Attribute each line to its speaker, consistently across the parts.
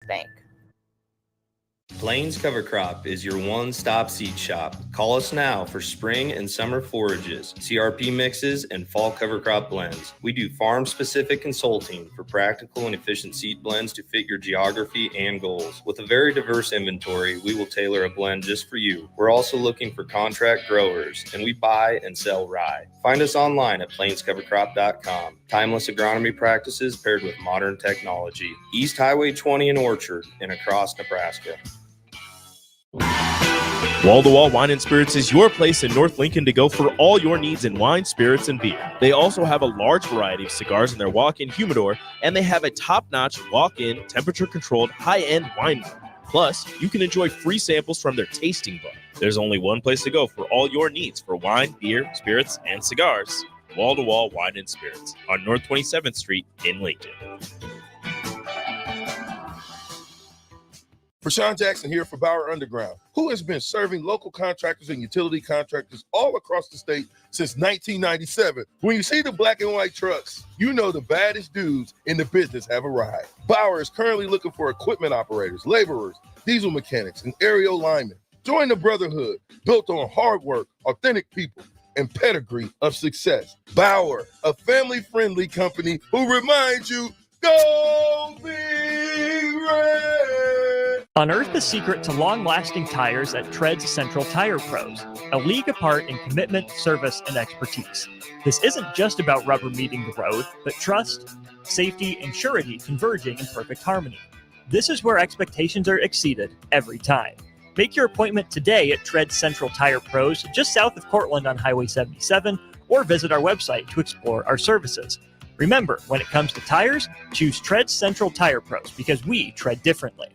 Speaker 1: Bank.
Speaker 2: Plains Cover Crop is your one-stop seed shop. Call us now for spring and summer forages, CRP mixes, and fall cover crop blends. We do farm-specific consulting for practical and efficient seed blends to fit your geography and goals. With a very diverse inventory, we will tailor a blend just for you. We're also looking for contract growers, and we buy and sell rye. Find us online at plainscovercrop.com. Timeless agronomy practices paired with modern technology. East Highway 20 in Orchard and across Nebraska.
Speaker 3: Wall to Wall Wine and Spirits is your place in North Lincoln to go for all your needs in wine, spirits, and beer. They also have a large variety of cigars in their walk-in humidor, and they have a top-notch walk-in, temperature-controlled, high-end wine bar. Plus, you can enjoy free samples from their tasting book. There's only one place to go for all your needs for wine, beer, spirits, and cigars. Wall to Wall Wine and Spirits on North 27th Street in Lincoln.
Speaker 4: Rashawn Jackson here for Bauer Underground, who has been serving local contractors and utility contractors all across the state since 1997. When you see the black and white trucks, you know the baddest dudes in the business have arrived. Bauer is currently looking for equipment operators, laborers, diesel mechanics, and aerial linemen. Join the brotherhood built on hard work, authentic people, and pedigree of success. Bauer, a family-friendly company who reminds you, go Big Red!
Speaker 5: Unearth the secret to long-lasting tires at Tread's Central Tire Pros, a league apart in commitment, service, and expertise. This isn't just about rubber meeting the road, but trust, safety, and surety converging in perfect harmony. This is where expectations are exceeded every time. Make your appointment today at Tread's Central Tire Pros, just south of Cortland on Highway 77, or visit our website to explore our services. Remember, when it comes to tires, choose Tread's Central Tire Pros because we tread differently.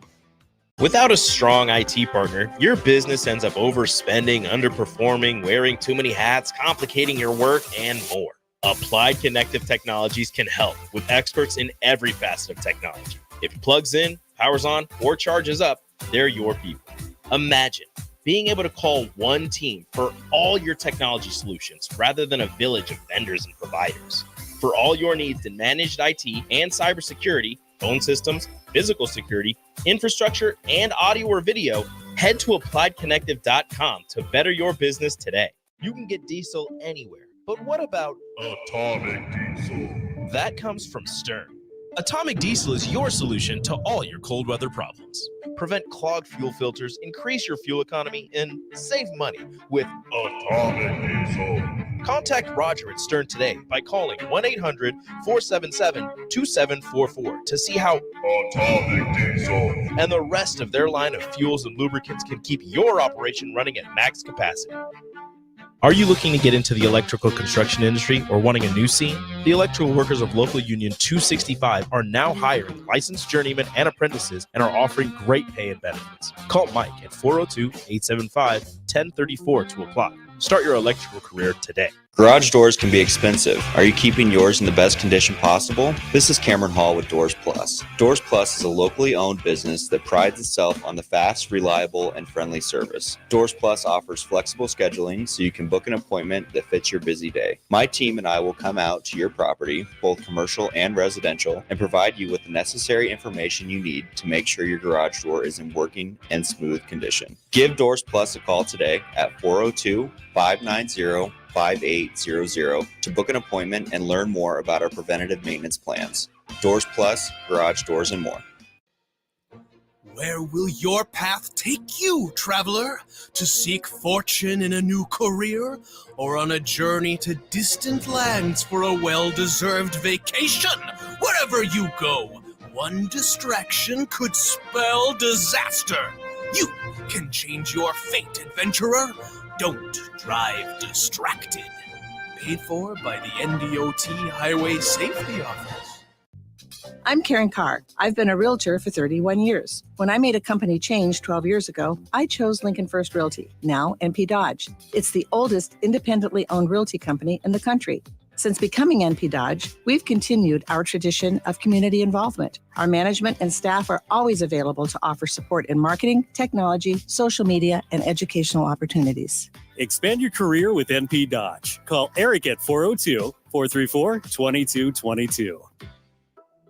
Speaker 3: Without a strong IT partner, your business ends up overspending, underperforming, wearing too many hats, complicating your work, and more. Applied Connective Technologies can help with experts in every facet of technology. If it plugs in, powers on, or charges up, they're your people. Imagine being able to call one team for all your technology solutions rather than a village of vendors and providers. For all your needs in managed IT and cybersecurity, phone systems, physical security, infrastructure, and audio or video, head to appliedconnective.com to better your business today. You can get diesel anywhere, but what about atomic diesel? That comes from Stern. Atomic Diesel is your solution to all your cold weather problems. Prevent clogged fuel filters, increase your fuel economy, and save money with Atomic Diesel. Contact Roger at Stern today by calling 1-800-477-2744 to see how Atomic Diesel and the rest of their line of fuels and lubricants can keep your operation running at max capacity. Are you looking to get into the electrical construction industry or wanting a new scene? The electrical workers of Local Union 265 are now hiring licensed journeymen and apprentices and are offering great pay and benefits. Call Mike at 402-875-1034 to apply. Start your electrical career today.
Speaker 6: Garage doors can be expensive. Are you keeping yours in the best condition possible? This is Cameron Hall with Doors Plus. Doors Plus is a locally owned business that prides itself on the fast, reliable, and friendly service. Doors Plus offers flexible scheduling so you can book an appointment that fits your busy day. My team and I will come out to your property, both commercial and residential, and provide you with the necessary information you need to make sure your garage door is in working and smooth condition. Give Doors Plus a call today at 402-590-5800 to book an appointment and learn more about our preventative maintenance plans. Doors Plus, garage doors, and more.
Speaker 7: Where will your path take you, traveler? To seek fortune in a new career? Or on a journey to distant lands for a well-deserved vacation? Wherever you go, one distraction could spell disaster. You can change your fate, adventurer. Don't drive distracted. Paid for by the NDOT Highway Safety Office.
Speaker 8: I'm Karen Carr. I've been a realtor for 31 years. When I made a company change 12 years ago, I chose Lincoln First Realty, now NP Dodge. It's the oldest independently owned realty company in the country. Since becoming NP Dodge, we've continued our tradition of community involvement. Our management and staff are always available to offer support in marketing, technology, social media, and educational opportunities.
Speaker 9: Expand your career with NP Dodge. Call Eric at 402-434-2222.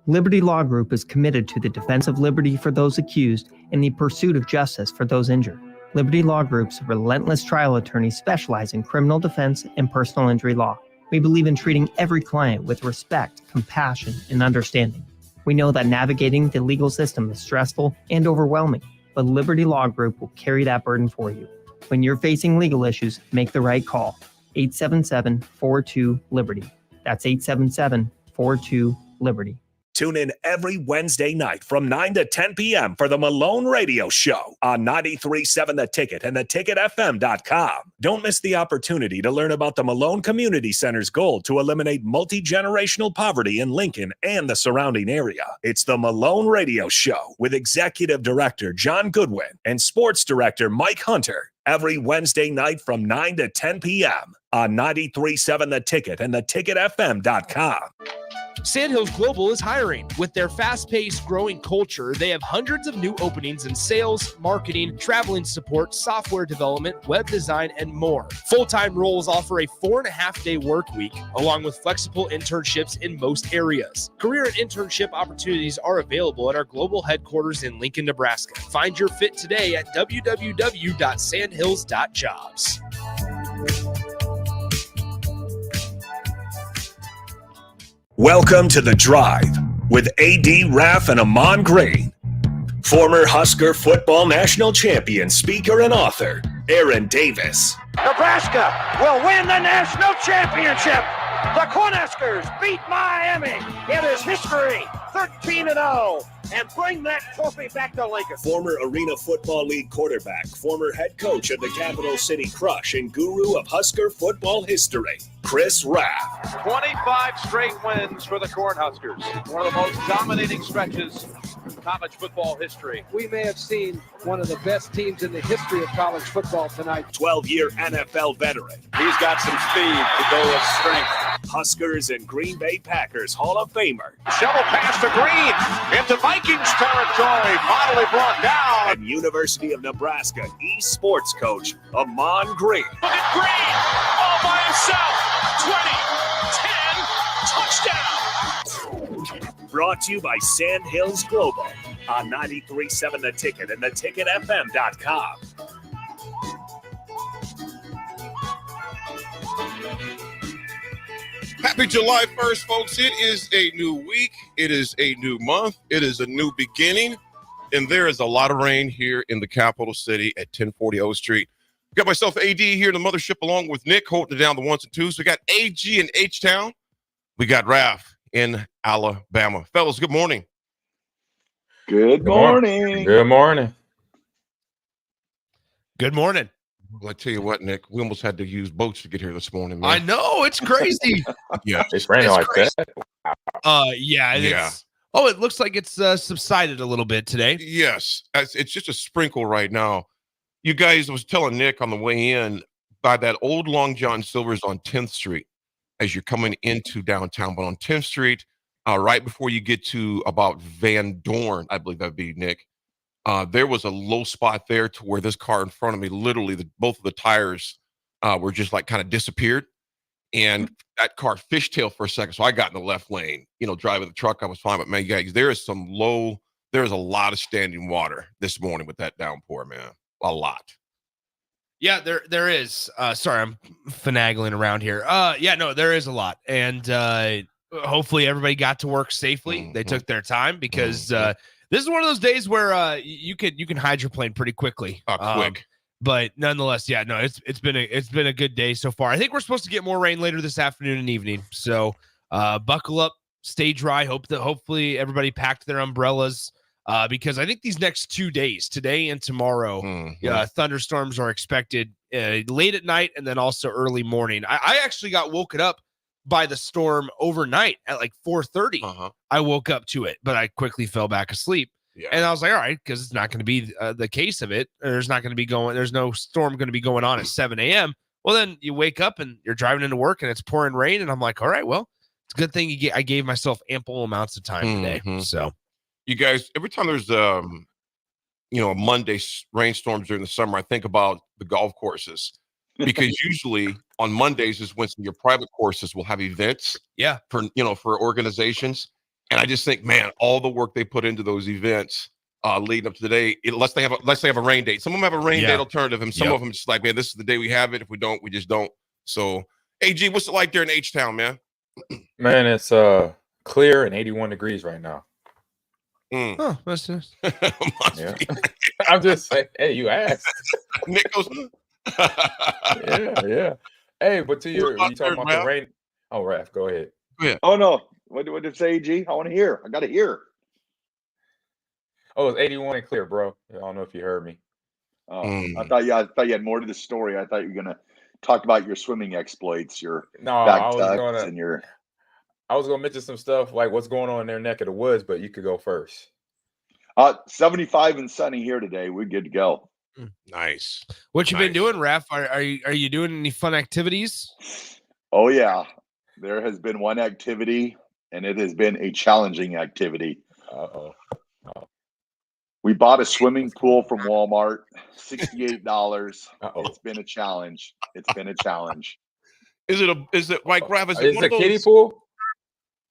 Speaker 1: Liberty Law Group is committed to the defense of liberty for those accused and the pursuit of justice for those injured. Liberty Law Group's relentless trial attorneys specialize in criminal defense and personal injury law. We believe in treating every client with respect, compassion, and understanding. We know that navigating the legal system is stressful and overwhelming, but Liberty Law Group will carry that burden for you. When you're facing legal issues, make the right call. 877-42-LIBERTY. That's 877-42-LIBERTY.
Speaker 9: Tune in every Wednesday night from 9 to 10 p.m. for the Malone Radio Show on 93.7 The Ticket and theticketfm.com. Don't miss the opportunity to learn about the Malone Community Center's goal to eliminate multi-generational poverty in Lincoln and the surrounding area. It's the Malone Radio Show with Executive Director John Goodwin and Sports Director Mike Hunter every Wednesday night from 9 to 10 p.m. on 93.7 The Ticket and theticketfm.com.
Speaker 10: Sandhills Global is hiring. With their fast-paced, growing culture, they have hundreds of new openings in sales, marketing, traveling support, software development, web design, and more. Full-time roles offer a 4.5-day work week, along with flexible internships in most areas. Career and internship opportunities are available at our global headquarters in Lincoln, Nebraska. Find your fit today at www.sandhills.jobs.
Speaker 9: Welcome to The Drive with AD Raff and Ahman Green. Former Husker football national champion, speaker, and author, Aaron Davis.
Speaker 11: Nebraska will win the national championship. The Cornhuskers beat Miami. It is history, 13-0, and bring that trophy back to Lincoln.
Speaker 9: Former Arena Football League quarterback, former head coach of the Capital City Crush, and guru of Husker football history, Chris Raff.
Speaker 12: 25 straight wins for the Cornhuskers. One of the most dominating stretches in college football history.
Speaker 13: We may have seen one of the best teams in the history of college football tonight.
Speaker 9: 12-year NFL veteran.
Speaker 12: He's got some speed to go with strength.
Speaker 9: Huskers and Green Bay Packers Hall of Famer.
Speaker 12: Shovel pass to Green into Vikings territory. Finally brought down.
Speaker 9: And University of Nebraska eSports coach, Ahman Green.
Speaker 14: Look at Green all by himself. 20, 10, touchdown.
Speaker 9: Brought to you by Sandhills Global on 93.7 The Ticket and theticketfm.com.
Speaker 4: Happy July 1st, folks. It is a new week. It is a new month. It is a new beginning. And there is a lot of rain here in the capital city at 1040 O Street. Got myself AD here in the mothership along with Nick holding it down the ones and twos. We got AG in H-Town. We got Raff in Alabama. Fellas, good morning.
Speaker 15: Good morning.
Speaker 16: Good morning.
Speaker 17: Good morning.
Speaker 4: Well, I tell you what, Nick, we almost had to use boats to get here this morning, man.
Speaker 17: I know, it's crazy.
Speaker 4: Yeah.
Speaker 16: It's raining like
Speaker 17: crazy.
Speaker 16: that.
Speaker 17: Yeah. Oh, it looks like it's subsided a little bit today.
Speaker 4: Yes. It's just a sprinkle right now. You guys, I was telling Nick on the way in, by that old Long John Silver's on 10th Street as you're coming into downtown, but on 10th Street, right before you get to about Van Dorn, I believe that'd be Nick, there was a low spot there to where this car in front of me, literally both of the tires were just like kind of disappeared. And that car fishtailed for a second. So I got in the left lane, driving the truck. I was fine. But man, guys, there's a lot of standing water this morning with that downpour, man. A lot.
Speaker 17: Yeah, there is. Sorry, I'm finagling around here. There is a lot. And hopefully everybody got to work safely. Mm-hmm. They took their time because this is one of those days where you can hydroplane pretty quickly.
Speaker 4: Quick.
Speaker 17: But nonetheless, it's been a good day so far. I think we're supposed to get more rain later this afternoon and evening. So buckle up, stay dry. Hopefully everybody packed their umbrellas. Because I think these next 2 days, today and tomorrow, thunderstorms are expected late at night and then also early morning. I actually got woken up by the storm overnight at like 4:30. I woke up to it, but I quickly fell back asleep. Yeah. And I was like, all right, because it's not going to be the case of it. There's no storm going to be going on at 7 a.m. Well, then you wake up and you're driving into work and it's pouring rain. And I'm like, all right, well, it's a good thing I gave myself ample amounts of time today. So.
Speaker 4: You guys, every time there's Monday rainstorms during the summer, I think about the golf courses because usually on Mondays is when your private courses will have events.
Speaker 17: Yeah.
Speaker 4: For organizations,
Speaker 16: And I just think, man, all the work they put into those events leading up to today, unless they have a rain date. Some of them have a rain date alternative, and some of them just like, man, this is the day we have it. If we don't, we just don't. So, AG, what's it like there in H-Town, man?
Speaker 18: Man, it's clear and 81 degrees right now.
Speaker 17: Oh, that's nice.
Speaker 18: Yeah. I'm just saying, hey, you asked.
Speaker 16: Nick goes,
Speaker 18: yeah. Hey, but to you talking about the rain. Oh, Raff, go ahead.
Speaker 16: Yeah.
Speaker 15: Oh, no. What did it say, AG? I want to hear. I got to hear.
Speaker 18: Oh, it's 81 and clear, bro. I don't know if you heard me.
Speaker 15: Oh, I thought you had more to the story. I thought you were going to talk about your swimming exploits, your back tucks, and your...
Speaker 18: I was gonna mention some stuff like what's going on in their neck of the woods, but you could go first.
Speaker 15: 75 and sunny here today. We're good to go.
Speaker 16: Nice.
Speaker 17: What you been doing, Raff? Are you doing any fun activities?
Speaker 15: Oh yeah, there has been one activity, and it has been a challenging activity. We bought a swimming pool from Walmart, $68. It's been a challenge.
Speaker 16: Is it like Raff? Is
Speaker 18: it a kiddie pool?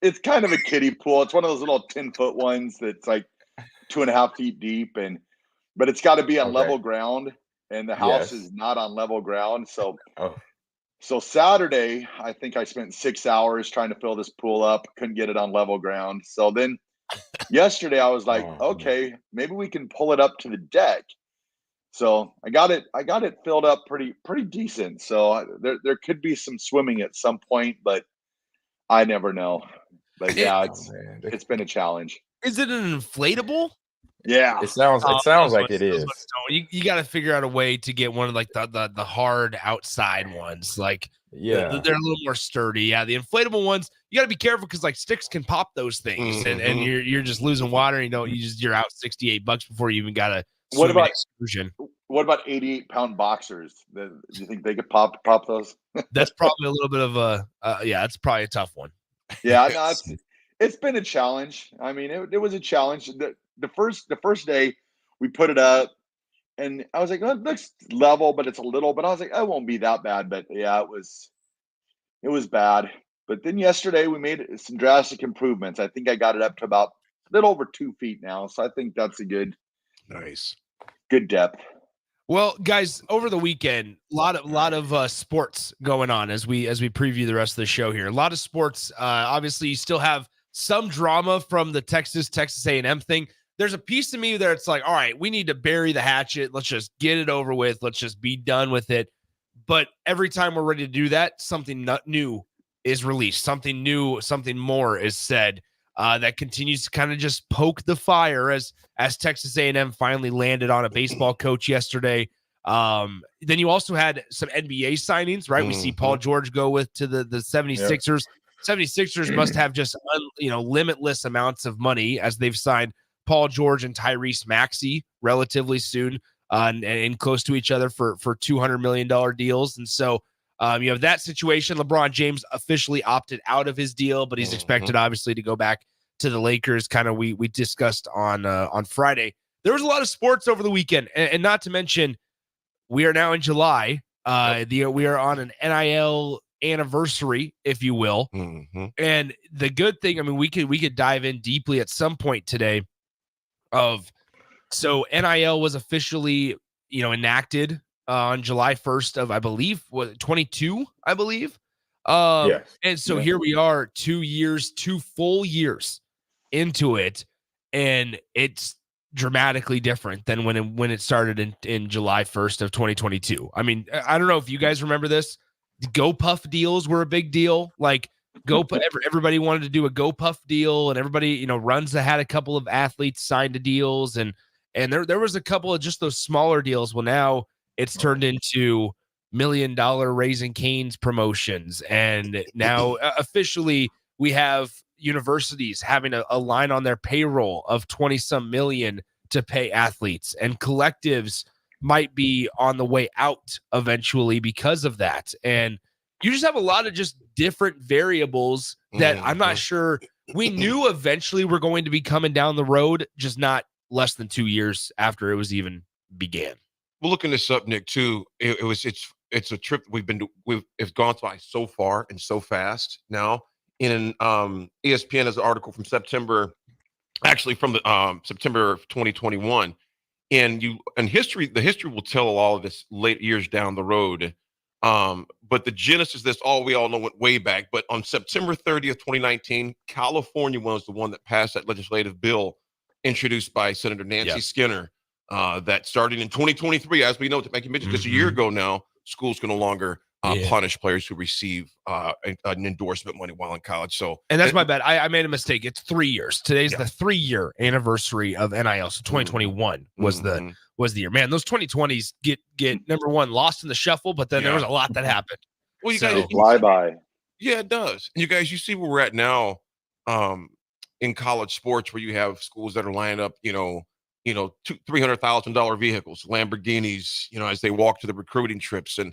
Speaker 15: It's kind of a kiddie pool. It's one of those little 10-foot ones that's like 2.5 feet deep, but it's got to be on level ground, and the house is not on level ground. So Saturday, I think I spent 6 hours trying to fill this pool up. Couldn't get it on level ground. So then yesterday, I was like, okay, maybe we can pull it up to the deck. So I got it filled up pretty decent. So there could be some swimming at some point, but I never know. But yeah, it's been a challenge.
Speaker 17: Is it an inflatable?
Speaker 15: Yeah,
Speaker 18: it sounds like it is.
Speaker 17: You got to figure out a way to get one of like the hard outside ones. Like they're a little more sturdy. Yeah, the inflatable ones you got to be careful because like sticks can pop those things, and you're just losing water. You're out $68 before you even got a swimming excursion.
Speaker 15: What about 88-pound boxers? Do you think they could pop those?
Speaker 17: That's probably a little bit of a that's probably a tough one.
Speaker 15: Yeah, no, it's been a challenge. I mean, it was a challenge. The first day we put it up, and I was like, oh, it looks level, but it's a little. But I was like, it won't be that bad. But yeah, it was bad. But then yesterday we made some drastic improvements. I think I got it up to about a little over 2 feet now. So I think that's a good depth.
Speaker 17: Well, guys, over the weekend, a lot of sports going on as we preview the rest of the show here. A lot of sports. Obviously, you still have some drama from the Texas A&M thing. There's a piece of me there. It's like, all right, we need to bury the hatchet. Let's just get it over with. Let's just be done with it. But every time we're ready to do that, something new is released. Something new, something more is said. That continues to kind of just poke the fire as Texas A&M finally landed on a baseball coach yesterday. Then you also had some NBA signings, right? We see Paul George go to the 76ers. 76ers must have just limitless amounts of money as they've signed Paul George and Tyrese Maxey relatively soon and close to each other for $200 million deals. And so you have that situation. LeBron James officially opted out of his deal, but he's expected obviously to go back to the Lakers. Kind of we discussed on Friday. There was a lot of sports over the weekend, and not to mention we are now in July. We are on an NIL anniversary, if you will. And the good thing, I mean, we could dive in deeply at some point today. So NIL was officially enacted on July 1st of, I believe, 22, I believe. And so here we are 2 full years into it, and it's dramatically different than when it started in July 1st of 2022. I mean, I don't know if you guys remember this. GoPuff deals were a big deal. Like everybody wanted to do a GoPuff deal, and everybody, runs that had a couple of athletes signed to deals, and there was a couple of just those smaller deals. Well, now it's turned into $1 million Raising Cane's promotions, and now officially we have universities having a line on their payroll of 20-some million to pay athletes, and collectives might be on the way out eventually because of that. And you just have a lot of just different variables that I'm not sure we knew eventually we're going to be coming down the road, just not less than 2 years after it was even began.
Speaker 16: Well, looking this up, Nick, too, it's a trip we've gone by so far and so fast now. in ESPN as an article from September, actually from the September of 2021. And the history will tell all of this late years down the road. But the genesis of this, we all know went way back. But on September 30th, 2019, California was the one that passed that legislative bill introduced by Senator Nancy Skinner that starting in 2023, as we know, to make you mention just a year ago now, schools can no longer punish players who receive an endorsement money while in college. So,
Speaker 17: and that's my bad. I made a mistake. It's 3 years. Today's the 3-year anniversary of NIL. So 2021 was the year. Man, those 2020s get number one lost in the shuffle, but then there was a lot that happened.
Speaker 16: Well, you guys
Speaker 15: fly by.
Speaker 16: Yeah, it does. And you guys, you see where we're at now in college sports, where you have schools that are lining up, $300,000 vehicles, Lamborghinis, as they walk to the recruiting trips, and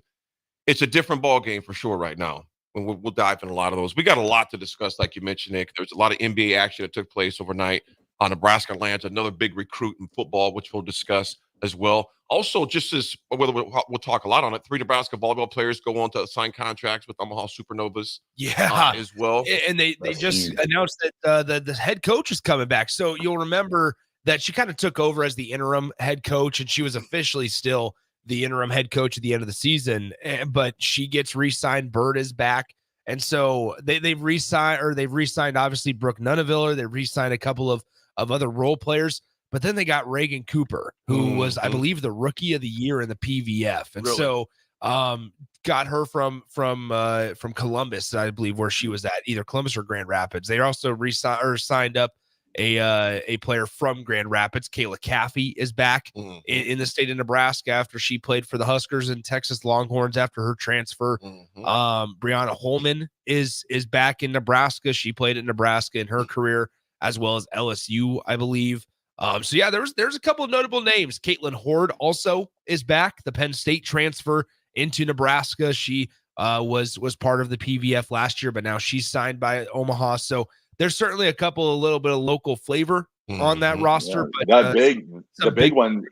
Speaker 16: it's a different ball game for sure right now. And we'll dive in a lot of those. We got a lot to discuss, like you mentioned, Nick. There's a lot of NBA action that took place overnight. Nebraska lands another big recruit in football, which we'll discuss as well. Also, just as we'll talk a lot on it, 3 Nebraska volleyball players go on to sign contracts with Omaha Supernovas. As well.
Speaker 17: And they just announced that the head coach is coming back. So you'll remember that she kind of took over as the interim head coach, and she was officially still the interim head coach at the end of the season. But she gets re-signed. Bird is back. And so they've re-signed obviously Brooke Nuneviller. They re-signed a couple of other role players, but then they got Reagan Cooper, who was, I believe, the rookie of the year in the PVF. And so got her from Columbus, I believe, where she was at, either Columbus or Grand Rapids. They also signed up a player from Grand Rapids. Kayla Caffey is back in the state of Nebraska after she played for the Huskers and Texas Longhorns after her transfer. Brianna Holman is back in Nebraska. She played at Nebraska in her career, as well as LSU, I believe. So yeah, there's a couple of notable names. Caitlin Horde also is back, the Penn State transfer into Nebraska. She was part of the PVF last year, but now she's signed by Omaha. So there's certainly a little bit of local flavor on that roster.
Speaker 15: But the big one,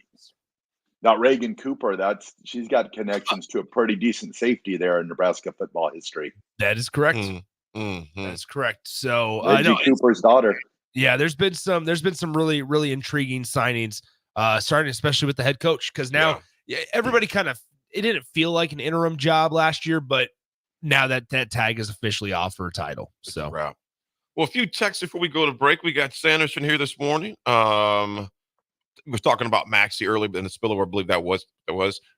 Speaker 15: that Reagan Cooper, she's got connections to a pretty decent safety there in Nebraska football history.
Speaker 17: That is correct. That's correct. So
Speaker 15: Reggie Cooper's daughter.
Speaker 17: Yeah, there's been some really, really intriguing signings, starting especially with the head coach, because now everybody it didn't feel like an interim job last year, but now that tag is officially off for a title. So,
Speaker 16: well, a few texts before we go to break. We got Sanderson here this morning. We were talking about Maxey earlier in the spillover. I believe that was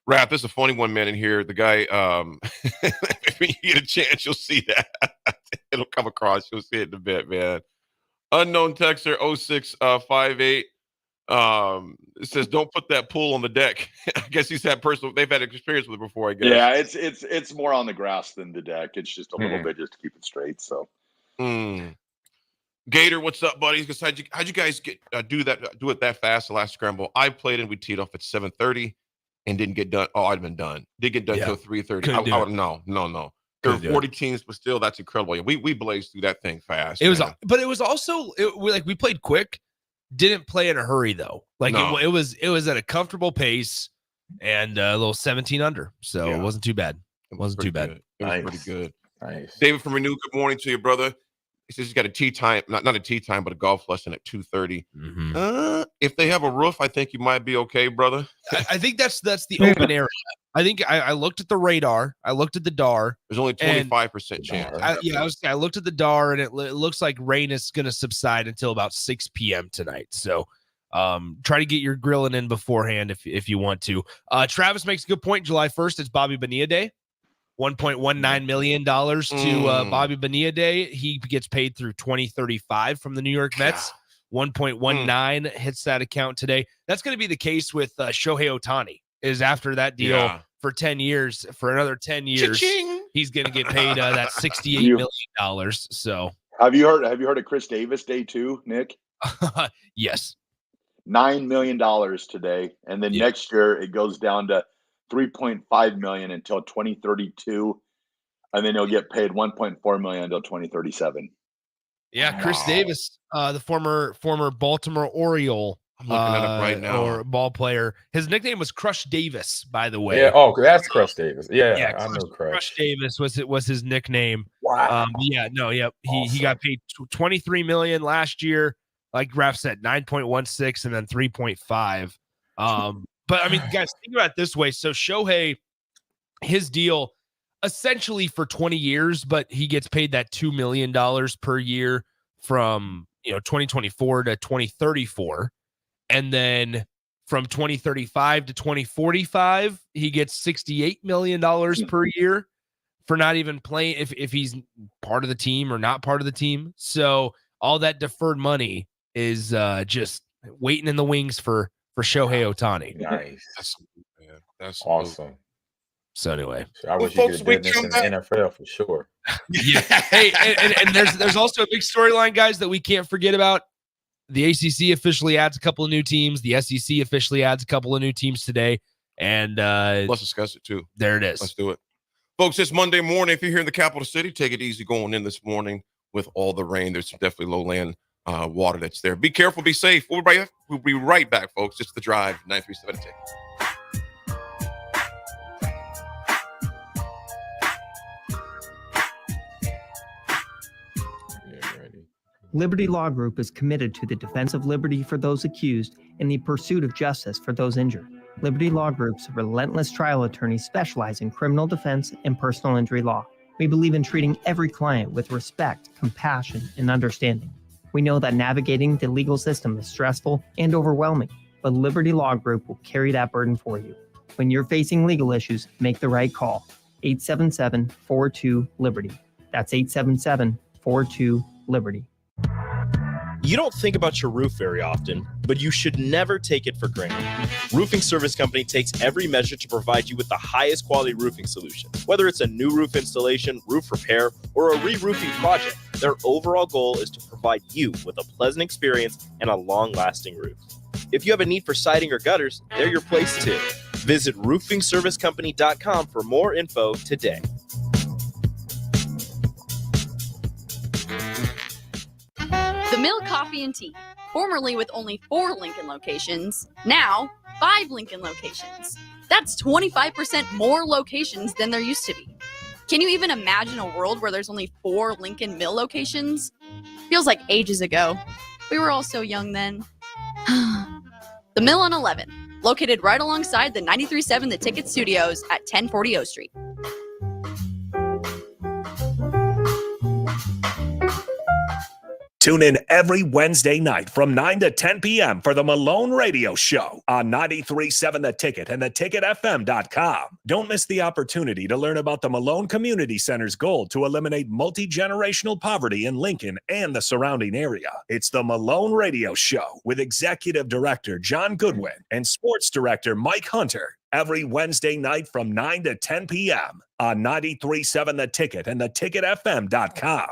Speaker 16: Raff. This is a funny one, man. In here, the guy. If you get a chance, you'll see that. It'll come across. You'll see it in a bit, man. Unknown texter 0658. It says, "Don't put that pool on the deck." I guess they've had experience with it before, I guess.
Speaker 15: Yeah, it's more on the grass than the deck. It's just a little bit just to keep it straight. So,
Speaker 16: Gator, what's up, buddy? Because how'd you guys do it that fast the last scramble? I played and we teed off at 7:30 and didn't get done. Oh, I'd been done. Did get done till 3:30. No. There were 40 teams, but still, that's incredible. Yeah, we blazed through that thing fast.
Speaker 17: It was, but it was also we played quick, didn't play in a hurry though. It was at a comfortable pace and a little 17 under, so it wasn't too bad. It wasn't too bad.
Speaker 16: It was pretty good. Nice. David from Renew, good morning to you, brother. He says he's got a tee time, not a tee time, but a golf lesson at 2:30. If they have a roof, I think you might be okay, brother.
Speaker 17: I think that's the open area. I think I looked at the radar. I looked at the DAR.
Speaker 16: There's only 25% chance.
Speaker 17: I looked at the DAR, and it looks like rain is going to subside until about 6 p.m. tonight. So try to get your grilling in beforehand if you want to. Travis makes a good point. July 1st, it's Bobby Bonilla Day. $1.19 million to Bobby Bonilla Day. He gets paid through 2035 from the New York Mets. 1.19 hits that account today. That's going to be the case with Shohei Ohtani. Is after that deal for 10 years, for another 10 years,
Speaker 16: Cha-ching!
Speaker 17: He's going to get paid that $68 million. So
Speaker 15: have you heard of Chris Davis Day 2, Nick?
Speaker 17: Yes.
Speaker 15: $9 million today. And then next year it goes down to $3.5 million until 2032. And then he'll get paid $1.4 million until 2037.
Speaker 17: Yeah, Chris Davis, the former Baltimore Oriole.
Speaker 16: I'm looking at it right now.
Speaker 17: Or ball player. His nickname was Crush Davis, by the way.
Speaker 18: Yeah. Oh, that's Crush Davis. Yeah, I know Crush.
Speaker 17: Crush Davis was his nickname.
Speaker 18: Wow.
Speaker 17: He got paid $23 million last year. Like Raff said, 9.16 and then 3.5. But I mean, guys, think about it this way. So Shohei, his deal essentially for 20 years, but he gets paid that $2 million per year from 2024 to 2034. And then from 2035 to 2045, he gets $68 million per year for not even playing if he's part of the team or not part of the team. So all that deferred money is just waiting in the wings for Shohei Ohtani.
Speaker 18: Nice.
Speaker 16: That's
Speaker 18: awesome.
Speaker 17: So anyway,
Speaker 18: I wish you could have done this in the NFL for sure.
Speaker 17: Yeah. Hey, and there's also a big storyline, guys, that we can't forget about. The ACC officially adds a couple of new teams. The SEC officially adds a couple of new teams today. And
Speaker 16: let's discuss it too.
Speaker 17: There it is.
Speaker 16: Let's do it. Folks, it's Monday morning. If you're here in the capital city, take it easy going in this morning with all the rain. There's definitely lowland water that's there. Be careful, be safe. We'll be right back, folks. It's The Drive, 937 Ticket.
Speaker 1: Liberty Law Group is committed to the defense of liberty for those accused and the pursuit of justice for those injured. Liberty Law Group's relentless trial attorneys specialize in criminal defense and personal injury law. We believe in treating every client with respect, compassion, and understanding. We know that navigating the legal system is stressful and overwhelming, but Liberty Law Group will carry that burden for you. When you're facing legal issues, make the right call. 877-42-LIBERTY. That's 877-42-LIBERTY.
Speaker 3: You don't think about your roof very often, but you should never take it for granted. Roofing Service Company takes every measure to provide you with the highest quality roofing solution. Whether it's a new roof installation, roof repair, or a re-roofing project, their overall goal is to provide you with a pleasant experience and a long-lasting roof. If you have a need for siding or gutters, they're your place too. Visit roofingservicecompany.com for more info today.
Speaker 19: The Mill Coffee and Tea, formerly with only 4 Lincoln locations, now 5 Lincoln locations. That's 25% more locations than there used to be. Can you even imagine a world where there's only 4 Lincoln Mill locations? Feels like ages ago. We were all so young then. The Mill on 11, located right alongside the 93.7 The Ticket Studios at 1040 O Street.
Speaker 9: Tune in every Wednesday night from 9 to 10 p.m. for the Malone Radio Show on 93.7 The Ticket and theticketfm.com. Don't miss the opportunity to learn about the Malone Community Center's goal to eliminate multi-generational poverty in Lincoln and the surrounding area. It's the Malone Radio Show with Executive Director John Goodwin and Sports Director Mike Hunter every Wednesday night from 9 to 10 p.m. on 93.7 The Ticket and theticketfm.com.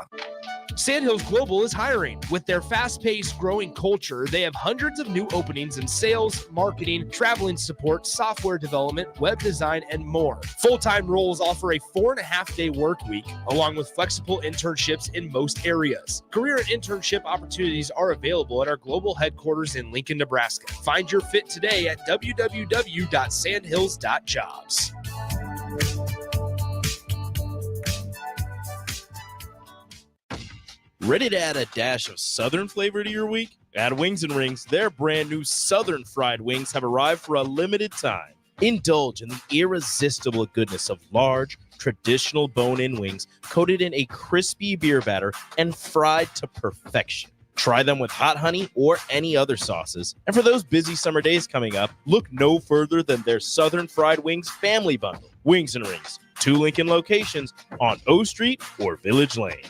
Speaker 10: Sandhills Global is hiring. With their fast-paced, growing culture, they have hundreds of new openings in sales, marketing, traveling support, software development, web design, and more. Full-time roles offer a 4.5-day work week, along with flexible internships in most areas. Career and internship opportunities are available at our global headquarters in Lincoln, Nebraska. Find your fit today at www.sandhills.jobs.
Speaker 3: Ready to add a dash of Southern flavor to your week? At Wings and Rings, their brand new Southern fried wings have arrived for a limited time. Indulge in the irresistible goodness of large, traditional bone-in wings coated in a crispy beer batter and fried to perfection. Try them with hot honey or any other sauces. And for those busy summer days coming up, look no further than their Southern Fried Wings Family Bundle. Wings and Rings, 2 Lincoln locations on O Street or Village Lane.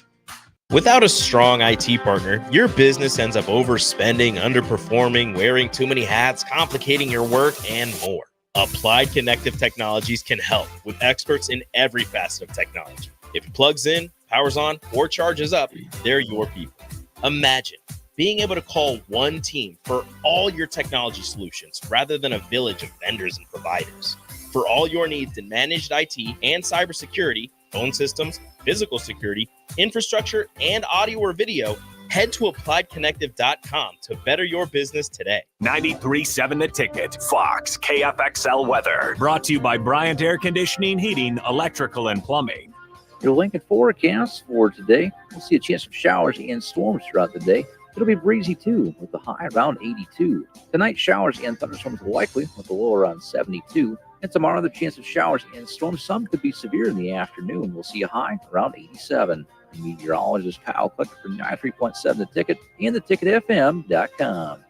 Speaker 3: Without a strong IT partner, your business ends up overspending, underperforming, wearing too many hats, complicating your work, and more. Applied Connective Technologies can help with experts in every facet of technology. If it plugs in, powers on, or charges up, they're your people. Imagine being able to call one team for all your technology solutions rather than a village of vendors and providers. For all your needs in managed IT and cybersecurity, phone systems, physical security, infrastructure, and audio or video, head to appliedconnective.com to better your business today.
Speaker 9: 93.7 The Ticket, Fox, KFXL weather. Brought to you by Bryant Air Conditioning, Heating, Electrical, and Plumbing.
Speaker 20: Your Lincoln forecast for today, we'll see a chance of showers and storms throughout the day. It'll be breezy too, with the high around 82. Tonight, showers and thunderstorms are likely, with the low around 72. And tomorrow, the chance of showers and storms, some could be severe in the afternoon. We'll see a high around 87. Meteorologist Kyle Clicker for 93.7 The Ticket and theticketfm.com.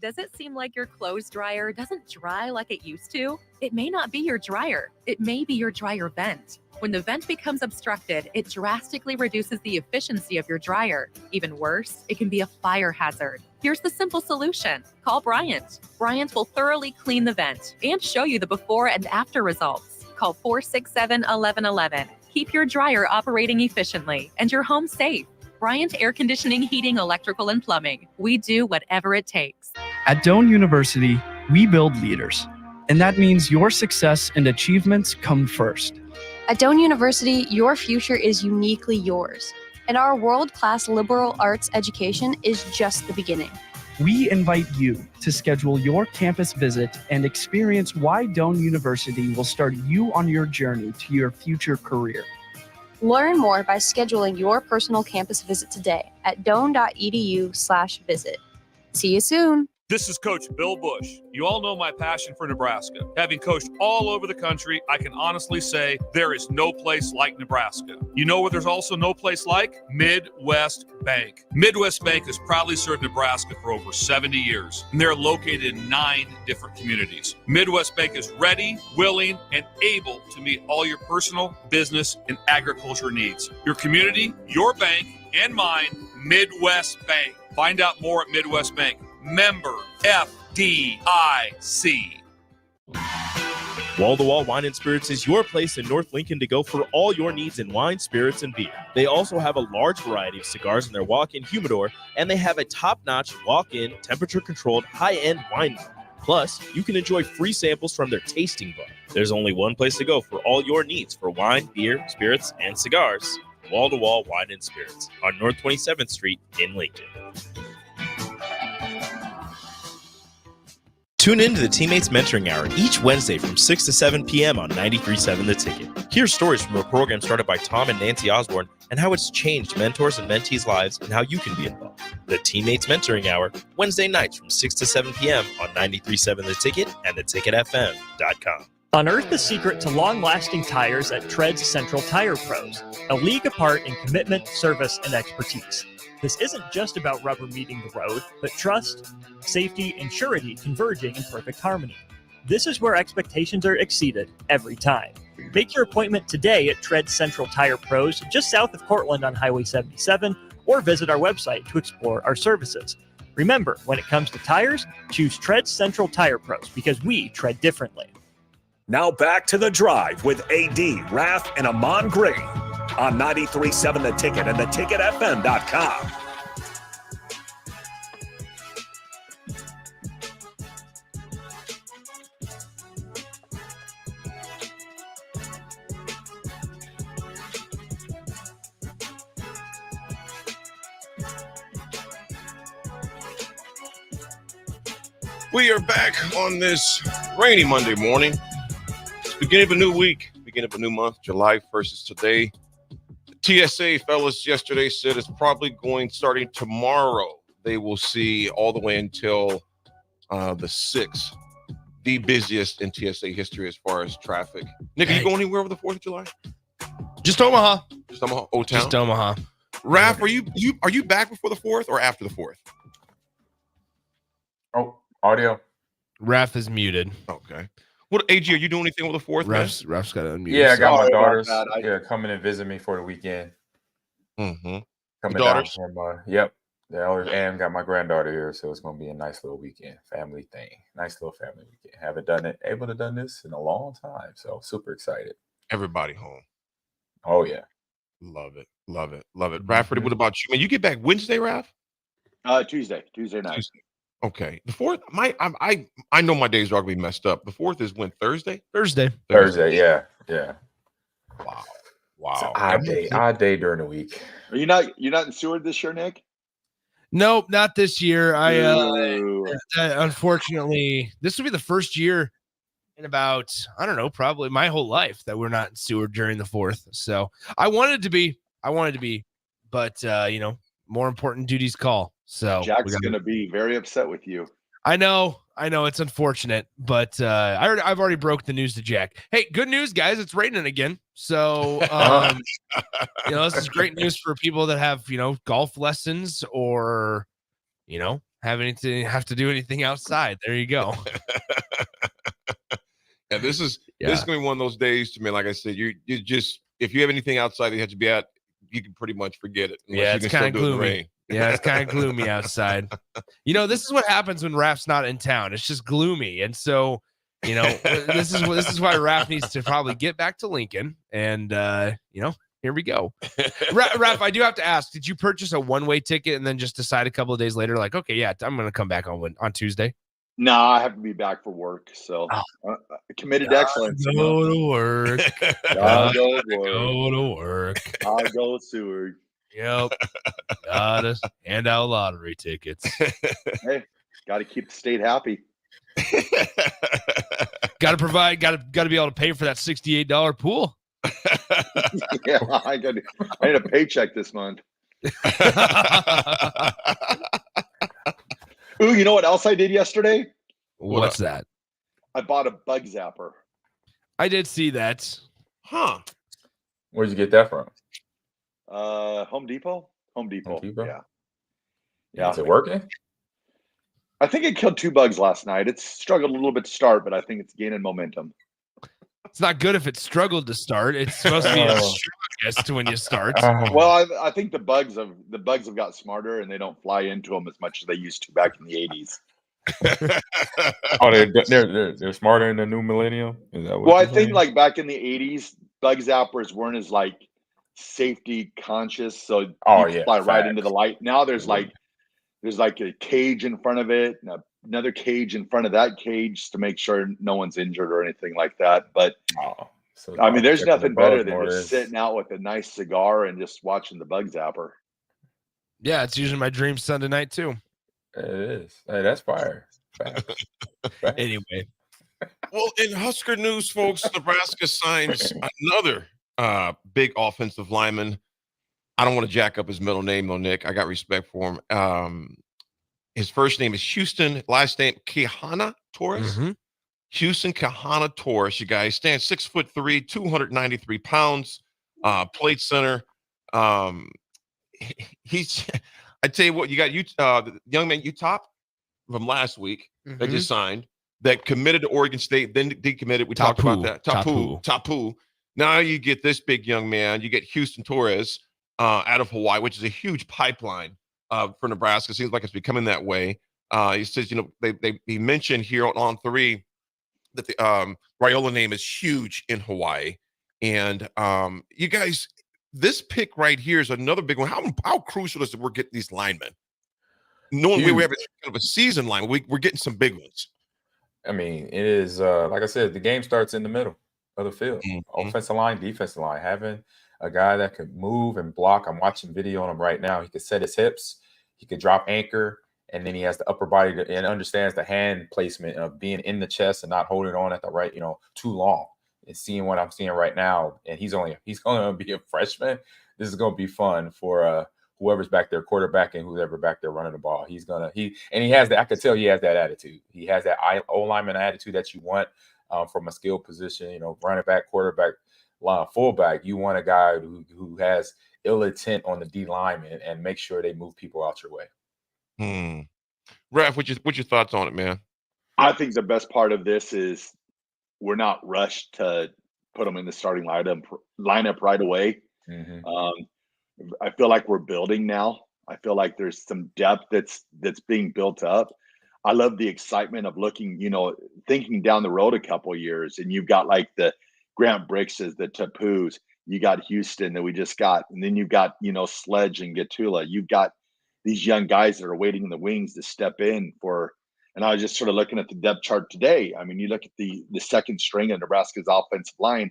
Speaker 21: Does it seem like your clothes dryer doesn't dry like it used to? It may not be your dryer. It may be your dryer vent. When the vent becomes obstructed, it drastically reduces the efficiency of your dryer. Even worse, it can be a fire hazard. Here's the simple solution. Call Bryant. Bryant will thoroughly clean the vent and show you the before and after results. Call 467-1111. Keep your dryer operating efficiently and your home safe. Bryant Air Conditioning, Heating, Electrical, and Plumbing. We do whatever it takes.
Speaker 22: At Doane University, we build leaders. And that means your success and achievements come first.
Speaker 23: At Doane University, your future is uniquely yours. And our world-class liberal arts education is just the beginning.
Speaker 22: We invite you to schedule your campus visit and experience why Doane University will start you on your journey to your future career.
Speaker 23: Learn more by scheduling your personal campus visit today at doane.edu/visit. See you soon.
Speaker 24: This is Coach Bill Bush. You all know my passion for Nebraska. Having coached all over the country, I can honestly say there is no place like Nebraska. You know where there's also no place like? Midwest Bank. Midwest Bank has proudly served Nebraska for over 70 years, and they're located in 9 different communities. Midwest Bank is ready, willing, and able to meet all your personal, business, and agriculture needs. Your community, your bank, and mine, Midwest Bank. Find out more at Midwest Bank. Member FDIC.
Speaker 3: Wall to Wall Wine and Spirits is your place in North Lincoln to go for all your needs in wine, spirits, and beer. They also have a large variety of cigars in their walk-in humidor, and they have a top-notch walk-in, temperature-controlled, high-end wine bar. Plus, you can enjoy free samples from their tasting bar. There's only one place to go for all your needs for wine, beer, spirits, and cigars. Wall to Wall Wine and Spirits on North 27th Street in Lincoln. Tune in to the Teammates Mentoring Hour each Wednesday from 6 to 7 p.m. on 93.7 The Ticket. Hear stories from a program started by Tom and Nancy Osborne and how it's changed mentors and mentees' lives and how you can be involved. The Teammates Mentoring Hour, Wednesday nights from 6 to 7 p.m. on 93.7 The Ticket and theticketfm.com.
Speaker 5: Unearth the secret to long-lasting tires at Tread's Central Tire Pros, a league apart in commitment, service, and expertise. This isn't just about rubber meeting the road, but trust, safety, and surety converging in perfect harmony. This is where expectations are exceeded every time. Make your appointment today at Tread Central Tire Pros, just south of Cortland on Highway 77, or visit our website to explore our services. Remember, when it comes to tires, choose Tread Central Tire Pros because we tread differently.
Speaker 9: Now back to The Drive with AD, Raff, and Ahman Green on 93.7 The Ticket and theticketfm.com.
Speaker 16: We are back on this rainy Monday morning. It's the beginning of a new week, beginning of a new month. July 1st is today. The TSA fellas yesterday said it's probably going starting tomorrow. They will see all the way until the 6th, the busiest in TSA history as far as traffic. Nick, are you going anywhere over the 4th of July?
Speaker 17: Just Omaha.
Speaker 16: Just Omaha. Old Town.
Speaker 17: Just Omaha.
Speaker 16: Raff, are you back before the 4th or after the 4th?
Speaker 18: Oh, audio.
Speaker 17: Raff is muted.
Speaker 16: Okay. What, AG, are you doing anything with the 4th?
Speaker 17: Raff's got to unmute.
Speaker 18: Yeah, I got my
Speaker 15: Sorry about
Speaker 18: daughters.
Speaker 15: that.
Speaker 18: Yeah, coming and visit me for the weekend.
Speaker 16: Mm-hmm.
Speaker 18: Coming
Speaker 16: daughters?
Speaker 18: down from yep. The elder and got my granddaughter here, so it's gonna be a nice little weekend, family thing. Nice little family weekend. Haven't able to done this in a long time, so super excited.
Speaker 16: Everybody home.
Speaker 18: Oh yeah.
Speaker 16: Love it. Love it. Love it. Rafford, what about you? Man, you get back Wednesday, Raff?
Speaker 15: Tuesday night.
Speaker 16: Okay. The 4th, I know my days are gonna be messed up. The 4th is when? Thursday?
Speaker 17: Thursday,
Speaker 18: yeah.
Speaker 16: Wow.
Speaker 18: It's an odd day during the week.
Speaker 15: Are you're not in Seward this year, Nick?
Speaker 17: Nope, not this year. I unfortunately, this will be the first year in about, I don't know, probably my whole life that we're not in Seward during the 4th. So I wanted to be, but more important duties call. So
Speaker 15: Jack's going to be very upset with you.
Speaker 17: I know it's unfortunate, but I've already broke the news to Jack. Hey, good news, guys! It's raining again, so this is great news for people that have golf lessons or have to do anything outside. There you go.
Speaker 16: Yeah, this is gonna be one of those days to me. Like I said, you just, if you have anything outside that you have to be at, you can pretty much forget it.
Speaker 17: Yeah, it's kind of gloomy. Yeah, it's kind of gloomy outside. This is what happens when Raff's not in town. It's just gloomy, and so this is why Raff needs to probably get back to Lincoln. And here we go. Raff, I do have to ask: did you purchase a one-way ticket and then just decide a couple of days later, like, okay, yeah, I'm going to come back on Tuesday?
Speaker 15: No, I have to be back for work, so committed to excellence.
Speaker 17: Go to work.
Speaker 15: Go
Speaker 17: to work.
Speaker 15: I go to Seward.
Speaker 17: Yep. Gotta hand out lottery tickets.
Speaker 15: Hey, got to keep the state happy.
Speaker 17: Got to be able to pay for that $68 pool.
Speaker 15: Yeah, I need a paycheck this month. Ooh, you know what else I did yesterday?
Speaker 17: What's that?
Speaker 15: I bought a bug zapper.
Speaker 17: I did see that.
Speaker 16: Huh.
Speaker 18: Where'd you get that from?
Speaker 15: Home Depot. Yeah.
Speaker 18: Is it working?
Speaker 15: I think it killed 2 bugs last night. It's struggled a little bit to start, but I think it's gaining momentum.
Speaker 17: It's not good if it struggled to start. It's supposed to be a strongest when you start.
Speaker 15: Well, I think the bugs have got smarter, and they don't fly into them as much as they used to back in the 80s.
Speaker 18: They're smarter in the new millennium. Is that what
Speaker 15: Well, I
Speaker 18: you're
Speaker 15: think
Speaker 18: saying?
Speaker 15: like back in the 80s, bug zappers weren't as like safety conscious, so you could fly right into the light. Now there's like a cage in front of it, and another cage in front of that cage to make sure no one's injured or anything like that. But I mean, there's nothing better than just sitting out with a nice cigar and just watching the bug zapper.
Speaker 17: Yeah, it's usually my dream Sunday night too.
Speaker 18: It is. Hey, that's fire.
Speaker 17: Anyway.
Speaker 16: Well, in Husker news, folks, Nebraska signs another big offensive lineman. I don't want to jack up his middle name, though, Nick. I got respect for him. His first name is Houston, last name Quijana Torres.
Speaker 17: Mm-hmm.
Speaker 16: Houston Quijana Torres, you guys. Stands 6'3", 293 pounds, played center. He's, I tell you what, you got the young man Utah from last week that just signed, that committed to Oregon State, then decommitted. We talked about that. Tapu. Now you get this big young man. You get Houston Torres out of Hawaii, which is a huge pipeline for Nebraska. Seems like it's becoming that way. He says, he mentioned here on 3 that the Raiola name is huge in Hawaii. And you guys, this pick right here is another big one. How crucial is it we're getting these linemen? Knowing we have kind of a season line, we're getting some big ones.
Speaker 18: I mean, it is like I said, the game starts in the middle of the field. Offensive line, defensive line, having a guy that could move and block. I'm watching video on him right now. He could set his hips, he could drop anchor, and then he has the upper body and understands the hand placement of being in the chest and not holding on at the right, too long. And seeing what I'm seeing right now, and he's going to be a freshman. This is going to be fun for whoever's back there, quarterback, and whoever back there running the ball. He has that. I could tell he has that attitude. He has that O-lineman attitude that you want from a skill position. Running back, quarterback, fullback. You want a guy who has ill intent on the D lineman and make sure they move people out your way.
Speaker 16: Raff, what's your thoughts on it, man?
Speaker 15: I think the best part of this is we're not rushed to put them in the starting lineup right away. I feel like we're building now. I feel like there's some depth that's being built up. I love the excitement of looking, thinking down the road a couple of years, and you've got like the Grant Brickses, the Tapus, you got Houston that we just got, and then you've got, Sledge and Gatula. You've got these young guys that are waiting in the wings to step in for. And I was just sort of looking at the depth chart today. I mean, you look at the second string of Nebraska's offensive line,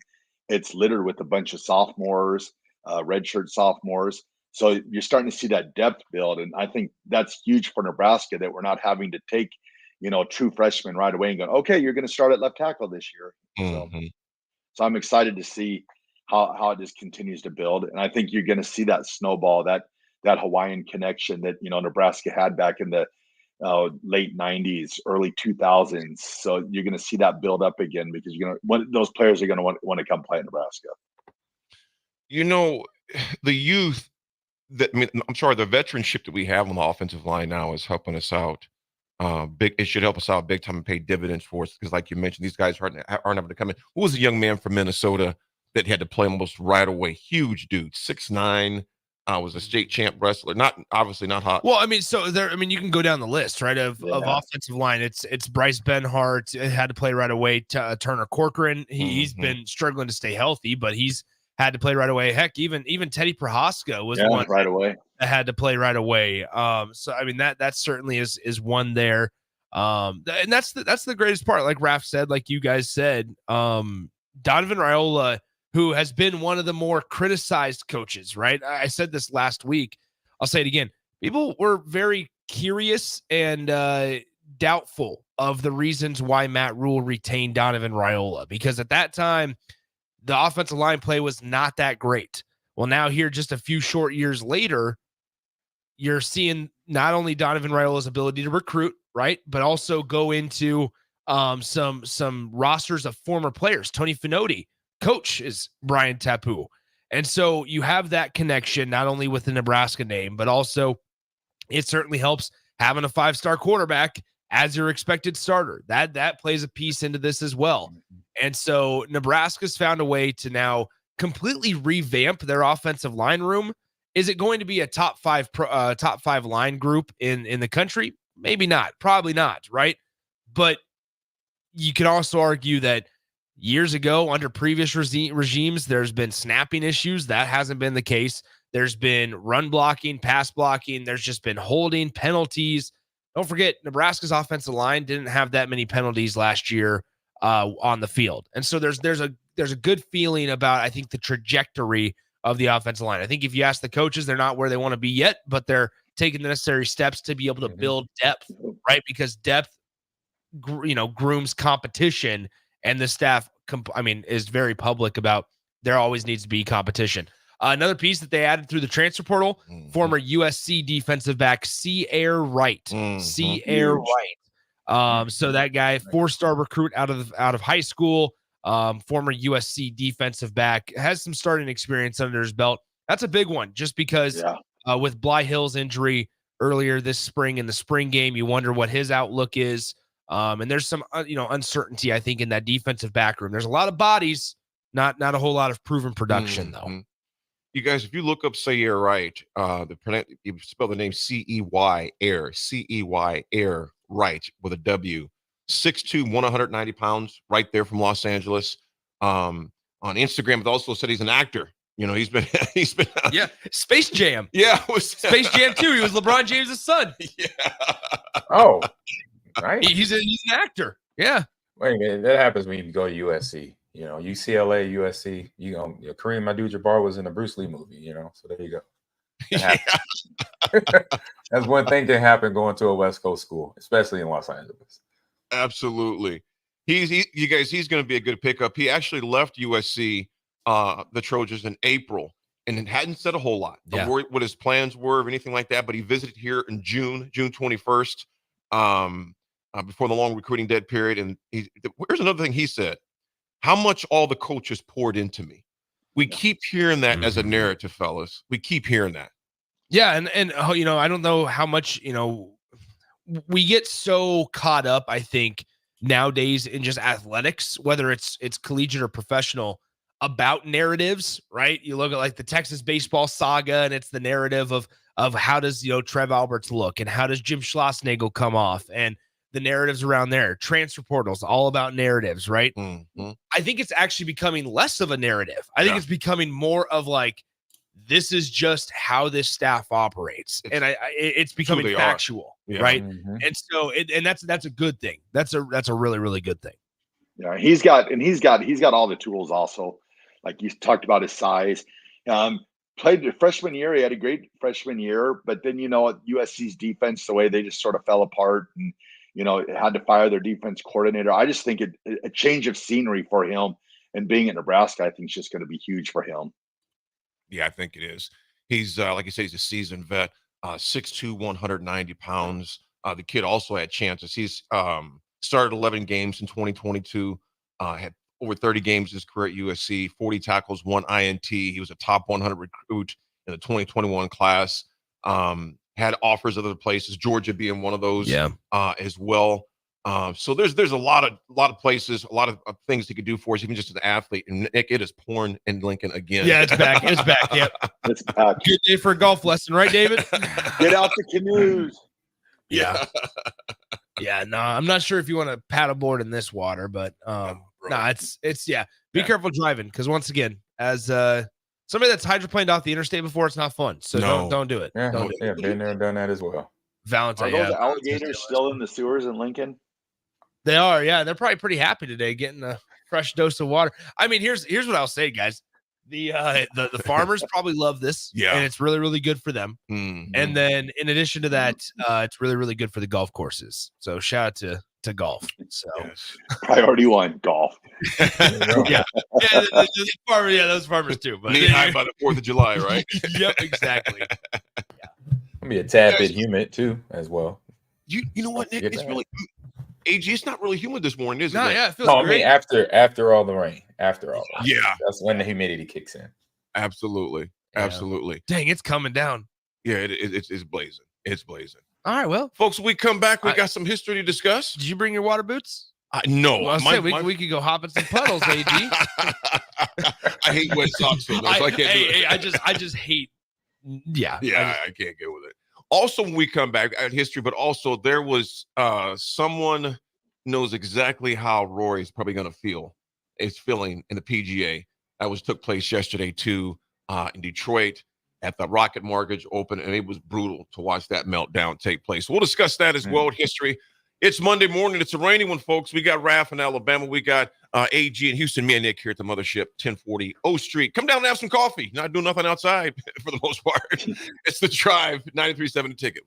Speaker 15: it's littered with a bunch of sophomores, redshirt sophomores. So you're starting to see that depth build. And I think that's huge for Nebraska, that we're not having to take, true freshman right away and going, okay, you're going to start at left tackle this year. So I'm excited to see how it just continues to build. And I think you're going to see that snowball, that Hawaiian connection that, Nebraska had back in the late 90s, early 2000s. So you're going to see that build up again because those players are going to want to come play in Nebraska.
Speaker 16: The youth the veteranship that we have on the offensive line now is helping us out. It should help us out big time and pay dividends for us because, like you mentioned, these guys aren't able to come in. Who was a young man from Minnesota that had to play almost right away? Huge dude, 6'9", was a state champ wrestler. Obviously not hot.
Speaker 17: Well, you can go down the list, right? Of offensive line. It's Bryce Benhart had to play right away. Turner Corcoran, he's been struggling to stay healthy, but he's had to play right away. Heck, even Teddy Prohaska was one
Speaker 15: right away.
Speaker 17: That had to play right away. So that certainly is one there. And that's the greatest part. Like Raff said, like you guys said, Donovan Raiola, who has been one of the more criticized coaches, right? I said this last week. I'll say it again. People were very curious and doubtful of the reasons why Matt Rule retained Donovan Raiola, because at that time, the offensive line play was not that great. Well, now here, just a few short years later, you're seeing not only Donovan Raiola's ability to recruit, right, but also go into some rosters of former players. Tony Finotti, coach is Brian Tapu. And so you have that connection, not only with the Nebraska name, but also it certainly helps having a 5-star quarterback as your expected starter. That plays a piece into this as well. And so Nebraska's found a way to now completely revamp their offensive line room. Is it going to be a top five line group in the country? Maybe not. Probably not, right? But you can also argue that years ago, under previous regimes, there's been snapping issues. That hasn't been the case. There's been run blocking, pass blocking. There's just been holding, penalties. Don't forget, Nebraska's offensive line didn't have that many penalties last year on the field. And so there's a good feeling about, I think, the trajectory of the offensive line. I think if you ask the coaches, they're not where they want to be yet, but they're taking the necessary steps to be able to build depth, right? Because depth, grooms competition, and the staff, is very public about there always needs to be competition. Another piece that they added through the transfer portal, former USC defensive back C.A. Wright. C.A. Wright. So that guy, 4-star recruit out of high school, former USC defensive back, has some starting experience under his belt. That's a big one, just because with Bly Hill's injury earlier this spring in the spring game, you wonder what his outlook is. And there's some uncertainty, I think, in that defensive back room. There's a lot of bodies, not a whole lot of proven production though.
Speaker 16: You guys, if you look up Sayer Wright, you spell the name C-E-Y, C-E-Y, Wright with a W, 6'2", 190 pounds, right there from Los Angeles. On Instagram, it also said he's an actor. He's been
Speaker 17: Space Jam.
Speaker 16: Yeah,
Speaker 17: Space Jam 2. He was LeBron James' son.
Speaker 16: Yeah.
Speaker 18: Oh, right.
Speaker 17: He's an actor. Yeah.
Speaker 18: Wait a minute. That happens when you go to USC. UCLA, USC. Kareem Abdul-Jabbar was in a Bruce Lee movie. So there you go. That's one thing that happen going to a West Coast school, especially in Los Angeles.
Speaker 16: Absolutely. He's going to be a good pickup. He actually left USC, the Trojans, in April, and hadn't said a whole lot of what his plans were or anything like that. But he visited here in June 21st, before the long recruiting dead period. And here's another thing he said: how much all the coaches poured into me. We keep hearing that as a narrative, fellas. We keep hearing that.
Speaker 17: Yeah, and I don't know how much we get so caught up, I think, nowadays in just athletics, whether it's collegiate or professional, about narratives, right? You look at like the Texas baseball saga, and it's the narrative of how does Trev Alberts look, and how does Jim Schlossnagle come off, and the narratives around there. Transfer portals, all about narratives, right? I think it's actually becoming less of a narrative. I think it's becoming more of like, this is just how this staff operates, and it's becoming factual, right? And so, and that's a good thing. That's a really, really good thing.
Speaker 15: Yeah, he's got all the tools. Also, like you talked about his size. Played the freshman year. He had a great freshman year, but then USC's defense, the way they just sort of fell apart, and had to fire their defense coordinator. I just think a change of scenery for him and being in Nebraska, I think is just going to be huge for him.
Speaker 16: Yeah, I think it is. He's like you say, he's a seasoned vet, 6'2", 190 pounds. The kid also had chances. He's started 11 games in 2022, had over 30 games in his career at USC, 40 tackles, 1 INT. He was a top 100 recruit in the 2021 class. Had offers other places, Georgia being one of those as well. So there's a lot of places, a lot of things he could do for us, even just as an athlete. And Nick, it is pouring in Lincoln again.
Speaker 17: Yeah, it's back. It's back. Yep.
Speaker 15: It's back.
Speaker 17: Good day for a golf lesson, right, David?
Speaker 15: Get out the canoes.
Speaker 17: Yeah. Yeah, no, I'm not sure if you want to paddleboard in this water, but it's be careful driving, because once again, as somebody that's hydroplaned off the interstate before, it's not fun. So don't do it.
Speaker 18: Yeah,
Speaker 17: Don't do it.
Speaker 18: been there and done that as well.
Speaker 15: Are those alligators still in the sewers in Lincoln?
Speaker 17: They are, yeah. They're probably pretty happy today getting a fresh dose of water. I mean, here's what I'll say, guys. The farmers probably love this, and it's really, really good for them.
Speaker 16: Mm-hmm.
Speaker 17: And then in addition to that, it's really, really good for the golf courses. So shout out to golf. So
Speaker 15: Priority 1, golf.
Speaker 17: Those farmers too. But
Speaker 16: knee high by the 4th of July, right?
Speaker 17: Yep, exactly.
Speaker 18: Gonna be a tad bit humid too, as well.
Speaker 16: You know what, Nick? It's really AG. It's not really humid this morning, is it?
Speaker 17: No,
Speaker 16: Nick?
Speaker 17: yeah, it feels great.
Speaker 18: I mean, after all the rain,
Speaker 16: yeah,
Speaker 18: that's when the humidity kicks in.
Speaker 16: Absolutely.
Speaker 17: Dang, it's coming down.
Speaker 16: Yeah, it's blazing. It's blazing.
Speaker 17: All right, well,
Speaker 16: folks, when we come back, we got some history to discuss.
Speaker 17: Did you bring your water boots?
Speaker 16: No.
Speaker 17: Well, we could go hop in some puddles, AG.
Speaker 16: I hate wet socks, so I can't do it.
Speaker 17: I just hate. Yeah,
Speaker 16: I can't get with it. Also, when we come back at history, but also there was someone knows exactly how Rory's probably going to is feeling in the PGA. That took place yesterday too in Detroit at the Rocket Mortgage Open, and it was brutal to watch that meltdown take place. We'll discuss that as well in history. It's Monday morning. It's a rainy one, folks. We got Raff in Alabama. We got AG in Houston. Me and Nick here at the mothership, 1040 O Street. Come down and have some coffee. Not doing nothing outside for the most part. It's The Drive, 93.7 The Ticket.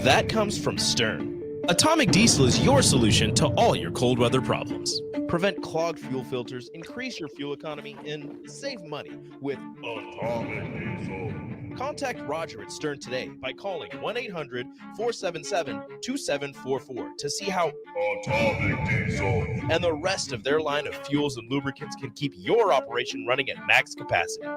Speaker 3: That comes from Stern. Atomic Diesel is your solution to all your cold weather problems. Prevent clogged fuel filters, increase your fuel economy, and save money with Atomic Diesel. Contact Roger at Stern today by calling 1-800-477-2744 to see how Atomic Diesel and the rest of their line of fuels and lubricants can keep your operation running at max capacity.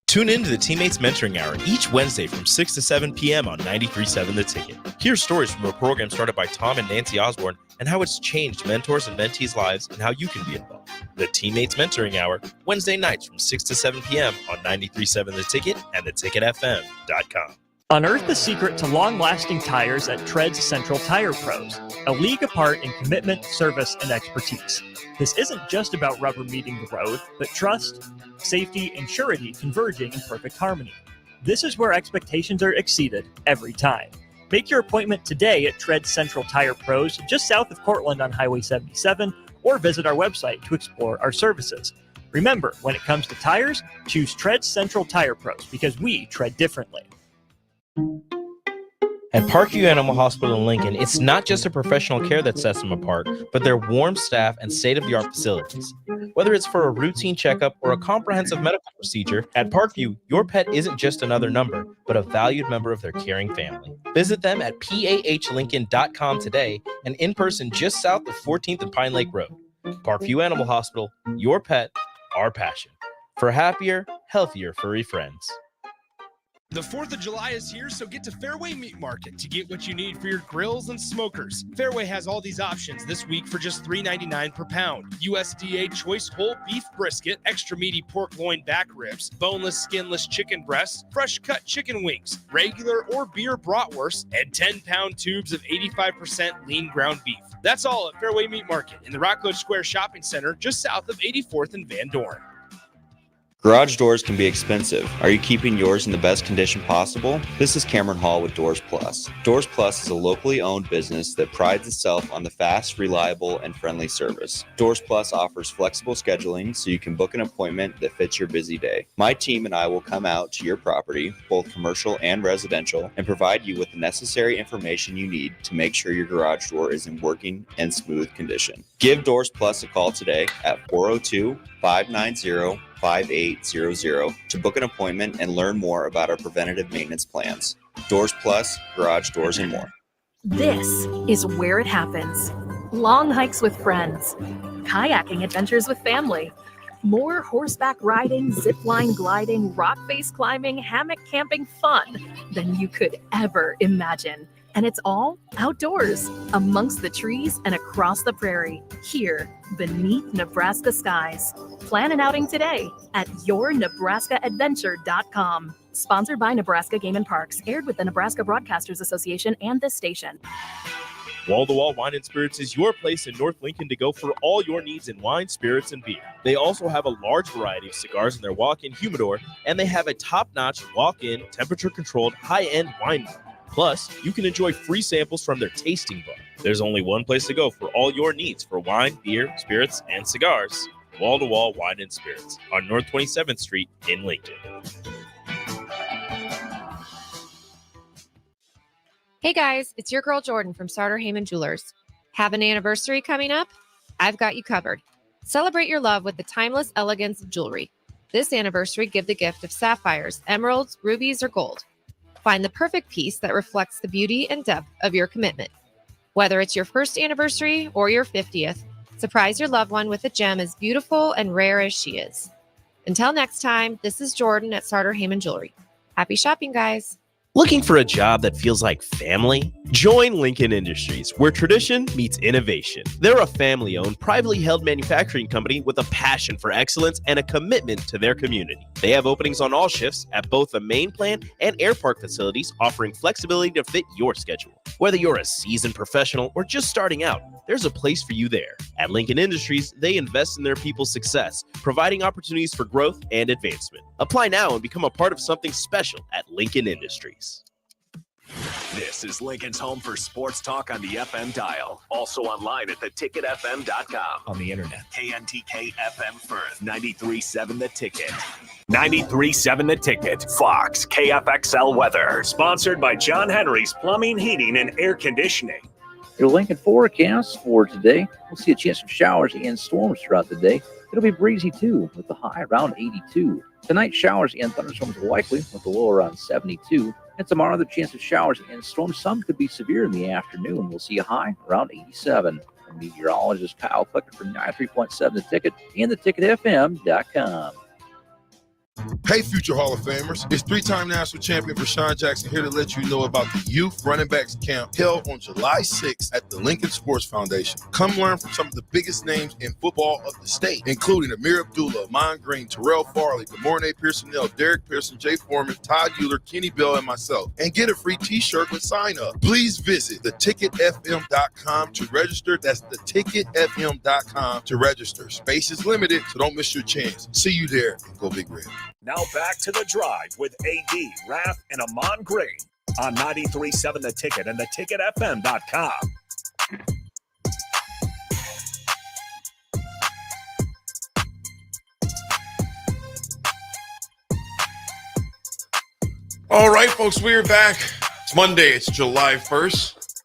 Speaker 3: Tune in to the Teammates Mentoring Hour each Wednesday from 6 to 7 p.m. on 93.7 The Ticket. Hear stories from a program started by Tom and Nancy Osborne and how it's changed mentors and mentees' lives and how you can be involved. The Teammates Mentoring Hour, Wednesday nights from 6 to 7 p.m. on 93.7 The Ticket and theticketfm.com.
Speaker 5: Unearth the secret to long-lasting tires at Tread's Central Tire Pros, a league apart in commitment, service, and expertise. This isn't just about rubber meeting the road, but trust, safety, and surety converging in perfect harmony. This is where expectations are exceeded every time. Make your appointment today at Tread's Central Tire Pros, just south of Cortland on Highway 77, or visit our website to explore our services. Remember, when it comes to tires, choose Tread's Central Tire Pros because we tread differently.
Speaker 3: At Parkview Animal Hospital in Lincoln, it's not just a professional care that sets them apart, but their warm staff and state-of-the-art facilities. Whether it's for a routine checkup or a comprehensive medical procedure, at Parkview, your pet isn't just another number, but a valued member of their caring family. Visit them at pahlincoln.com today and in person just south of 14th and Pine Lake Road. Parkview Animal Hospital, your pet, our passion. For happier, healthier furry friends.
Speaker 10: The 4th of July is here, so get to Fairway Meat Market to get what you need for your grills and smokers. Fairway has all these options this week for just $3.99 per pound. USDA choice whole beef brisket, extra meaty pork loin back ribs, boneless, skinless chicken breasts, fresh cut chicken wings, regular or beer bratwurst, and 10-pound tubes of 85% lean ground beef. That's all at Fairway Meat Market in the Rockledge Square Shopping Center, just south of 84th and Van Dorn.
Speaker 2: Garage doors can be expensive. Are you keeping yours in the best condition possible? This is Cameron Hall with Doors Plus. Doors Plus is a locally owned business that prides itself on the fast, reliable, and friendly service. Doors Plus offers flexible scheduling so you can book an appointment that fits your busy day. My team and I will come out to your property, both commercial and residential, and provide you with the necessary information you need to make sure your garage door is in working and smooth condition. Give Doors Plus a call today at 402-590-5800 to book an appointment and learn more about our preventative maintenance plans. Doors Plus, garage doors, and more.
Speaker 6: This is where it happens. Long hikes with friends, kayaking adventures with family, more horseback riding, zip line gliding, rock face climbing, hammock camping fun than you could ever imagine. And it's all outdoors, amongst the trees and across the prairie, here beneath Nebraska skies. Plan an outing today at yournebraskaadventure.com. Sponsored by Nebraska Game and Parks, aired with the Nebraska Broadcasters Association and this station.
Speaker 3: Wall to Wall Wine and Spirits is your place in North Lincoln to go for all your needs in wine, spirits, and beer. They also have a large variety of cigars in their walk-in humidor, and they have a top-notch walk-in, temperature-controlled, high-end wine bar. Plus, you can enjoy free samples from their tasting bar. There's only one place to go for all your needs for wine, beer, spirits, and cigars. Wall to Wall Wine and Spirits on North 27th Street in Lincoln.
Speaker 7: Hey guys, it's your girl Jordan from Sartor Heyman Jewelers. Have an anniversary coming up? I've got you covered. Celebrate your love with the timeless elegance of jewelry. This anniversary, give the gift of sapphires, emeralds, rubies, or gold. Find the perfect piece that reflects the beauty and depth of your commitment. Whether it's your first anniversary or your 50th, surprise your loved one with a gem as beautiful and rare as she is. Until next time, this is Jordan at Sartor Heyman Jewelry. Happy shopping, guys.
Speaker 3: Looking for a job that feels like family? Join Lincoln Industries, where tradition meets innovation. They're a family-owned, privately held manufacturing company with a passion for excellence and a commitment to their community. They have openings on all shifts at both the main plant and air park facilities, offering flexibility to fit your schedule. Whether you're a seasoned professional or just starting out, there's a place for you there. At Lincoln Industries, they invest in their people's success, providing opportunities for growth and advancement. Apply now and become a part of something special at Lincoln Industries.
Speaker 9: This is Lincoln's home for sports talk on the FM dial. Also online at theticketfm.com.
Speaker 5: On the internet.
Speaker 9: KNTK FM Firth, 93.7 The Ticket. 93.7 The Ticket. Fox, KFXL Weather. Sponsored by John Henry's Plumbing, Heating, and Air Conditioning.
Speaker 20: Your Lincoln forecast for today, we'll see a chance of showers and storms throughout the day. It'll be breezy too, with the high around 82. Tonight, showers and thunderstorms are likely, with the low around 72. And tomorrow, the chance of showers and storms, some could be severe in the afternoon. We'll see a high around 87. And meteorologist Kyle Clicker from 93.7 The Ticket and theticketfm.com.
Speaker 4: Hey, future Hall of Famers. It's three-time national champion Rashawn Jackson here to let you know about the Youth Running Backs Camp held on July 6th at the Lincoln Sports Foundation. Come learn from some of the biggest names in football of the state, including Amir Abdullah, Ahman Green, Terrell Farley, Demorne Pearsonell, Derek Pearson, Jay Foreman, Todd Euler, Kenny Bell, and myself. And get a free t-shirt with sign-up. Please visit theticketfm.com to register. That's theticketfm.com to register. Space is limited, so don't miss your chance. See you there, and go Big Red.
Speaker 9: Now back to the drive with AD, Raff, and Ahman Green on 93.7 The Ticket and theticketfm.com.
Speaker 16: All right, folks, we're back. It's Monday. It's July 1st.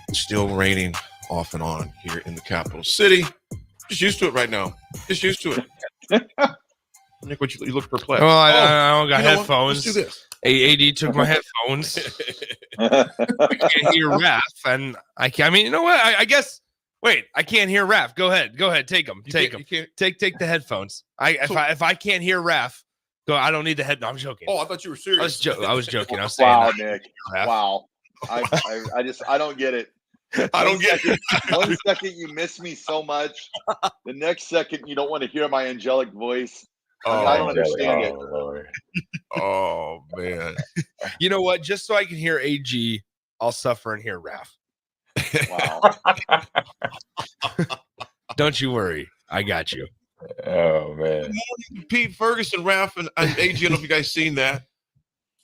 Speaker 16: It's still raining off and on here in the capital city. Just used to it right now. Just used to it. Nick, what you look perplexed?
Speaker 17: Well, I don't got headphones.
Speaker 16: Let's do this.
Speaker 17: AD took my headphones. I can't hear Raff, and I mean, you know what? I guess. Wait, I can't hear Raff. Go ahead. Take them. Take the headphones. If I can't hear Raff, go. I don't need the head. No, I'm joking.
Speaker 16: Oh, I thought you were serious.
Speaker 17: I was joking. I was saying.
Speaker 15: Wow, Nick. Wow. I don't get it.
Speaker 16: I don't get it.
Speaker 15: 1 second you miss me so much. The next second you don't want to hear my angelic voice. I don't understand it.
Speaker 16: Lord. Oh, man.
Speaker 17: You know what? Just so I can hear AG, I'll suffer and hear Raff.
Speaker 15: Wow.
Speaker 17: Don't you worry. I got you.
Speaker 18: Oh man.
Speaker 16: Good morning, Pete Ferguson, Raff, and AG. I don't know if you guys seen that.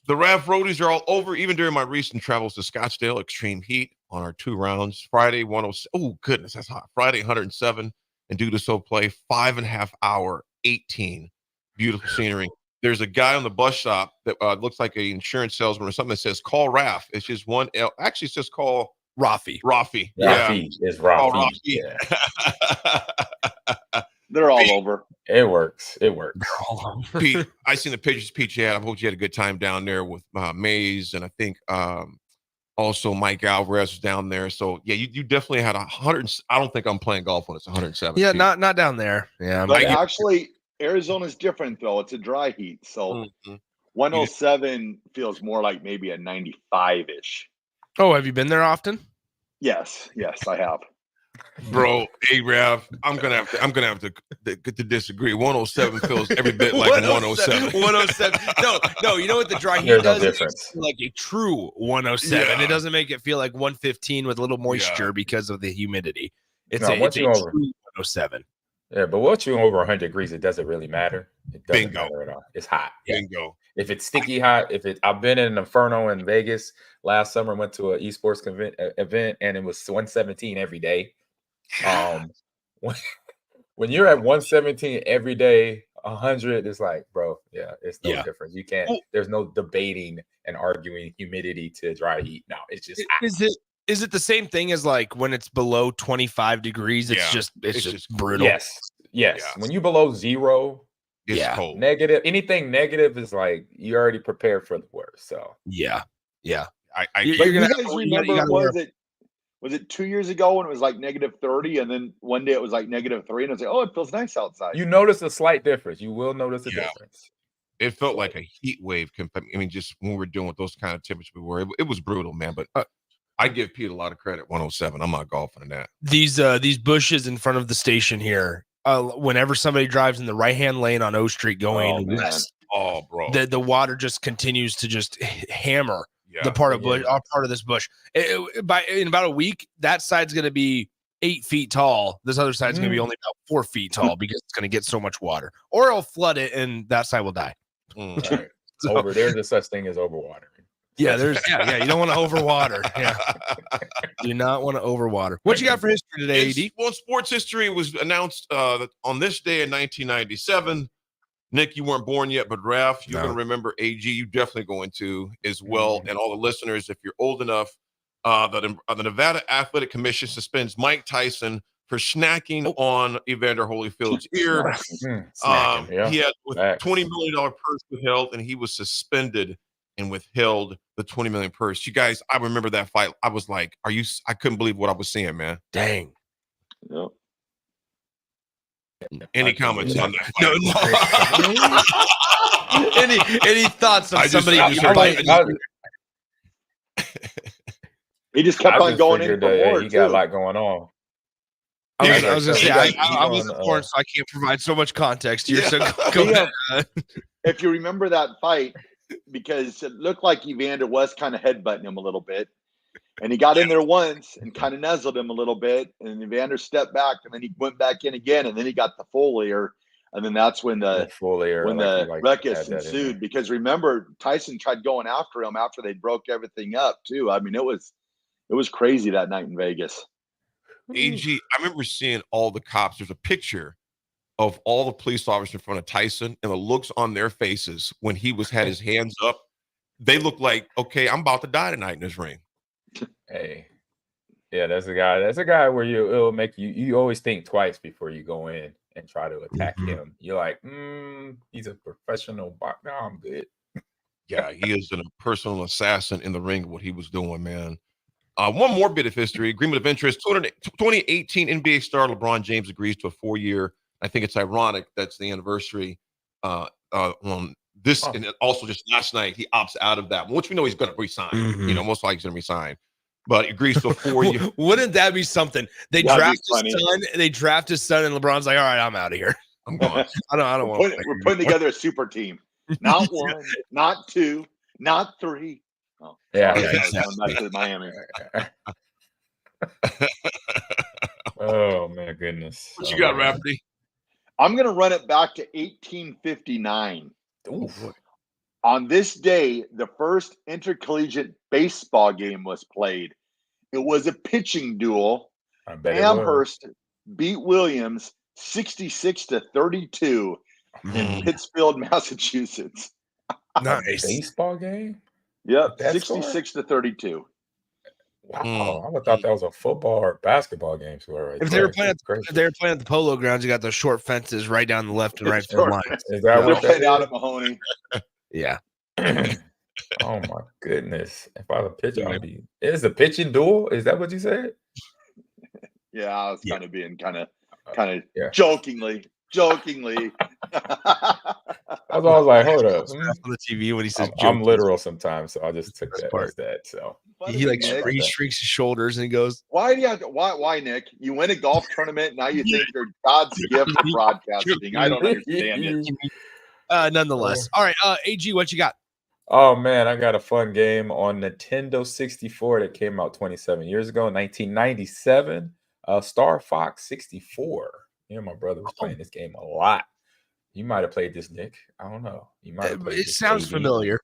Speaker 16: The Raff roadies are all over, even during my recent travels to Scottsdale. Extreme heat on our 2 rounds. Friday, 107. Oh, goodness, that's hot. Friday, 107. And due to so play, 5.5 hour, 18. Beautiful scenery. There's a guy on the bus stop that looks like an insurance salesman or something that says, call Raff. It's just one L. Actually, it says call
Speaker 17: Rafi.
Speaker 16: Rafi.
Speaker 18: Rafi is Rafi.
Speaker 16: Rafi.
Speaker 18: Yeah.
Speaker 15: They're all over.
Speaker 18: It works. It works.
Speaker 17: They're all over.
Speaker 16: Pete, I seen the pictures Pete you had. I hope you had a good time down there with Mays, and I think also Mike Alvarez was down there. So yeah, you definitely had 100. I don't think I'm playing golf when it's 107.
Speaker 17: Yeah,
Speaker 16: Pete.
Speaker 17: not down there. Yeah,
Speaker 15: But actually, Arizona's different though. It's a dry heat, so 107 feels more like maybe a 95-ish.
Speaker 17: Oh, have you been there often?
Speaker 15: Yes, I have.
Speaker 16: Bro, hey Rav, I'm gonna have to disagree. 107 feels every bit like 107.
Speaker 17: 107. No. You know what the dry heat
Speaker 18: There's no
Speaker 17: does? It
Speaker 18: difference.
Speaker 17: makes it feel like a true 107.
Speaker 16: Yeah.
Speaker 17: It doesn't make it feel like 115 with a little moisture because of the humidity. It's
Speaker 18: No,
Speaker 17: a
Speaker 18: once
Speaker 17: true
Speaker 18: you over-
Speaker 17: 107.
Speaker 18: Yeah, but once you're over 100 degrees, it doesn't really matter. It doesn't
Speaker 16: Bingo.
Speaker 18: matter at all. It's hot.
Speaker 16: Bingo.
Speaker 18: If it's sticky hot, I've been in an Inferno in Vegas last summer, went to an esports event, and it was 117 every day. When you're at 117 every day, 100 is like, bro, yeah, it's no difference. You can't. There's no debating and arguing humidity to dry heat. No, it's just hot.
Speaker 17: Is it the same thing as like when it's below 25 degrees? It's just brutal.
Speaker 18: Yes.
Speaker 16: Yeah.
Speaker 18: When you below zero,
Speaker 16: it's cold.
Speaker 18: Negative. Anything negative is like you already prepared for the worst. So
Speaker 17: yeah.
Speaker 15: You guys remember? Was it 2 years ago when it was like -30, and then one day it was like -3, and it's like, oh, it feels nice outside.
Speaker 18: You notice a slight difference. You will notice a difference.
Speaker 16: It felt like a heat wave. I mean, just when we were doing with those kind of temperatures, it was brutal, man. But I give Pete a lot of credit. 107. I'm not golfing in that.
Speaker 17: These bushes in front of the station here. Whenever somebody drives in the right-hand lane on O Street going west,
Speaker 16: bro,
Speaker 17: the water just continues to just hammer the part of this bush. In about a week, that side's going to be 8 feet tall. This other side's going to be only about 4 feet tall because it's going to get so much water, or it'll flood it, and that side will die.
Speaker 18: Right. There's a such thing as overwatering.
Speaker 17: Yeah, you don't want to overwater. Yeah, do not want to overwater. What you got for history today, AD?
Speaker 16: Well, sports history was announced that on this day in 1997. Nick, you weren't born yet, but Raff, you're going to remember AG. You definitely going to as well, and all the listeners, if you're old enough. The Nevada Athletic Commission suspends Mike Tyson for snacking on Evander Holyfield's ear. He had $20 million purse withheld, and he was suspended and withheld the $20 million purse. You guys, I remember that fight. I was like, I couldn't believe what I was seeing, man.
Speaker 17: Dang.
Speaker 15: Yep.
Speaker 16: Any comments on that?
Speaker 17: No. Any thoughts on somebody?
Speaker 15: He just kept on going in for more.
Speaker 18: He got a lot going on.
Speaker 17: I was going to say, I wasn't born, so I can't provide so much context here. So go ahead.
Speaker 15: If you remember that fight, because it looked like Evander was kind of headbutting him a little bit. And he got in there once and kind of nuzzled him a little bit. And Evander stepped back, and then he went back in again, and then he got the full ear. And then that's when the ruckus ensued. Because remember, Tyson tried going after him after they broke everything up too. I mean, it was crazy that night in Vegas.
Speaker 16: AG, I remember seeing all the cops. There's a picture of all the police officers in front of Tyson, and the looks on their faces when he had his hands up. They look like, okay, I'm about to die tonight in this ring.
Speaker 18: Hey, yeah, that's a guy. That's a guy where it'll make you always think twice before you go in and try to attack him. You're like, he's a professional boxer. No, I'm good.
Speaker 16: Yeah, he is a personal assassin in the ring. What he was doing, man. One more bit of history: agreement of interest. 2018 NBA star LeBron James agrees to a 4-year. I think it's ironic that's the anniversary on this, and also just last night he opts out of that, which we know he's going to resign. You know, most likely he's going to resign. But agrees to a 4-year.
Speaker 17: Wouldn't that be something? They draft his son. They draft his son, and LeBron's like, "All right, I'm out of here.
Speaker 16: I'm gone.
Speaker 17: I don't want."
Speaker 15: We're putting together a super team. Not one, not two, not three. Oh,
Speaker 18: yeah.
Speaker 15: Back to Miami.
Speaker 18: Oh my goodness.
Speaker 16: What you got, Rafferty?
Speaker 15: I'm going to run it back to 1859.
Speaker 18: Ooh.
Speaker 15: On this day, the first intercollegiate baseball game was played. It was a pitching duel.
Speaker 18: I bet it was.
Speaker 15: Amherst beat Williams 66-32 in Pittsfield, Massachusetts.
Speaker 17: Nice.
Speaker 18: Baseball game?
Speaker 15: Yep,
Speaker 18: That
Speaker 15: 66-32.
Speaker 18: Wow, I would have thought that was a football or basketball game. Right
Speaker 17: If they were playing, if they were playing at the polo grounds, you got those short fences right down the left and right field lines.
Speaker 18: Is that what
Speaker 15: They're
Speaker 18: that
Speaker 15: playing out
Speaker 18: is?
Speaker 15: at Mahoney.
Speaker 17: Yeah.
Speaker 18: Oh my goodness! If I was a pitcher, I'd be. Is a pitching duel? Is that what you said?
Speaker 15: Yeah, I was kind of being kind of
Speaker 18: Yeah.
Speaker 15: jokingly.
Speaker 18: I was like, hold up.
Speaker 17: On the TV when he says,
Speaker 18: I'm literal sometimes, so I just took that as that. So
Speaker 17: he like he shrinks his shoulders and he goes,
Speaker 15: Why do you have to, why Nick? You win a golf tournament, now you think you're God's gift to broadcasting. I don't understand it.
Speaker 17: Nonetheless. All right, AG, what you got?
Speaker 18: Oh man, I got a fun game on Nintendo 64 that came out 27 years ago, 1997. Star Fox 64. You know, my brother was playing this game a lot. You might have played this, Nick. I don't know. You might have played
Speaker 17: It
Speaker 18: this,
Speaker 17: sounds
Speaker 18: AD.
Speaker 17: familiar.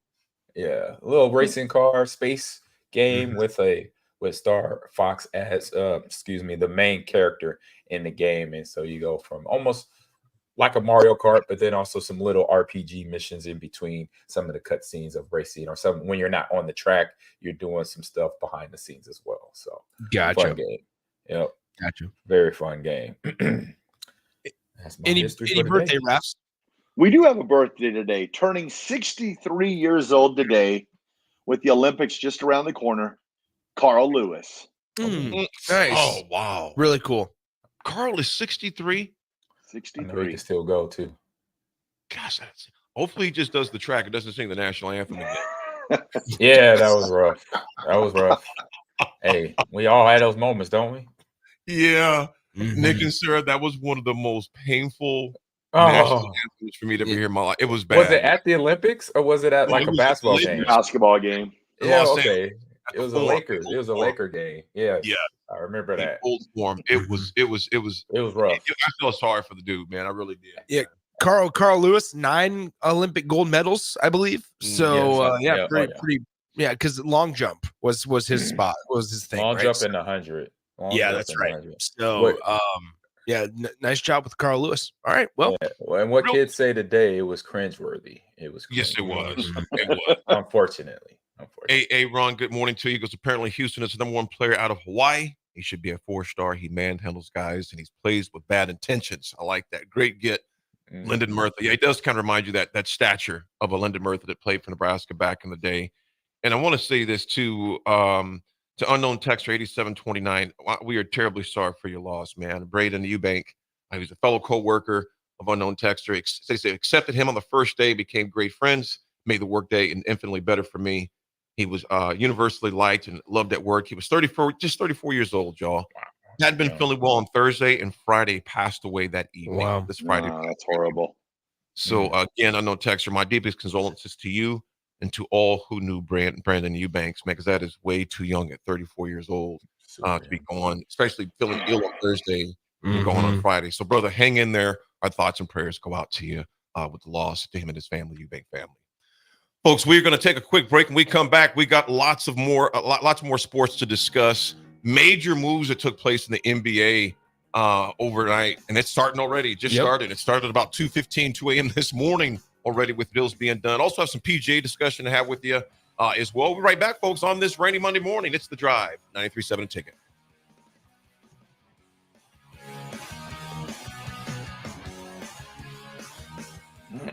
Speaker 18: Yeah, a little racing car space game with Star Fox as the main character in the game, and so you go from almost like a Mario Kart, but then also some little RPG missions in between some of the cutscenes of racing, or some when you're not on the track, you're doing some stuff behind the scenes as well. So
Speaker 17: Gotcha.
Speaker 18: fun game. Yep.
Speaker 17: Gotcha.
Speaker 18: Very fun game. That's my
Speaker 17: Any
Speaker 18: history for the
Speaker 17: birthday
Speaker 18: day.
Speaker 17: raps?
Speaker 15: We do have a birthday today, turning 63 years old today, with the Olympics just around the corner. Carl Lewis.
Speaker 17: Nice.
Speaker 16: Oh, wow.
Speaker 17: Really cool.
Speaker 16: Carl is 63.
Speaker 15: 63.
Speaker 18: I know he can still go too.
Speaker 16: Gosh, hopefully he just does the track and doesn't sing the national anthem again.
Speaker 18: Yeah, that was rough. That was rough. Hey, we all had those moments, don't we?
Speaker 16: Yeah. Nick and Sarah, that was one of the most painful
Speaker 18: Oh.
Speaker 16: national anthems for me to ever hear in my life. It was bad.
Speaker 18: Was it at the Olympics or was it at like a basketball game?
Speaker 15: Basketball game.
Speaker 18: Yeah,
Speaker 16: Los
Speaker 18: okay. It was a Lakers. It was a Laker game. Yeah,
Speaker 16: Yeah.
Speaker 18: I remember that.
Speaker 16: Old form. It was
Speaker 18: rough.
Speaker 16: I feel sorry for the dude, man. I really did.
Speaker 17: Yeah. Carl Lewis, 9 Olympic gold medals, I believe. So pretty. Yeah, because long jump was his spot, was his thing.
Speaker 18: Long
Speaker 17: right?
Speaker 18: jump in the 100.
Speaker 17: Yeah, that's right. So, nice job with Carl Lewis. All right, well,
Speaker 18: and what kids say today, it was cringeworthy. It was.
Speaker 16: Yes, it was.
Speaker 18: Unfortunately.
Speaker 16: Hey, Ron, good morning to you. Because apparently Houston is the #1 player out of Hawaii. He should be a 4-star. He manhandles guys and he plays with bad intentions. I like that. Great get. Lyndon Murtha. Yeah, it does kind of remind you that stature of a Lyndon Murtha that played for Nebraska back in the day. And I want to say this to unknown texter 8729. We are terribly sorry for your loss, man. Braden Eubank, he was a fellow co-worker of unknown texter. They accepted him on the first day, became great friends, made the workday infinitely better for me. He was universally liked and loved at work. He was 34 years old, y'all. Wow. Hadn't been feeling well on Thursday, and Friday passed away that evening.
Speaker 17: Wow.
Speaker 16: This Friday.
Speaker 15: Wow, that's horrible.
Speaker 16: So again, unknown texter, my deepest condolences to you and to all who knew Brandon Eubanks, man, because that is way too young at 34 years old to be gone, especially feeling ill on Thursday and going on Friday. So, brother, hang in there. Our thoughts and prayers go out to you with the loss to him and his family, Eubank family. Folks, we're going to take a quick break. When we come back, we got lots more sports to discuss. Major moves that took place in the NBA overnight, and it's starting already. It just started. It started about 2:15, 2 a.m. this morning already with deals being done. Also have some PGA discussion to have with you as well. We'll be right back, folks, on this rainy Monday morning. It's The Drive, 93.7 Ticket.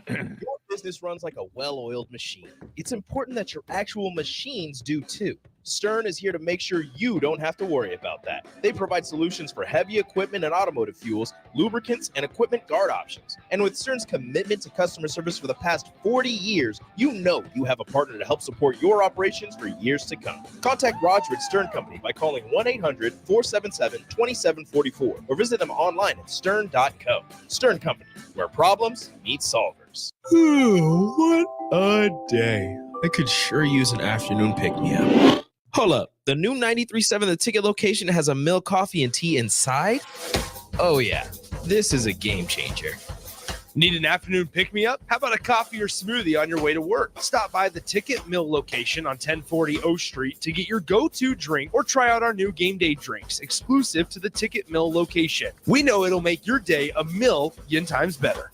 Speaker 8: Your business runs like a well-oiled machine. It's important that your actual machines do too. Stern is here to make sure you don't have to worry about that. They provide solutions for heavy equipment and automotive fuels, lubricants, and equipment guard options. And with Stern's commitment to customer service for the past 40 years, you know you have a partner to help support your operations for years to come. Contact Roger at Stern Company by calling 1-800-477-2744 or visit them online at stern.co. Stern Company, where problems meet solvers.
Speaker 10: Ooh, what a day. I could sure use an afternoon pick-me-up. Hold up. The new 93.7 The Ticket location has a milk, coffee, and tea inside? Oh, yeah.
Speaker 8: This is a game changer.
Speaker 10: Need an afternoon pick-me-up? How about a coffee or smoothie on your way to work? Stop by the Ticket Mill location on 1040 O Street to get your go-to drink or try out our new game day drinks, exclusive to the Ticket Mill location. We know it'll make your day a million times better.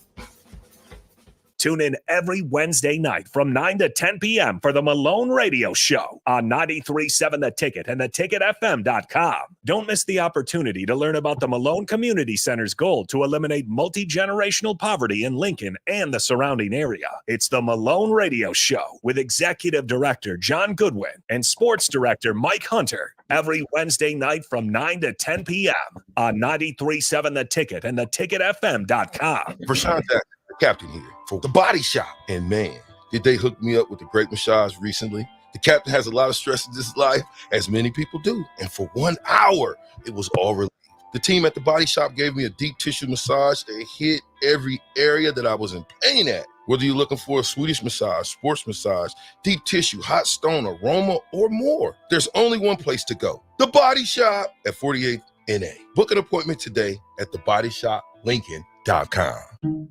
Speaker 9: Tune in every Wednesday night from 9 to 10 p.m. for the Malone Radio Show on 93.7 The Ticket and theticketfm.com. Don't miss the opportunity to learn about the Malone Community Center's goal to eliminate multi-generational poverty in Lincoln and the surrounding area. It's the Malone Radio Show with Executive Director John Goodwin and Sports Director Mike Hunter every Wednesday night from 9 to 10 p.m. on 93.7 The Ticket and theticketfm.com.
Speaker 4: Rashawn Jackson, the captain here for the Body Shop. And man, did they hook me up with a great massage recently. The captain has a lot of stress in his life, as many people do. And for 1 hour, it was all relief. The team at the Body Shop gave me a deep tissue massage that hit every area that I was in pain at. Whether you're looking for a Swedish massage, sports massage, deep tissue, hot stone, aroma, or more, there's only one place to go. The Body Shop at 48th NA. Book an appointment today at thebodyshoplincoln.com.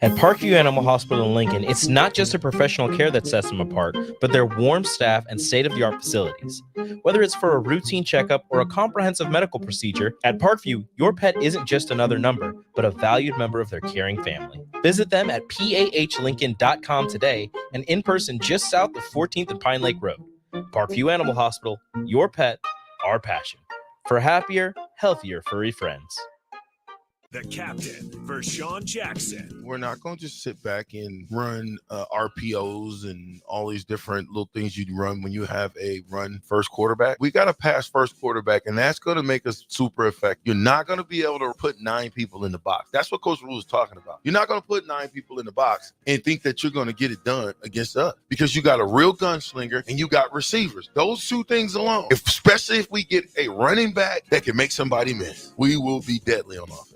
Speaker 11: At Parkview Animal Hospital in Lincoln, it's not just the professional care that sets them apart, but their warm staff and state-of-the-art facilities. Whether it's for a routine checkup or a comprehensive medical procedure, at Parkview, your pet isn't just another number, but a valued member of their caring family. Visit them at pahlincoln.com today and in person just south of 14th and Pine Lake Road. Parkview Animal Hospital, your pet, our passion. For happier, healthier furry friends.
Speaker 9: The captain, Vershawn Jackson.
Speaker 16: We're not going to just sit back and run RPOs and all these different little things you run when you have a run first quarterback. We got to pass first quarterback, and that's going to make us super effective. You're not going to be able to put 9 people in the box. That's what Coach Rule is talking about. You're not going to put 9 people in the box and think that you're going to get it done against us because you got a real gunslinger and you got receivers. Those two things alone, especially if we get a running back that can make somebody miss, we will be deadly on offense.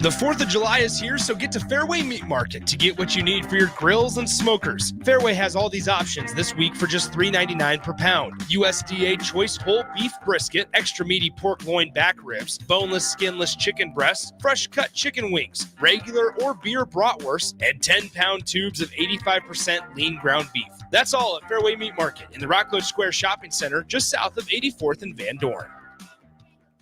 Speaker 10: The 4th of July is here, so get to Fairway Meat Market to get what you need for your grills and smokers. Fairway has all these options this week for just $3.99 per pound. USDA choice whole beef brisket, extra meaty pork loin back ribs, boneless, skinless chicken breasts, fresh cut chicken wings, regular or beer bratwurst, and 10-pound tubes of 85% lean ground beef. That's all at Fairway Meat Market in the Rockledge Square Shopping Center just south of 84th and Van Dorn.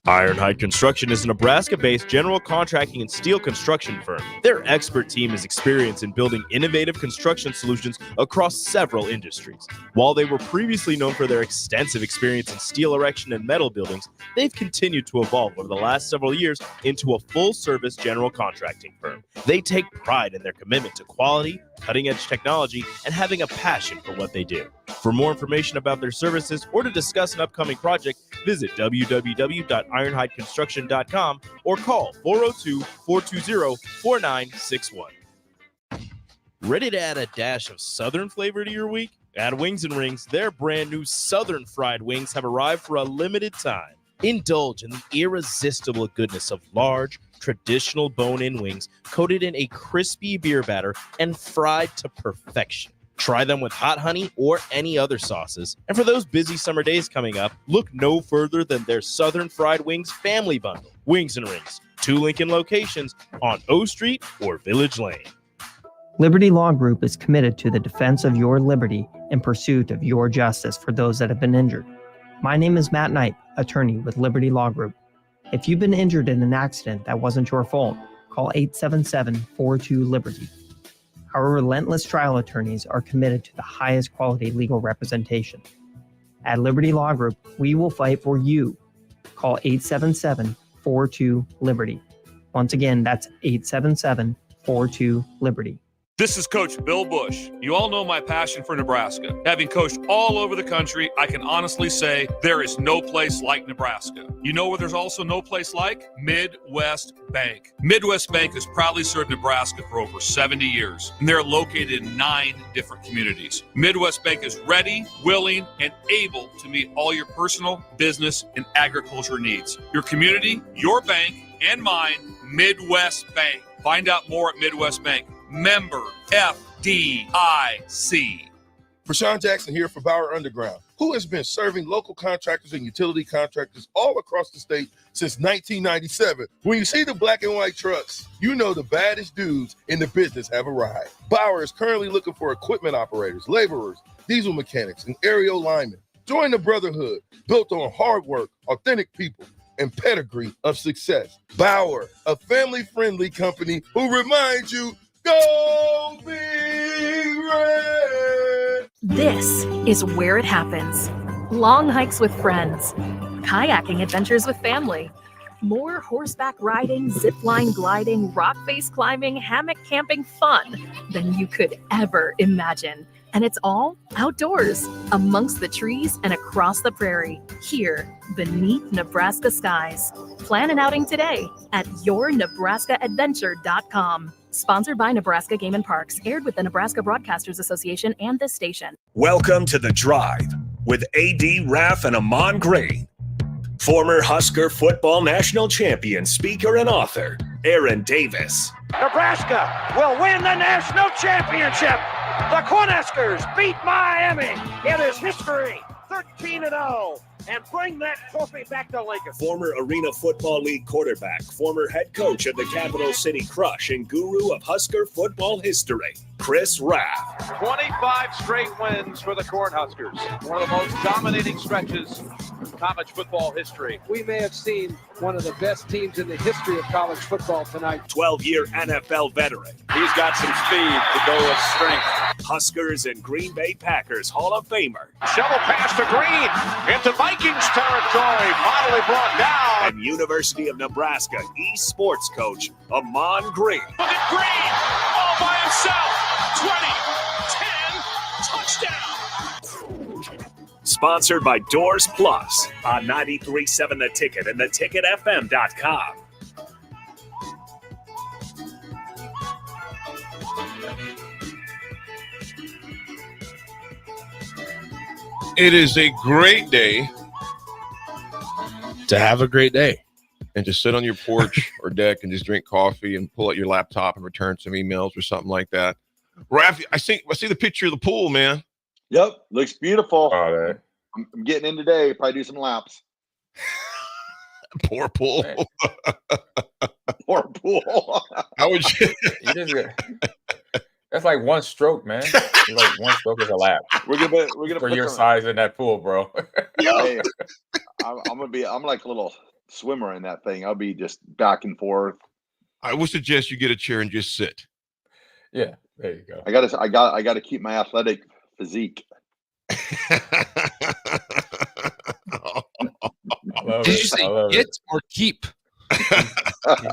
Speaker 3: Ironhide Construction is a Nebraska-based general contracting and steel construction firm. Their expert team is experienced in building innovative construction solutions across several industries. While they were previously known for their extensive experience in steel erection and metal buildings, they've continued to evolve over the last several years into a full-service general contracting firm. They take pride in their commitment to quality, cutting-edge technology, and having a passion for what they do. For more information about their services or to discuss an upcoming project, visit www.ironhideconstruction.com or call 402-420-4961. Ready to add a dash of Southern flavor to your week? At Wings and Rings, their brand new Southern fried wings have arrived for a limited time. Indulge in the irresistible goodness of large, traditional bone-in wings coated in a crispy beer batter and fried to perfection. Try them with hot honey or any other sauces. And for those busy summer days coming up, look no further than their Southern Fried Wings Family Bundle. Wings and Rings, 2 Lincoln locations on O Street or Village Lane.
Speaker 1: Liberty Law Group is committed to the defense of your liberty and pursuit of your justice for those that have been injured. My name is Matt Knight, attorney with Liberty Law Group. If you've been injured in an accident that wasn't your fault, call 877-42-LIBERTY. Our relentless trial attorneys are committed to the highest quality legal representation. At Liberty Law Group, we will fight for you. Call 877-42-LIBERTY. Once again, that's 877-42-LIBERTY.
Speaker 24: This is Coach Bill Bush. You all know my passion for Nebraska. Having coached all over the country, I can honestly say there is no place like Nebraska. You know where there's also no place like? Midwest Bank. Midwest Bank has proudly served Nebraska for over 70 years, and they're located in 9 different communities. Midwest Bank is ready, willing, and able to meet all your personal, business, and agriculture needs. Your community, your bank, and mine, Midwest Bank. Find out more at Midwest Bank. Member FDIC.
Speaker 4: Rashawn Jackson here for Bauer Underground. who has been serving local contractors and utility contractors all across the state since 1997. When you see the black and white trucks, you know the baddest dudes in the business have arrived. Bauer is currently looking for equipment operators, laborers, diesel mechanics, and aerial linemen. Join the brotherhood built on hard work, authentic people, and pedigree of success. Bauer, a family-friendly company who reminds you, go Big Red!
Speaker 6: This is where it happens. Long hikes with friends, kayaking adventures with family, more horseback riding, zipline gliding, rock face climbing, hammock camping fun than you could ever imagine. And it's all outdoors, amongst the trees and across the prairie, here beneath Nebraska skies. Plan an outing today at yournebraskaadventure.com. Sponsored by Nebraska Game and Parks, aired with the Nebraska Broadcasters Association and this station.
Speaker 9: Welcome to The Drive with AD Raff and Ahman Green. Former Husker football national champion, speaker, and author, Aaron Davis.
Speaker 12: Nebraska will win the national championship. The Cornhuskers beat Miami. It is history, 13-0, and bring that trophy back to Lincoln.
Speaker 9: Former Arena Football League quarterback, former head coach of the Capital City Crush, and guru of Husker football history, Chris Raff.
Speaker 13: 25 straight wins for the Cornhuskers. One of the most dominating stretches in college football history.
Speaker 14: We may have seen one of the best teams in the history of college football tonight.
Speaker 9: 12-year NFL veteran.
Speaker 13: He's got some speed to go with strength.
Speaker 9: Huskers and Green Bay Packers Hall of Famer.
Speaker 13: Shovel pass to Green into Vikings territory. Finally brought down.
Speaker 9: And University of Nebraska East Sports coach, Ahman Green.
Speaker 13: Look at Green all by himself. 20, 10, touchdown.
Speaker 9: Sponsored by Doors Plus on 93.7 The Ticket and theticketfm.com.
Speaker 16: It is a great day
Speaker 17: to have a great day
Speaker 16: and to sit on your porch or deck and just drink coffee and pull out your laptop and return some emails or something like that. Raff, I see the picture of the pool, man.
Speaker 15: Yep, looks beautiful.
Speaker 18: Oh,
Speaker 15: I'm getting in today. Probably do some laps.
Speaker 16: Poor pool.
Speaker 15: Poor pool.
Speaker 16: How would you?
Speaker 18: That's like one stroke, man. It's like one stroke is a lap.
Speaker 15: We're gonna
Speaker 18: for
Speaker 15: put
Speaker 18: your
Speaker 15: some,
Speaker 18: size in that pool, bro.
Speaker 15: Hey, I'm like a little swimmer in that thing. I'll be just back and forth.
Speaker 16: I would suggest you get a chair and just sit.
Speaker 18: Yeah, there you go.
Speaker 15: I gotta keep my athletic physique.
Speaker 17: Did you say get or keep?
Speaker 18: He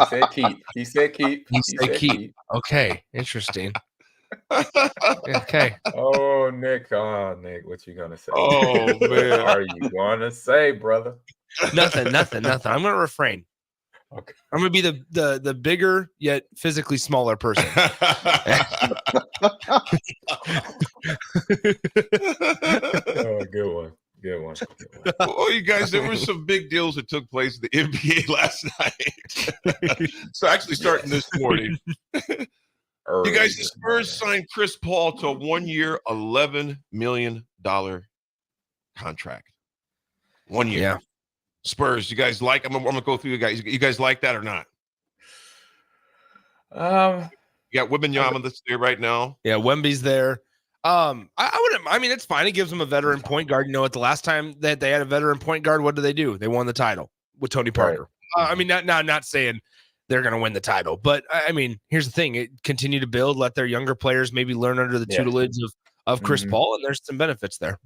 Speaker 18: said keep. He said keep.
Speaker 17: He said keep. Okay, interesting. Okay.
Speaker 18: Oh, Nick. Oh, Nick, what you gonna say?
Speaker 16: Oh, man.
Speaker 18: What are you gonna say, brother?
Speaker 17: Nothing. I'm gonna refrain.
Speaker 18: Okay.
Speaker 17: I'm gonna be the bigger yet physically smaller person.
Speaker 18: Oh, good one. Good one.
Speaker 16: Well, you guys, there were some big deals that took place in the NBA last night. So actually starting this morning. You guys, the Spurs signed Chris Paul to a 1-year, $11 million contract. 1 year.
Speaker 17: Yeah.
Speaker 16: Spurs, you guys like? I'm gonna go through you guys. You guys like that or not? You got Wembanyama that's there right now.
Speaker 17: Yeah, Wemby's there. I wouldn't. I mean, it's fine. It gives them a veteran point guard. You know, at the last time that they had a veteran point guard, what did they do? They won the title with Tony Parker. Right. I mean, not saying they're going to win the title, but I mean, here's the thing: continue to build, let their younger players maybe learn under the tutelage of Chris Paul, and there's some benefits there.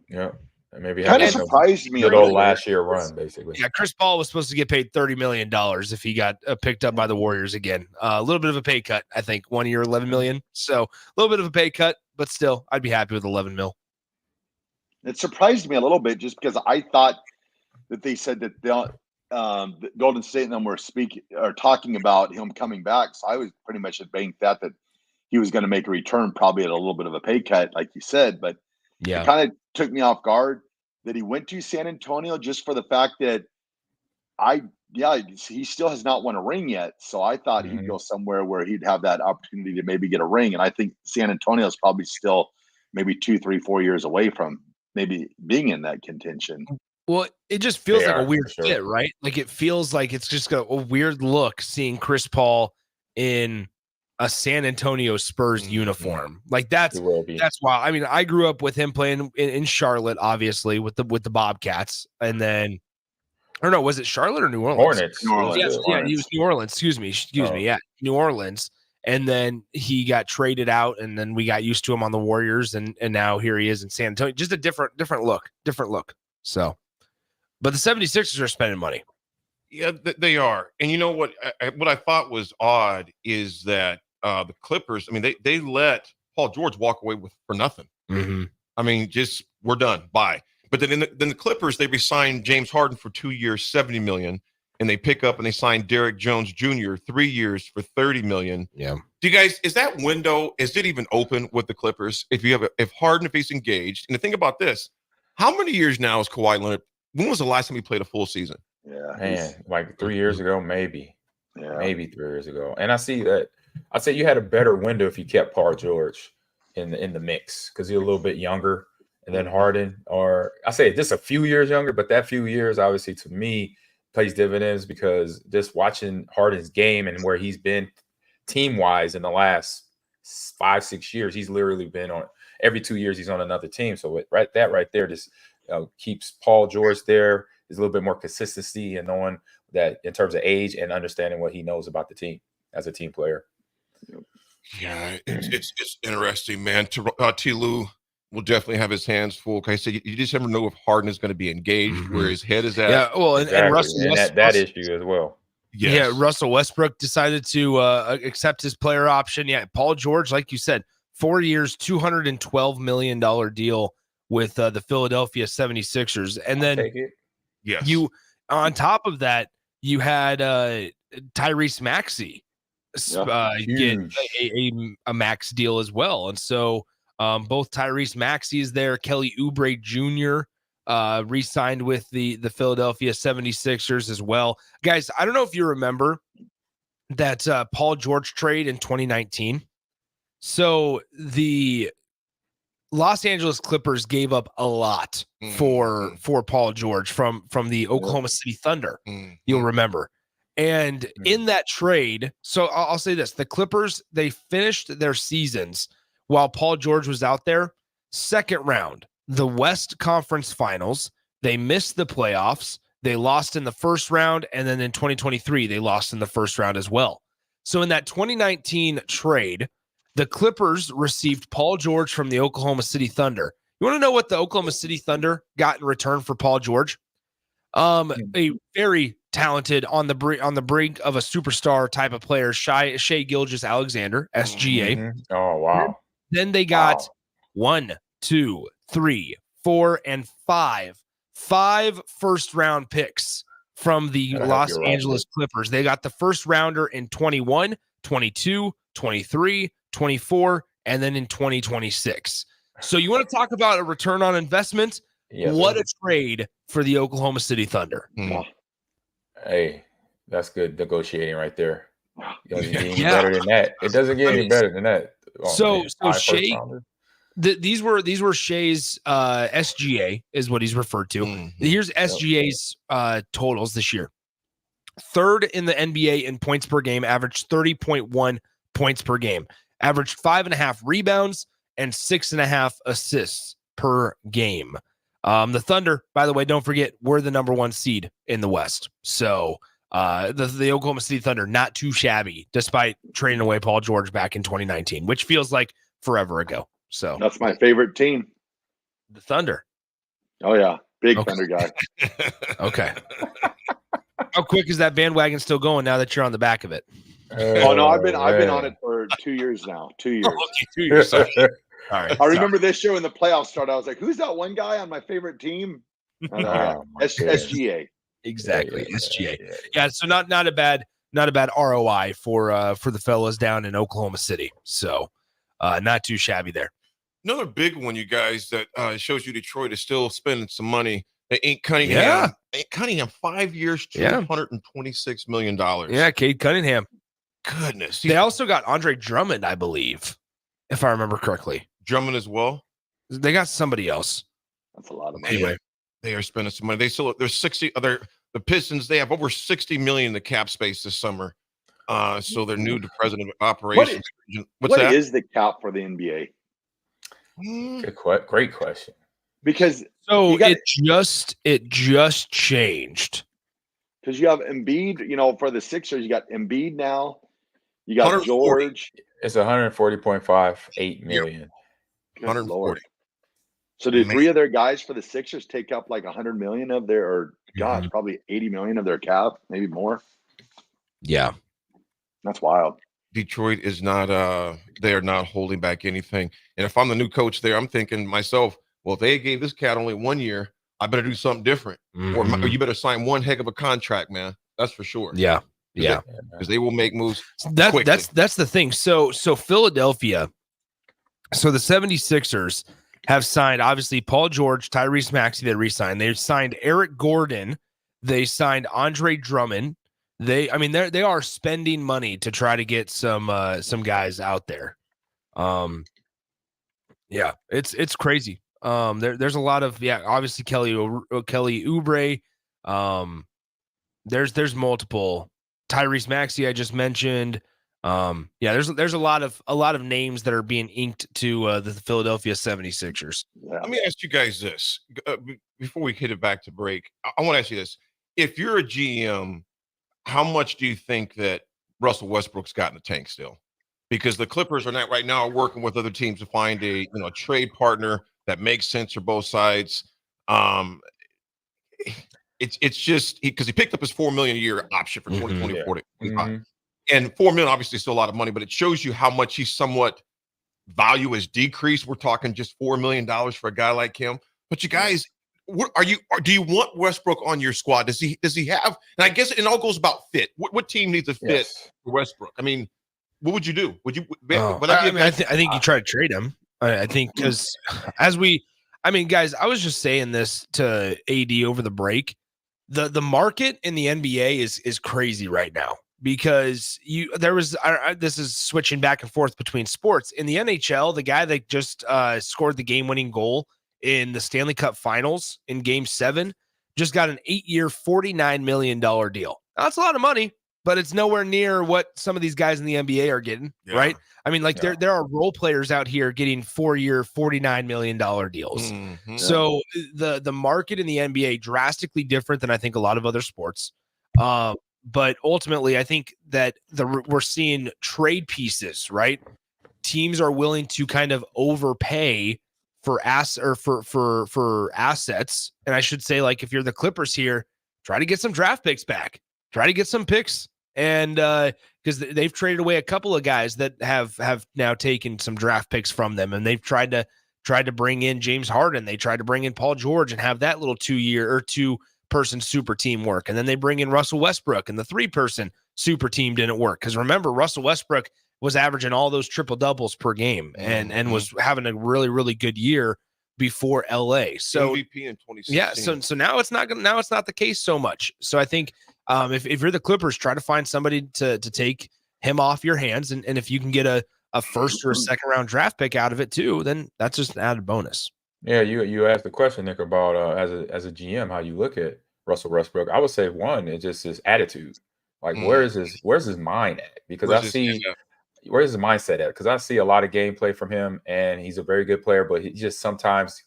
Speaker 18: Yeah. And maybe
Speaker 15: kind of surprised me.
Speaker 18: Good old last year run, basically.
Speaker 17: Yeah, Chris Paul was supposed to get paid $30 million if he got picked up by the Warriors again. A little bit of a pay cut, I think. 1 year, $11 million. So a little bit of a pay cut, but still, I'd be happy with $11 million.
Speaker 15: It surprised me a little bit just because I thought that they said that the Golden State and them were talking about him coming back. So I was pretty much at bank that he was going to make a return, probably at a little bit of a pay cut, like you said. But
Speaker 17: yeah,
Speaker 15: it kind of took me off guard that he went to San Antonio just for the fact that he still has not won a ring yet. So I thought he'd go somewhere where he'd have that opportunity to maybe get a ring. And I think San Antonio is probably still maybe 2, 3, 4 years away from maybe being in that contention.
Speaker 17: Well, it just feels
Speaker 18: They
Speaker 17: like a
Speaker 18: are,
Speaker 17: weird
Speaker 18: for sure.
Speaker 17: fit, right? Like it feels like it's just a weird look seeing Chris Paul in a San Antonio Spurs uniform. Like that's why. I mean, I grew up with him playing in Charlotte, obviously with the Bobcats, and then, or no, was it Charlotte or New Orleans?
Speaker 18: Hornets.
Speaker 15: New Orleans.
Speaker 17: Yes, yeah,
Speaker 15: Hornets.
Speaker 17: he was New Orleans. Excuse me. Yeah, New Orleans. And then he got traded out, and then we got used to him on the Warriors, and now here he is in San Antonio. Just a different look. So, but the 76ers are spending money.
Speaker 16: Yeah, they are. And you know what? What I thought was odd is that the Clippers. I mean, they let Paul George walk away for nothing.
Speaker 17: Mm-hmm.
Speaker 16: I mean, just we're done. Bye. But then the Clippers, they re-signed James Harden for 2 years, $70 million, and they pick up and they signed Derrick Jones Jr. 3 years for $30 million.
Speaker 17: Yeah.
Speaker 16: Do you guys, is that window, is it even open with the Clippers? If Harden, if he's engaged, and think about this, how many years now is Kawhi Leonard? When was the last time he played a full season?
Speaker 15: Yeah,
Speaker 18: Man, like 3 years ago, maybe.
Speaker 15: Yeah.
Speaker 18: Maybe 3 years ago. And I see that. I'd say you had a better window if you kept Paul George in the mix because you're a little bit younger. And then Harden, or I say just a few years younger, but that few years, obviously, to me, pays dividends because just watching Harden's game and where he's been team-wise in the last 5-6 years, he's literally been on every 2 years, he's on another team. So right there just keeps Paul George there. There's a little bit more consistency and knowing that in terms of age and understanding what he knows about the team as a team player.
Speaker 16: Yeah, it's interesting, man. T. Lou will definitely have his hands full. Like I said, you just never know if Harden is going to be engaged, where his head is at.
Speaker 17: Yeah, well, and Russell
Speaker 18: and that issue as well.
Speaker 16: Yes.
Speaker 17: Yeah, Russell Westbrook decided to accept his player option. Yeah, Paul George, like you said, 4 years, $212 million deal with the Philadelphia 76ers. And then
Speaker 16: yes,
Speaker 17: you on top of that, you had Tyrese Maxey get a max deal as well. And so both Tyrese Maxey is there, Kelly Oubre Jr. Re-signed with the Philadelphia 76ers as well. Guys, I don't know if you remember that Paul George trade in 2019. So the Los Angeles Clippers gave up a lot for Paul George from the Oklahoma City Thunder. You'll remember. And in that trade, so I'll say this, the Clippers, they finished their seasons while Paul George was out there, second round, the West Conference Finals. They missed the playoffs. They lost in the first round. And then in 2023, they lost in the first round as well. So in that 2019 trade, the Clippers received Paul George from the Oklahoma City Thunder. You want to know what the Oklahoma City Thunder got in return for Paul George? A very talented on the brink of a superstar type of player, Shai Gilgeous-Alexander, SGA.
Speaker 18: Oh, wow.
Speaker 17: Then they got 1, 2, 3, 4, and 5 first-round picks from the Los Angeles Clippers. They got the first rounder in 21, 22, 23, 24, and then in 2026. So you want to talk about a return on investment?
Speaker 18: Yes,
Speaker 17: what
Speaker 18: sir.
Speaker 17: a trade for the Oklahoma City Thunder.
Speaker 18: Hey, that's good negotiating right there. It doesn't get any better than that. It doesn't get any better than that.
Speaker 17: So Shea, these were Shea's SGA is what he's referred to. Here's SGA's totals this year. Third in the NBA in points per game, averaged 30.1 points per game, averaged 5.5 rebounds and 6.5 assists per game. The Thunder, by the way, don't forget, we're the number 1 seed in the West. So the Oklahoma City Thunder, not too shabby, despite trading away Paul George back in 2019, which feels like forever ago. So
Speaker 15: that's my favorite team.
Speaker 17: The Thunder.
Speaker 15: Oh, yeah. Big Thunder guy.
Speaker 17: Okay. How quick is that bandwagon still going now that you're on the back of it?
Speaker 15: Oh, no, I've been on it for 2 years now. 2 years.
Speaker 17: Okay, 2 years. Sorry. All right.
Speaker 15: I remember this year when the playoffs started. I was like, "Who's that one guy on my favorite team?" SGA.
Speaker 17: Exactly, SGA. Yeah, so not a bad ROI for the fellas down in Oklahoma City. So not too shabby there.
Speaker 16: Another big one, you guys, that shows you Detroit is still spending some money. Ain't Cunningham. Ain't Cunningham 5 years, $226 million.
Speaker 17: Yeah, Cade Cunningham.
Speaker 16: Goodness.
Speaker 17: They also got Andre Drummond, I believe, if I remember correctly.
Speaker 16: Drummond as well.
Speaker 17: They got somebody else.
Speaker 15: That's a lot of money.
Speaker 16: Anyway, they are spending some money. There's 60 other. The Pistons, they have over 60 million in the cap space this summer. So they're new to president of operations.
Speaker 15: What is the cap for the NBA?
Speaker 18: Great question.
Speaker 15: Because
Speaker 10: it just changed.
Speaker 15: Because you have Embiid, for the Sixers, you got Embiid now. You got George.
Speaker 18: It's 140.58 million.
Speaker 15: Good 140. Lord. So did 3 of their guys for the Sixers take up like 100 million of their, or gosh, probably 80 million of their cap, maybe more?
Speaker 10: Yeah.
Speaker 15: That's wild.
Speaker 16: Detroit is not they are not holding back anything. And if I'm the new coach there, I'm thinking to myself, well, if they gave this cat only 1 year, I better do something different. Or you better sign one heck of a contract, man. That's for sure.
Speaker 10: Yeah.
Speaker 16: Because they will make moves.
Speaker 10: That's the thing. So Philadelphia, so the 76ers have signed, obviously, Paul George, Tyrese Maxey, they re-signed. They signed Eric Gordon. They signed Andre Drummond. They are spending money to try to get some guys out there. Yeah, it's crazy. There's a lot of, obviously Kelly Oubre. There's multiple. Tyrese Maxey I just mentioned. There's a lot of names that are being inked to the Philadelphia 76ers.
Speaker 16: Let me ask you guys this before we hit it back to break. I want to ask you this: if you're a GM, how much do you think that Russell Westbrook's got in the tank still? Because the Clippers are not right now working with other teams to find a trade partner that makes sense for both sides. It's just because he picked up his $4 million a year option for 2024. And $4 million obviously is still a lot of money, but it shows you how much he's somewhat value has decreased. We're talking just $4 million for a guy like him. But you guys, do you want Westbrook on your squad? Does he have? And I guess it all goes about fit. What team needs a fit for Westbrook? I mean, what would you do? Would you?
Speaker 10: I think you try to trade him. I think because guys, I was just saying this to AD over the break. The market in the NBA is crazy right now because this is switching back and forth between sports. In the NHL, the guy that just scored the game-winning goal in the Stanley Cup Finals in Game 7 just got an 8-year, $49 million deal. Now, that's a lot of money, but it's nowhere near what some of these guys in the NBA are getting, right? I mean, there are role players out here getting 4-year, $49 million deals. So the market in the NBA drastically different than I think a lot of other sports. But ultimately, I think that we're seeing trade pieces, right? Teams are willing to kind of overpay for assets. And I should say, like, if you're the Clippers here, try to get some draft picks back. Try to get some picks. And because they've traded away a couple of guys that have now taken some draft picks from them, and they've tried to bring in James Harden. They tried to bring in Paul George and have that little 2-person super team work. And then they bring in Russell Westbrook, and the 3-person super team didn't work. Because remember, Russell Westbrook was averaging all those triple doubles per game and was having a really, really good year before LA. So
Speaker 16: MVP in 2016.
Speaker 10: Yeah. So now it's not the case so much. So I think if you're the Clippers, try to find somebody to take him off your hands. And if you can get a first or a second round draft pick out of it too, then that's just an added bonus.
Speaker 18: Yeah. You asked the question, Nick, about as a GM, how you look at Russell Westbrook. I would say one, it's just his attitude. Like where's his mind at? Because where's his mindset at? Because I see a lot of gameplay from him, and he's a very good player, but he just sometimes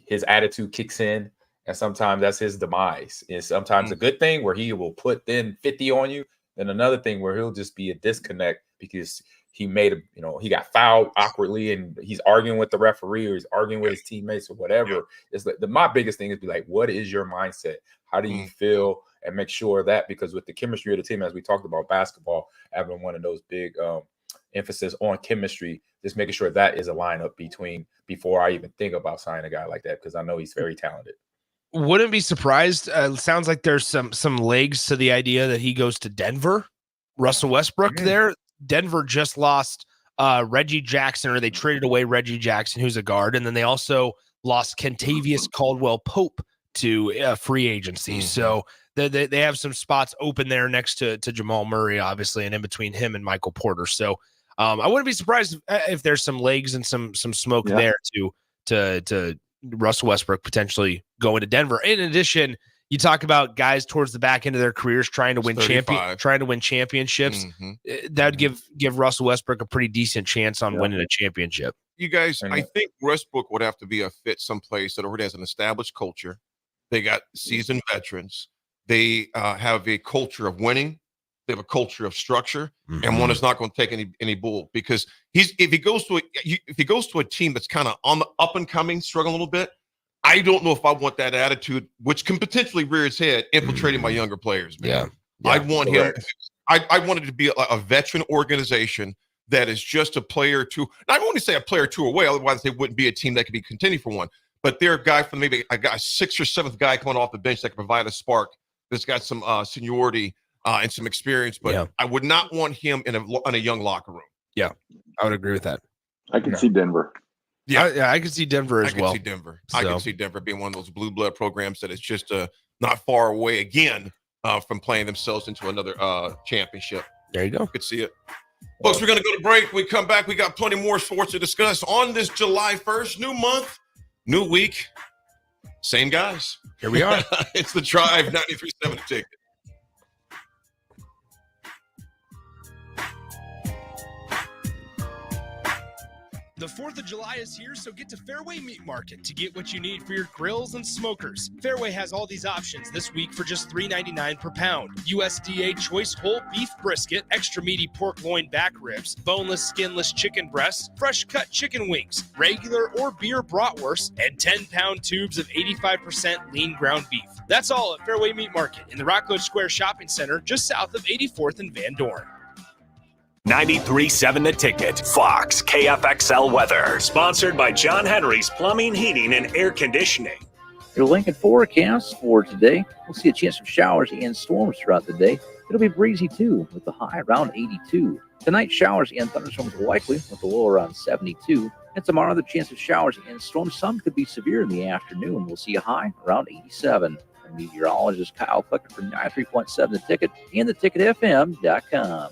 Speaker 18: his attitude kicks in, and sometimes that's his demise. It's sometimes a good thing where he will put then 50 on you, and another thing where he'll just be a disconnect because he he got fouled awkwardly, and he's arguing with the referee or he's arguing with his teammates or whatever. It's like my biggest thing is be like, what is your mindset? How do you feel? And make sure that, because with the chemistry of the team, as we talked about basketball, having one of those big emphasis on chemistry, just making sure that is a lineup before I even think about signing a guy like that, because I know he's very talented.
Speaker 10: Wouldn't be surprised. Sounds like there's some legs to the idea that he goes to Denver. Russell Westbrook there. Denver just lost Reggie Jackson, or they traded away Reggie Jackson, who's a guard, and then they also lost Kentavious Caldwell-Pope to free agency. So they have some spots open there next to Jamal Murray, obviously, and in between him and Michael Porter. So I wouldn't be surprised if there's some legs and some smoke there to
Speaker 17: Russell Westbrook potentially going to Denver. In addition, you talk about guys towards the back end of their careers trying to win championships. That would give Russell Westbrook a pretty decent chance on winning a championship.
Speaker 16: You guys, I think Westbrook would have to be a fit someplace that already has an established culture. They got seasoned veterans. They have a culture of winning. They have a culture of structure, and one is not going to take any bull, because if he goes to a team that's kind of on the up and coming, struggling a little bit. I don't know if I want that attitude, which can potentially rear its head, infiltrating my younger players. Man.
Speaker 17: Yeah,
Speaker 16: I want him. I want it to be a veteran organization that is just a player or two. I won't say a player or two away, otherwise they wouldn't be a team that could be contending for one. But they're a guy from maybe a sixth or seventh guy coming off the bench that can provide a spark. That's got some seniority and some experience. But I would not want him in a young locker room.
Speaker 17: Yeah, I would agree with that.
Speaker 15: I can see Denver.
Speaker 17: Yeah, I could see Denver as well.
Speaker 16: I can see Denver being one of those blue blood programs that is just not far away again from playing themselves into another championship.
Speaker 17: There you go.
Speaker 16: Could see it. Folks, we're going to go to break. We come back. We got plenty more sports to discuss on this July 1st. New month, new week. Same guys.
Speaker 17: Here we are.
Speaker 16: It's The Drive, 93.7 Ticket.
Speaker 10: The 4th of July is here, so get to Fairway Meat Market to get what you need for your grills and smokers. Fairway has all these options this week for just $3.99 per pound. USDA choice whole beef brisket, extra meaty pork loin back ribs, boneless, skinless chicken breasts, fresh cut chicken wings, regular or beer bratwurst, and 10-pound tubes of 85% lean ground beef. That's all at Fairway Meat Market in the Rockledge Square Shopping Center, just south of 84th and Van Dorn.
Speaker 9: 93.7 The Ticket, Fox, KFXL weather. Sponsored by John Henry's Plumbing, Heating, and Air Conditioning.
Speaker 20: Your Lincoln forecast for today. We'll see a chance of showers and storms throughout the day. It'll be breezy too, with the high around 82. Tonight, showers and thunderstorms are likely, with the low around 72. And tomorrow, the chance of showers and storms. Some could be severe in the afternoon. We'll see a high around 87. Meteorologist Kyle Clucker from 93.7 The Ticket and theticketfm.com.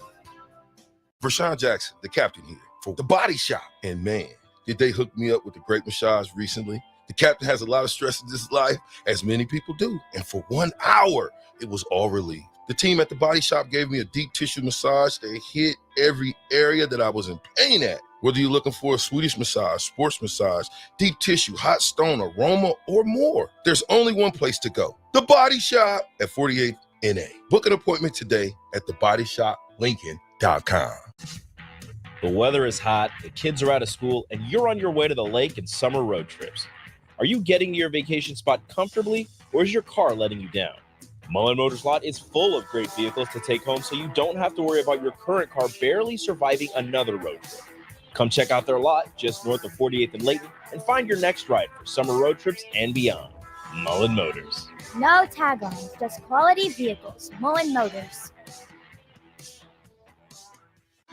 Speaker 4: Vershawn Jackson, the captain here for The Body Shop. And man, did they hook me up with a great massage recently. The captain has a lot of stress in his life, as many people do. And for 1 hour, it was all relieved. The team at The Body Shop gave me a deep tissue massage that hit every area that I was in pain at. Whether you're looking for a Swedish massage, sports massage, deep tissue, hot stone, aroma, or more, there's only one place to go. The Body Shop at 48th NA. Book an appointment today at thebodyshoplincoln.com.
Speaker 8: The weather is hot, the kids are out of school, and you're on your way to the lake and summer road trips. Are you getting to your vacation spot comfortably, or is your car letting you down? Mullen Motors Lot is full of great vehicles to take home, so you don't have to worry about your current car barely surviving another road trip. Come check out their lot just north of 48th and Layton and find your next ride for summer road trips and beyond. Mullen Motors.
Speaker 19: No tag-ons, just quality vehicles. Mullen Motors.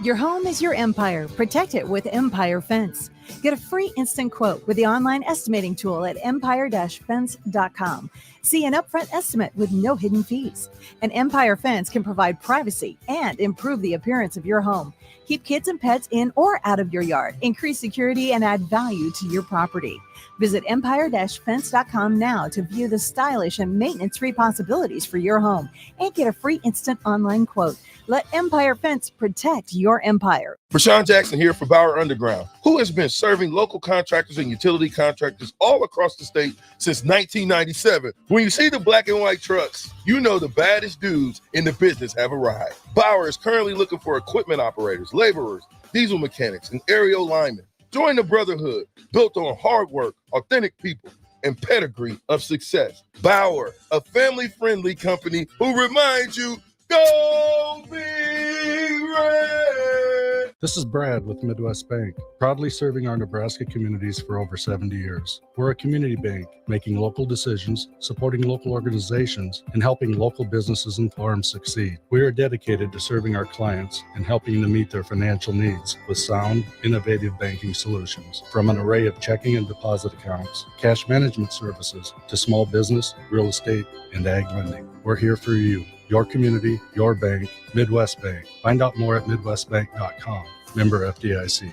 Speaker 21: Your home is your empire. Protect it with Empire Fence. Get a free instant quote with the online estimating tool at empire-fence.com. See an upfront estimate with no hidden fees. An Empire Fence can provide privacy and improve the appearance of your home. Keep kids and pets in or out of your yard. Increase security and add value to your property. Visit empire-fence.com now to view the stylish and maintenance-free possibilities for your home and get a free instant online quote. Let Empire Fence protect your empire.
Speaker 4: Vershawn Jackson here for Bauer Underground, who has been serving local contractors and utility contractors all across the state since 1997. When you see the black and white trucks, you know the baddest dudes in the business have arrived. Bauer is currently looking for equipment operators, laborers, diesel mechanics, and aerial linemen. Join the brotherhood built on hard work, authentic people, and pedigree of success. Bauer, a family-friendly company who reminds you, go Big Red!
Speaker 22: This is Brad with Midwest Bank, proudly serving our Nebraska communities for over 70 years. We're a community bank, making local decisions, supporting local organizations, and helping local businesses and farms succeed. We are dedicated to serving our clients and helping them meet their financial needs with sound, innovative banking solutions. From an array of checking and deposit accounts, cash management services, to small business, real estate, and ag lending. We're here for you. Your community, your bank, Midwest Bank. Find out more at midwestbank.com. Member FDIC.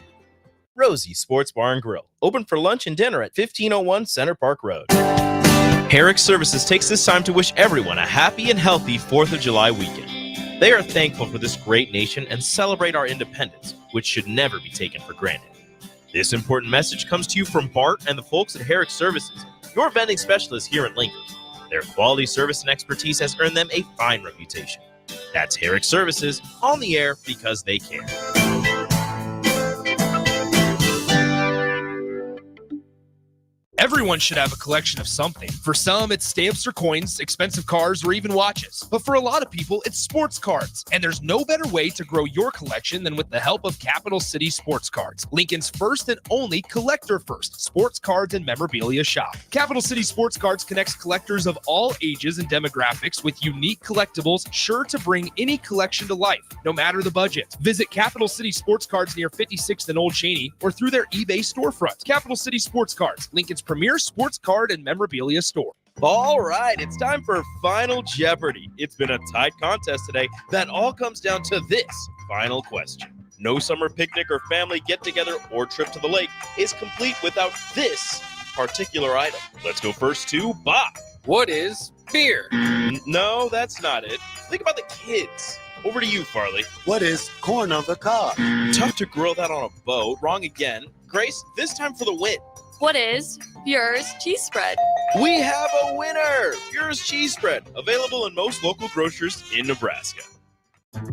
Speaker 8: Rosie Sports Bar and Grill,
Speaker 11: Open for lunch and dinner at 1501 Center Park Road. Herrick Services takes this time to wish everyone a happy and healthy 4th of July weekend. They are thankful for this great nation and celebrate our independence, which should never be taken for granted. This important message comes to you from Bart and the folks at Herrick Services, your vending specialists here in Lincoln. Their quality service and expertise has earned them a fine reputation. That's Herrick Services, on the air because they care.
Speaker 10: Everyone should have a collection of something. For some, it's stamps or coins, expensive cars, or even watches. But for a lot of people, it's sports cards. And there's no better way to grow your collection than with the help of Capital City Sports Cards, Lincoln's first and only collector-first sports cards and memorabilia shop. Capital City Sports Cards connects collectors of all ages and demographics with unique collectibles sure to bring any collection to life, no matter the budget. Visit Capital City Sports Cards near 56th and Old Cheney or through their eBay storefront. Capital City Sports Cards, Lincoln's premier sports card and memorabilia store.
Speaker 11: All right, it's time for Final Jeopardy. It's been a tight contest today that all comes down to this final question. No summer picnic or family get-together or trip to the lake is complete without this particular item. Let's go first to Bob.
Speaker 2: What is beer?
Speaker 11: No, that's not it. Think about the kids. Over to you, Farley.
Speaker 5: What is corn on the cob?
Speaker 11: Tough to grill that on a boat. Wrong again. Grace, this time for the win.
Speaker 7: What is Bure's cheese spread?
Speaker 11: We have a winner! Bure's cheese spread, available in most local grocers in Nebraska.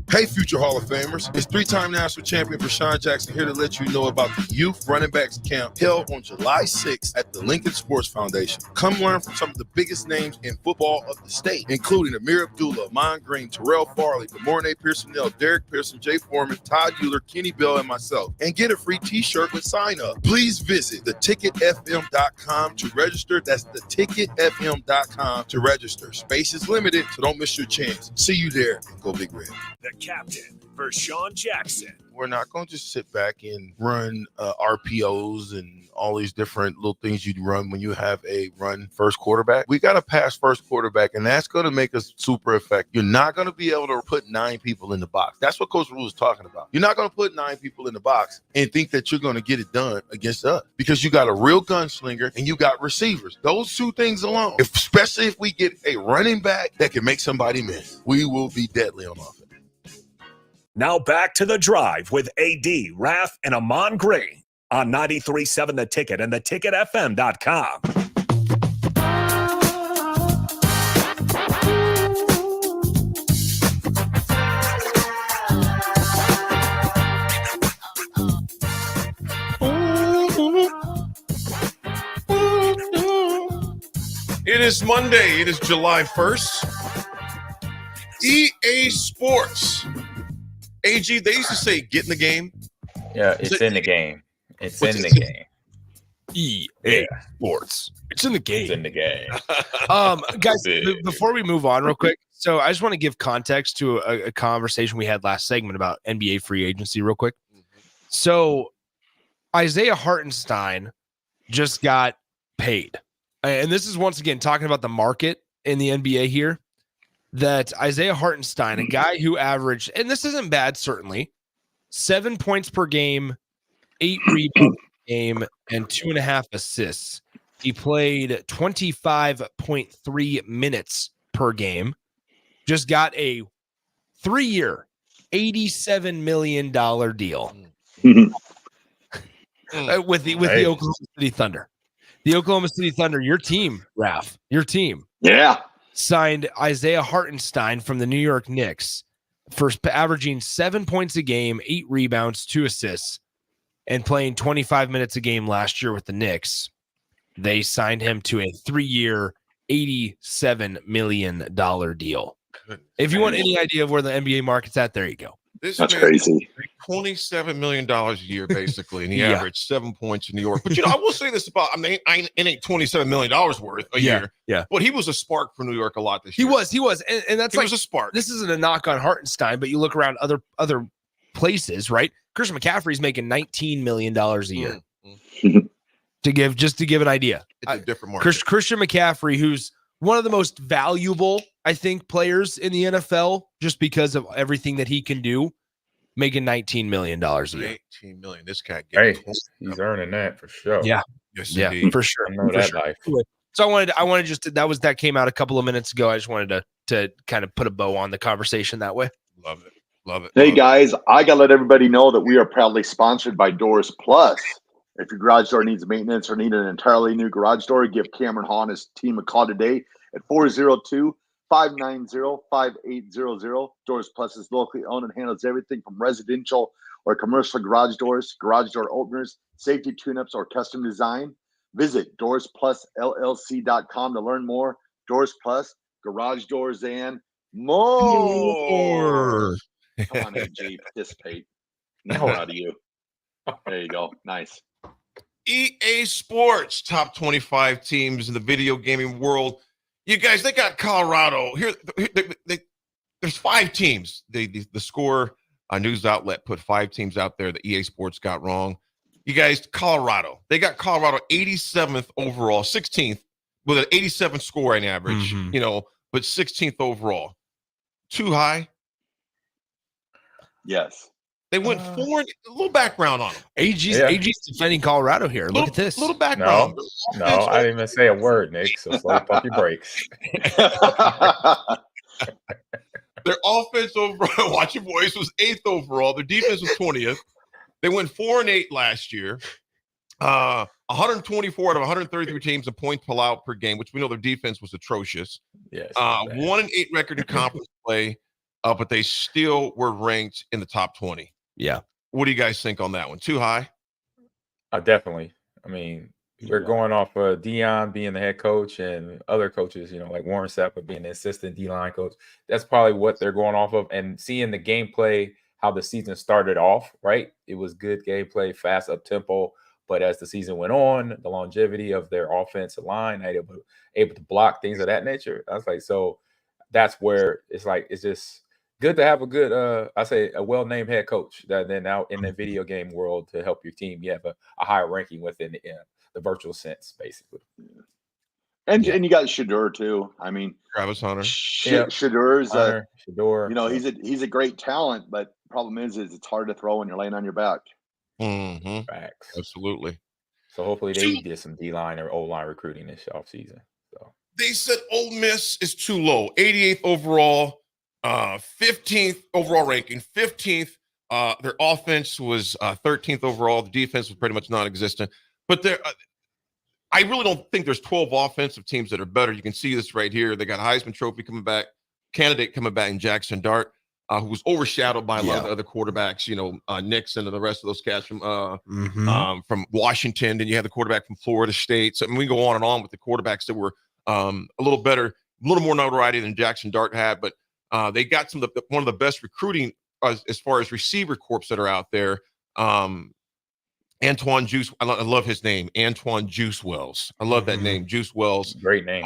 Speaker 4: Hey, future Hall of Famers. It's three-time national champion Rashawn Jackson here to let you know about the Youth Running Backs Camp held on July 6th at the Lincoln Sports Foundation. Come learn from some of the biggest names in football of the state, including Amir Abdullah, Ahman Green, Terrell Farley, Demorne Pearson-Nell, Derek Pearson, Jay Foreman, Todd Euler, Kenny Bell, and myself. And get a free t-shirt with sign-up. Please visit theticketfm.com to register. That's theticketfm.com to register. Space is limited, so don't miss your chance. See you there, and go Big Red.
Speaker 9: The captain, Rashawn Jackson.
Speaker 4: We're not going to just sit back and run RPOs and all these different little things you run when you have a run first quarterback. We got to pass first quarterback, and that's going to make us super effective. You're not going to be able to put 9 people in the box. That's what Coach Rule is talking about. You're not going to put 9 people in the box and think that you're going to get it done against us because you got a real gunslinger and you got receivers. Those two things alone, especially if we get a running back that can make somebody miss, we will be deadly on offense.
Speaker 9: Now back to The Drive with AD, Raff, and Ahman Green on 93.7 The Ticket and theticketfm.com.
Speaker 16: It is Monday. It is July 1st. EA Sports. AG, they used to say get in the game.
Speaker 18: Yeah, it's in the game. It's in the game.
Speaker 10: EA Sports. It's in the game.
Speaker 18: It's in the game.
Speaker 10: Guys, before we move on real quick, so I just want to give context to a conversation we had last segment about NBA free agency real quick. So Isaiah Hartenstein just got paid. And this is once again talking about the market in the NBA here. That Isaiah Hartenstein, a guy who averaged, and this isn't bad, certainly, 7 points per game, 8 rebounds per game, and 2.5 assists. He played 25.3 minutes per game. Just got a 3-year, $87 million deal with the Oklahoma City Thunder. The Oklahoma City Thunder, your team, Raff, your team.
Speaker 15: Yeah.
Speaker 10: Signed Isaiah Hartenstein from the New York Knicks for averaging 7 points a game, 8 rebounds, 2 assists, and playing 25 minutes a game last year with the Knicks. They signed him to a 3-year, $87 million deal. If you want any idea of where the NBA market's at, there you go.
Speaker 15: That's crazy.
Speaker 16: $27 million a year, basically, and he averaged 7 points in New York. But, I will say this about, it ain't $27 million worth a year.
Speaker 10: Yeah.
Speaker 16: But he was a spark for New York a lot this year.
Speaker 10: He was. And that's
Speaker 16: he was a spark.
Speaker 10: This isn't a knock on Hartenstein, but you look around other places, right? Christian McCaffrey's making $19 million a year. to give an idea.
Speaker 16: It's a different market.
Speaker 10: Christian McCaffrey, who's one of the most valuable, I think, players in the NFL, just because of everything that he can do.
Speaker 17: making $19 million a year.
Speaker 16: 18 million. This cat
Speaker 18: Hey, he's earning that for sure.
Speaker 17: Yeah.
Speaker 16: Yes,
Speaker 17: Yeah,
Speaker 16: indeed.
Speaker 17: for sure.
Speaker 18: I know
Speaker 17: For
Speaker 18: that
Speaker 17: sure.
Speaker 18: life.
Speaker 17: So I wanted just that came out a couple of minutes ago. I just wanted to kind of put a bow on the conversation that way.
Speaker 16: Love it. Love it.
Speaker 15: Hey
Speaker 16: love
Speaker 15: guys, I gotta let everybody know that we are proudly sponsored by Doors Plus. If your garage door needs maintenance or need an entirely new garage door, give Cameron Hahn his team a call today at 402-590-5800. Doors Plus is locally owned and handles everything from residential or commercial garage doors, garage door openers, safety tune-ups, or custom design. Visit DoorsPlusLLC.com to learn more. Doors Plus, garage doors, and more. Come on, AG, participate. Now we're out of you. There you go. Nice.
Speaker 16: EA Sports, top 25 teams in the video gaming world. You guys, they got Colorado. There's 5 teams. The Score news outlet put 5 teams out there that EA Sports got wrong. You guys, Colorado. They got Colorado 87th overall, 16th with an 87 scoring average, but 16th overall. Too high?
Speaker 15: Yes.
Speaker 16: They went forward. A little background on them.
Speaker 17: AG's defending Colorado here. Look at this.
Speaker 16: Little background.
Speaker 18: No, I didn't even say a word, Nick. So slow pump your brakes.
Speaker 16: Their offense overall, watch your voice, was 8th overall. Their defense was 20th. They went 4-8 last year. 124 out of 133 teams in points per game, which we know their defense was atrocious.
Speaker 18: Yes.
Speaker 16: 1-8 record in conference play, but they still were ranked in the top 20.
Speaker 17: Yeah.
Speaker 16: What do you guys think on that one? Too high?
Speaker 18: Definitely. I mean, we're going off Dion being the head coach and other coaches, like Warren Sapp being the assistant D-line coach. That's probably what they're going off of. And seeing the gameplay, how the season started off, right? It was good gameplay, fast up-tempo. But as the season went on, the longevity of their offensive line, able to block, things of that nature. I was like, so that's where it's just good to have a good, a well-named head coach that then out in the video game world to help your team. You have a higher ranking within the virtual sense, basically.
Speaker 15: And you got Shedeur too. I mean,
Speaker 16: Travis Hunter.
Speaker 15: Shedeur's
Speaker 18: Shedeur.
Speaker 15: he's a great talent, but problem is it's hard to throw when you're laying on your back.
Speaker 16: Mm-hmm.
Speaker 18: Facts.
Speaker 16: Absolutely.
Speaker 18: So hopefully they did some D-line or O-line recruiting this offseason. So
Speaker 16: they said Ole Miss is too low. 88th overall, 15th overall ranking, 15th. Their offense was 13th overall. The defense was pretty much non-existent. But I really don't think there's 12 offensive teams that are better. You can see this right here. They got a Heisman Trophy candidate coming back in Jackson Dart, who was overshadowed by a lot of the other quarterbacks, Nixon and the rest of those cats from Washington. Then you have the quarterback from Florida State. So we go on and on with the quarterbacks that were a little better, a little more notoriety than Jackson Dart had. But they got one of the best recruiting as far as receiver corps that are out there. Antoine Juice, I love his name, Antoine Juice Wells. I love that name, Juice Wells.
Speaker 18: Great name.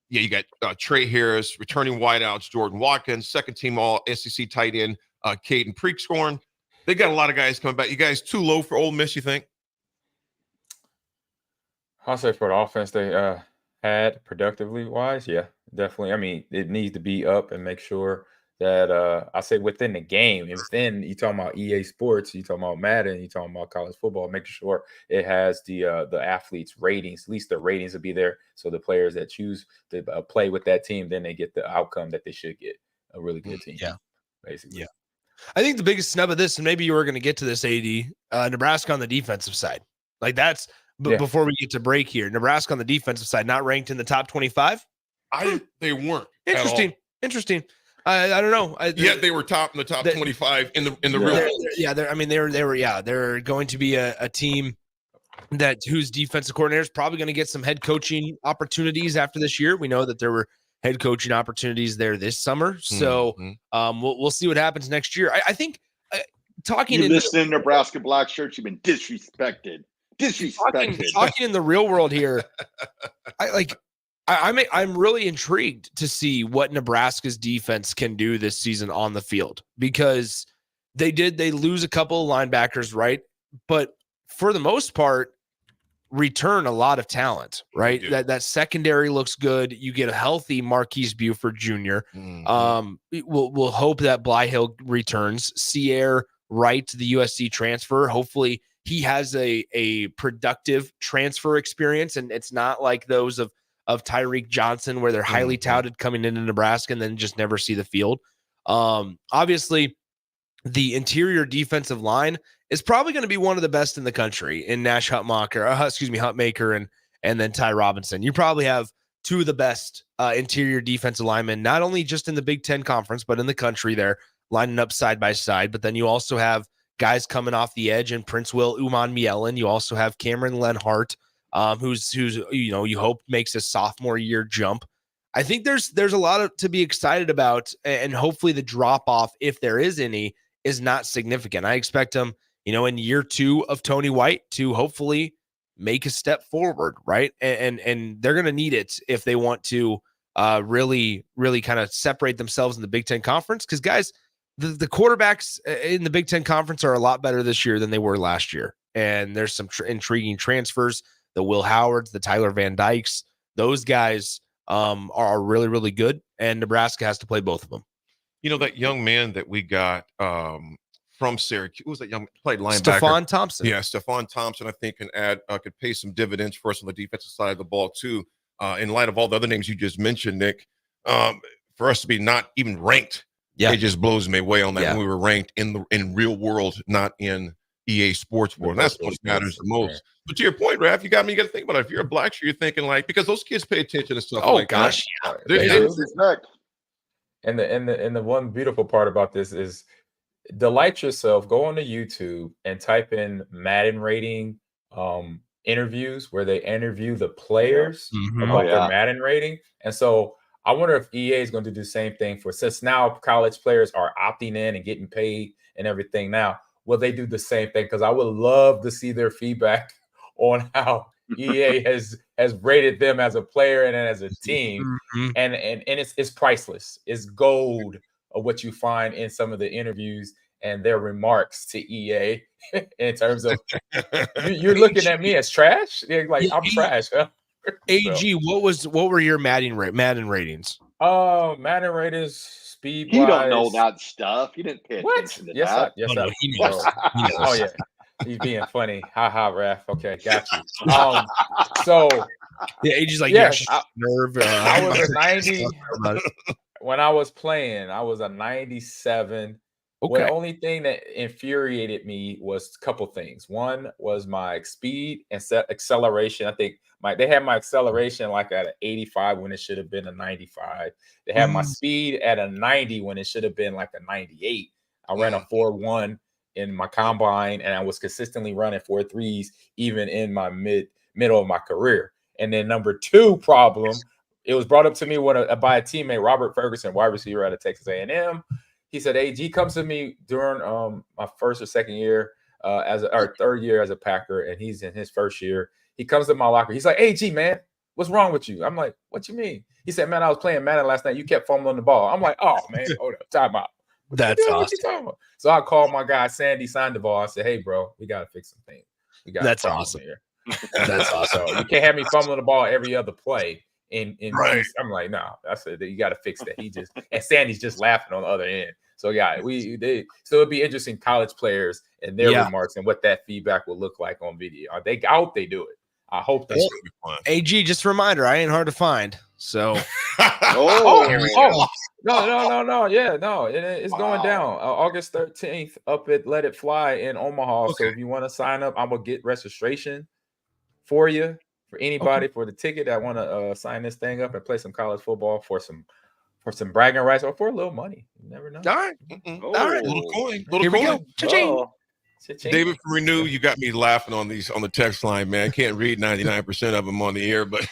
Speaker 16: You got Trey Harris, returning wideouts, Jordan Watkins, second team all SEC tight end, Caden Preekscorn. They got a lot of guys coming back. You guys too low for Ole Miss, you think?
Speaker 18: I'll say for the offense they had productively wise, yeah, definitely. I mean, it needs to be up and make sure that I say within the game, and within you talking about EA Sports, you talking about Madden, you talking about college football, making sure it has the athletes' ratings, at least the ratings will be there, so the players that choose to play with that team, then they get the outcome that they should get, a really good team.
Speaker 17: Yeah,
Speaker 18: basically.
Speaker 17: Yeah, I think the biggest snub of this, and maybe you were going to get to this, AD, Nebraska on the defensive side, like that's. But before we get to break here, Nebraska on the defensive side not ranked in the top 25.
Speaker 16: They weren't.
Speaker 17: Interesting. I don't know.
Speaker 16: They were top in the top 25 in the real. They're going to be a team whose defensive coordinator is probably going to get some head coaching opportunities after this year. We know that there were head coaching opportunities there this summer, so we'll see what happens next year. I think
Speaker 15: you listening, Nebraska black shirts, you've been disrespected.
Speaker 17: Talking in the real world here, I'm really intrigued to see what Nebraska's defense can do this season on the field, because they lose a couple of linebackers, right? But for the most part,
Speaker 10: return a lot of talent, right? That secondary looks good. You get a healthy Marquise Buford Jr. We'll hope that Blyhill returns. Sierre Wright, the USC transfer, hopefully he has a productive transfer experience, and it's not like those of Tyreek Johnson where they're highly touted coming into Nebraska and then just never see the field. Obviously, the interior defensive line is probably going to be one of the best in the country in Nash Hutmaker and then Ty Robinson. You probably have two of the best interior defensive linemen, not only just in the Big Ten Conference, but in the country there, lining up side by side. But then you also have guys coming off the edge and Prince Will Uman-Mielen. You also have Cameron Lenhart, who's you hope makes a sophomore year jump. I think there's a lot to be excited about, and hopefully the drop off, if there is any, is not significant. I expect them, in year 2 of Tony White to hopefully make a step forward, right? And they're going to need it if they want to really kind of separate themselves in the Big Ten Conference. Because guys, the quarterbacks in the Big Ten Conference are a lot better this year than they were last year. And there's some intriguing transfers. The Will Howards, the Tyler Van Dykes, those guys are really, really good. And Nebraska has to play both of them.
Speaker 16: That young man that we got from Syracuse, who was that young played linebacker?
Speaker 10: Stephon Thompson.
Speaker 16: Yeah, Stephon Thompson, I think, could pay some dividends for us on the defensive side of the ball, too, in light of all the other names you just mentioned, Nick. For us to be not even ranked, it just blows me away on that when we were ranked in real world, not in EA Sports World. And that's what matters the most. But to your point, Raff, you got to think about it. If you're a Blackshear, you're thinking because those kids pay attention to stuff like that.
Speaker 18: And the one beautiful part about this is delight yourself. Go on to YouTube and type in Madden rating interviews where they interview the players about their Madden rating. And so I wonder if EA is going to do the same thing since now college players are opting in and getting paid and everything now. Will they do the same thing? Because I would love to see their feedback on how EA has rated them as a player and as a team, and it's priceless. It's gold of what you find in some of the interviews and their remarks to EA in terms of you're looking at me as trash. I'm trash. Huh?
Speaker 10: AG, what were your Madden ratings?
Speaker 18: Madden ratings, speed.
Speaker 15: You don't know that stuff. You didn't pay attention to that.
Speaker 18: Yes,
Speaker 10: he knows. He knows.
Speaker 18: Oh yeah. He's being funny. Ha ha, Raff. Okay, got you. So
Speaker 10: AG's like, nerve.
Speaker 18: I was a 90 when I was playing. I was a 97.
Speaker 10: Okay.
Speaker 18: The only thing that infuriated me was a couple things. One was my speed and acceleration. I think they had my acceleration like at an 85 when it should have been a 95. They had my speed at a 90 when it should have been like a 98. I ran a 4.1 in my combine, and I was consistently running 4.3s even in my middle of my career. And then number 2 problem, it was brought up to me by a teammate, Robert Ferguson, wide receiver out of Texas A&M. He said, AG comes to me during my first or second year third year as a Packer, and he's in his first year. He comes to my locker. He's like, AG, man, what's wrong with you? I'm like, what you mean? He said, man, I was playing Madden last night. You kept fumbling the ball. I'm like, oh, man, hold up, time out.
Speaker 10: That's awesome.
Speaker 18: So I called my guy Sandy Sandoval. I said, "Hey, bro, we got to fix some things.
Speaker 10: That's awesome.
Speaker 18: Here. That's awesome. So you can't have me fumbling the ball every other play."
Speaker 16: Right.
Speaker 18: I'm like, no. I said you got to fix that. And Sandy's just laughing on the other end. So yeah, so it'd be interesting college players and their remarks and what that feedback will look like on video. I hope they do it. I hope that's gonna be fun.
Speaker 10: AG, just a reminder, I ain't hard to find. So
Speaker 18: No. Yeah, no. It's going down August 13th up at Let It Fly in Omaha. Okay. So if you want to sign up, I'm gonna get registration for you, for anybody for the ticket that want to sign this thing up and play some college football for some bragging rights or for a little money. You never know.
Speaker 16: All right. All right. Little coin. Here we go.
Speaker 18: Cha-ching.
Speaker 16: David from Renew, you got me laughing on the text line, man. I can't read 99% of them on the air, but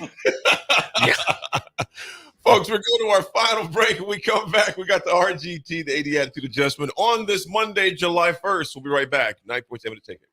Speaker 16: folks, we're going to our final break. When we come back, we got the RGT, the 80 Attitude Adjustment on this Monday, July 1st. We'll be right back. 9.7 to Ticket.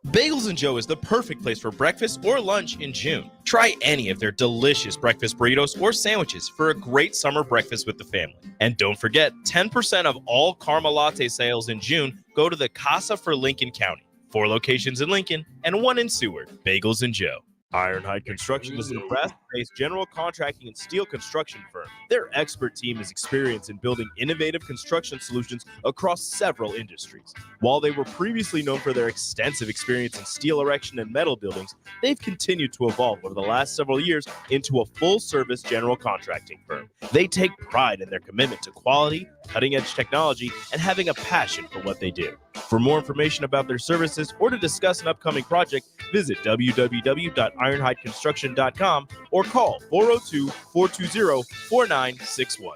Speaker 8: Bagels & Joe is the perfect place for breakfast or lunch in June.
Speaker 11: Try any of their delicious breakfast burritos or sandwiches for a great summer breakfast with the family. And don't forget, 10% of all caramel latte sales in June go to the Casa for Lincoln County. 4 locations in Lincoln and 1 in Seward. Bagels and Joe. Ironhide Construction is a Nebraska-based general contracting and steel construction firm. Their expert team is experienced in building innovative construction solutions across several industries. While they were previously known for their extensive experience in steel erection and metal buildings, they've continued to evolve over the last several years into a full-service general contracting firm. They take pride in their commitment to quality, cutting-edge technology, and having a passion for what they do. For more information about their services or to discuss an upcoming project, visit www.ironhideconstruction.com or call 402-420-4961.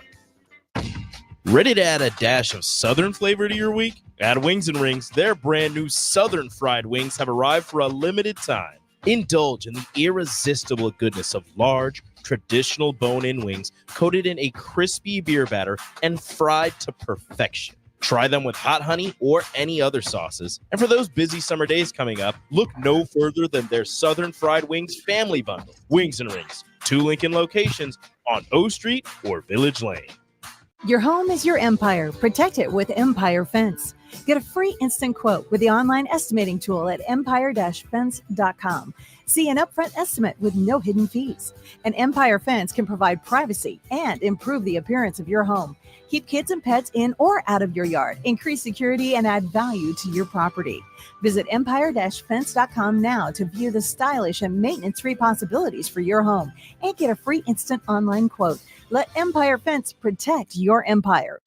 Speaker 11: Ready to add a dash of Southern flavor to your week? At Wings and Rings, their brand new Southern fried wings have arrived for a limited time. Indulge in the irresistible goodness of large, traditional bone-in wings coated in a crispy beer batter and fried to perfection. Try them with hot honey or any other sauces. And for those busy summer days coming up, look no further than their Southern Fried Wings Family Bundle. Wings and Rings, 2 Lincoln locations on O Street or Village Lane.
Speaker 21: Your home is your empire. Protect it with Empire Fence. Get a free instant quote with the online estimating tool at empire-fence.com. See an upfront estimate with no hidden fees. An Empire Fence can provide privacy and improve the appearance of your home. Keep kids and pets in or out of your yard. Increase security and add value to your property. Visit empire-fence.com now to view the stylish and maintenance-free possibilities for your home and get a free instant online quote. Let Empire Fence protect your empire.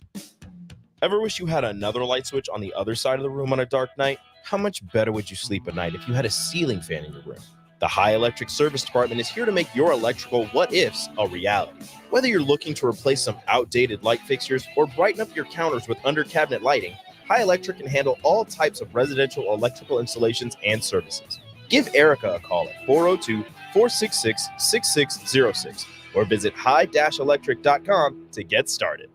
Speaker 11: Ever wish you had another light switch on the other side of the room on a dark night? How much better would you sleep at night if you had a ceiling fan in your room? The High Electric Service Department is here to make your electrical what-ifs a reality. Whether you're looking to replace some outdated light fixtures or brighten up your counters with under-cabinet lighting, High Electric can handle all types of residential electrical installations and services. Give Erica a call at 402-466-6606 or visit high-electric.com to get started.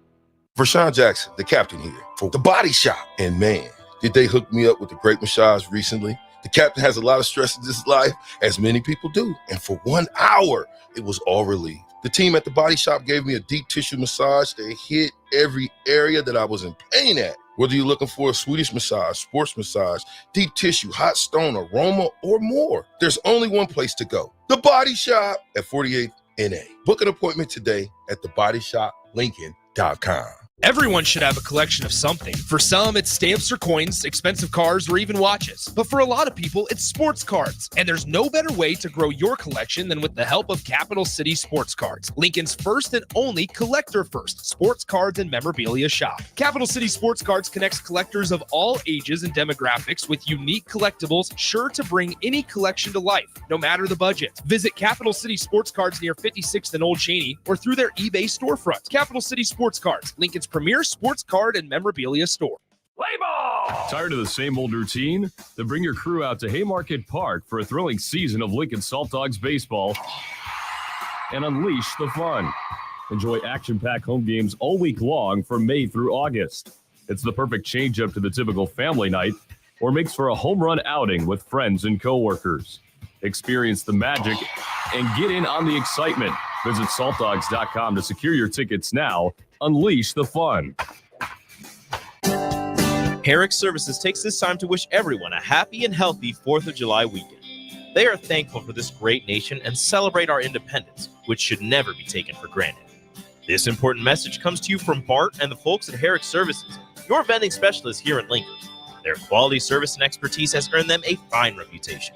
Speaker 4: Vershawn Jackson, the captain here for The Body Shop. And man, did they hook me up with a great massage recently. The captain has a lot of stress in his life, as many people do. And for 1 hour, it was all relieved. The team at The Body Shop gave me a deep tissue massage that hit every area that I was in pain at. Whether you're looking for a Swedish massage, sports massage, deep tissue, hot stone, aroma, or more, there's only one place to go. The Body Shop at 48th NA. Book an appointment today at thebodyshoplincoln.com.
Speaker 10: Everyone should have a collection of something. For some, it's stamps or coins, expensive cars, or even watches. But for a lot of people, it's sports cards. And there's no better way to grow your collection than with the help of Capital City Sports Cards, Lincoln's first and only collector-first sports cards and memorabilia shop. Capital City Sports Cards connects collectors of all ages and demographics with unique collectibles sure to bring any collection to life, no matter the budget. Visit Capital City Sports Cards near 56th and Old Cheney or through their eBay storefront. Capital City Sports Cards, Lincoln's premier sports card and memorabilia store.
Speaker 1: Play ball! Tired of the same old routine? Then bring your crew out to Haymarket Park for a thrilling season of Lincoln Salt Dogs baseball and unleash the fun. Enjoy action-packed home games all week long from May through August. It's the perfect change-up to the typical family night or makes for a home run outing with friends and coworkers. Experience the magic and get in on the excitement. Visit saltdogs.com to secure your tickets now. Unleash the fun.
Speaker 11: Herrick Services takes this time to wish everyone a happy and healthy 4th of July weekend. They are thankful for this great nation and celebrate our independence, which should never be taken for granted. This important message comes to you from Bart and the folks at Herrick Services, your vending specialists here in Lincoln. Their quality service and expertise has earned them a fine reputation.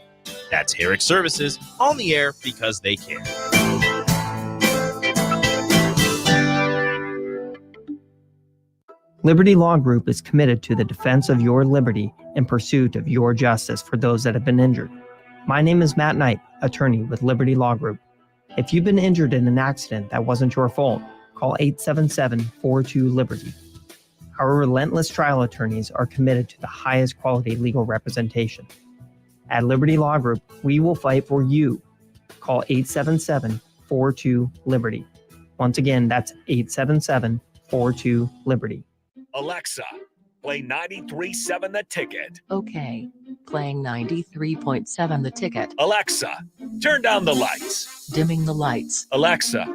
Speaker 11: That's Herrick Services, on the air because they care.
Speaker 3: Liberty Law Group is committed to the defense of your liberty and pursuit of your justice for those that have been injured. My name is Matt Knight, attorney with Liberty Law Group. If you've been injured in an accident that wasn't your fault, call 877-42-LIBERTY. Our relentless trial attorneys are committed to the highest quality legal representation. At Liberty Law Group, we will fight for you. Call 877-42-LIBERTY. Once again, that's 877-42-LIBERTY.
Speaker 9: Alexa, Play 93.7 The Ticket.
Speaker 6: Okay. Playing 93.7 The Ticket.
Speaker 9: Alexa, turn down the lights.
Speaker 6: Dimming the lights.
Speaker 9: Alexa,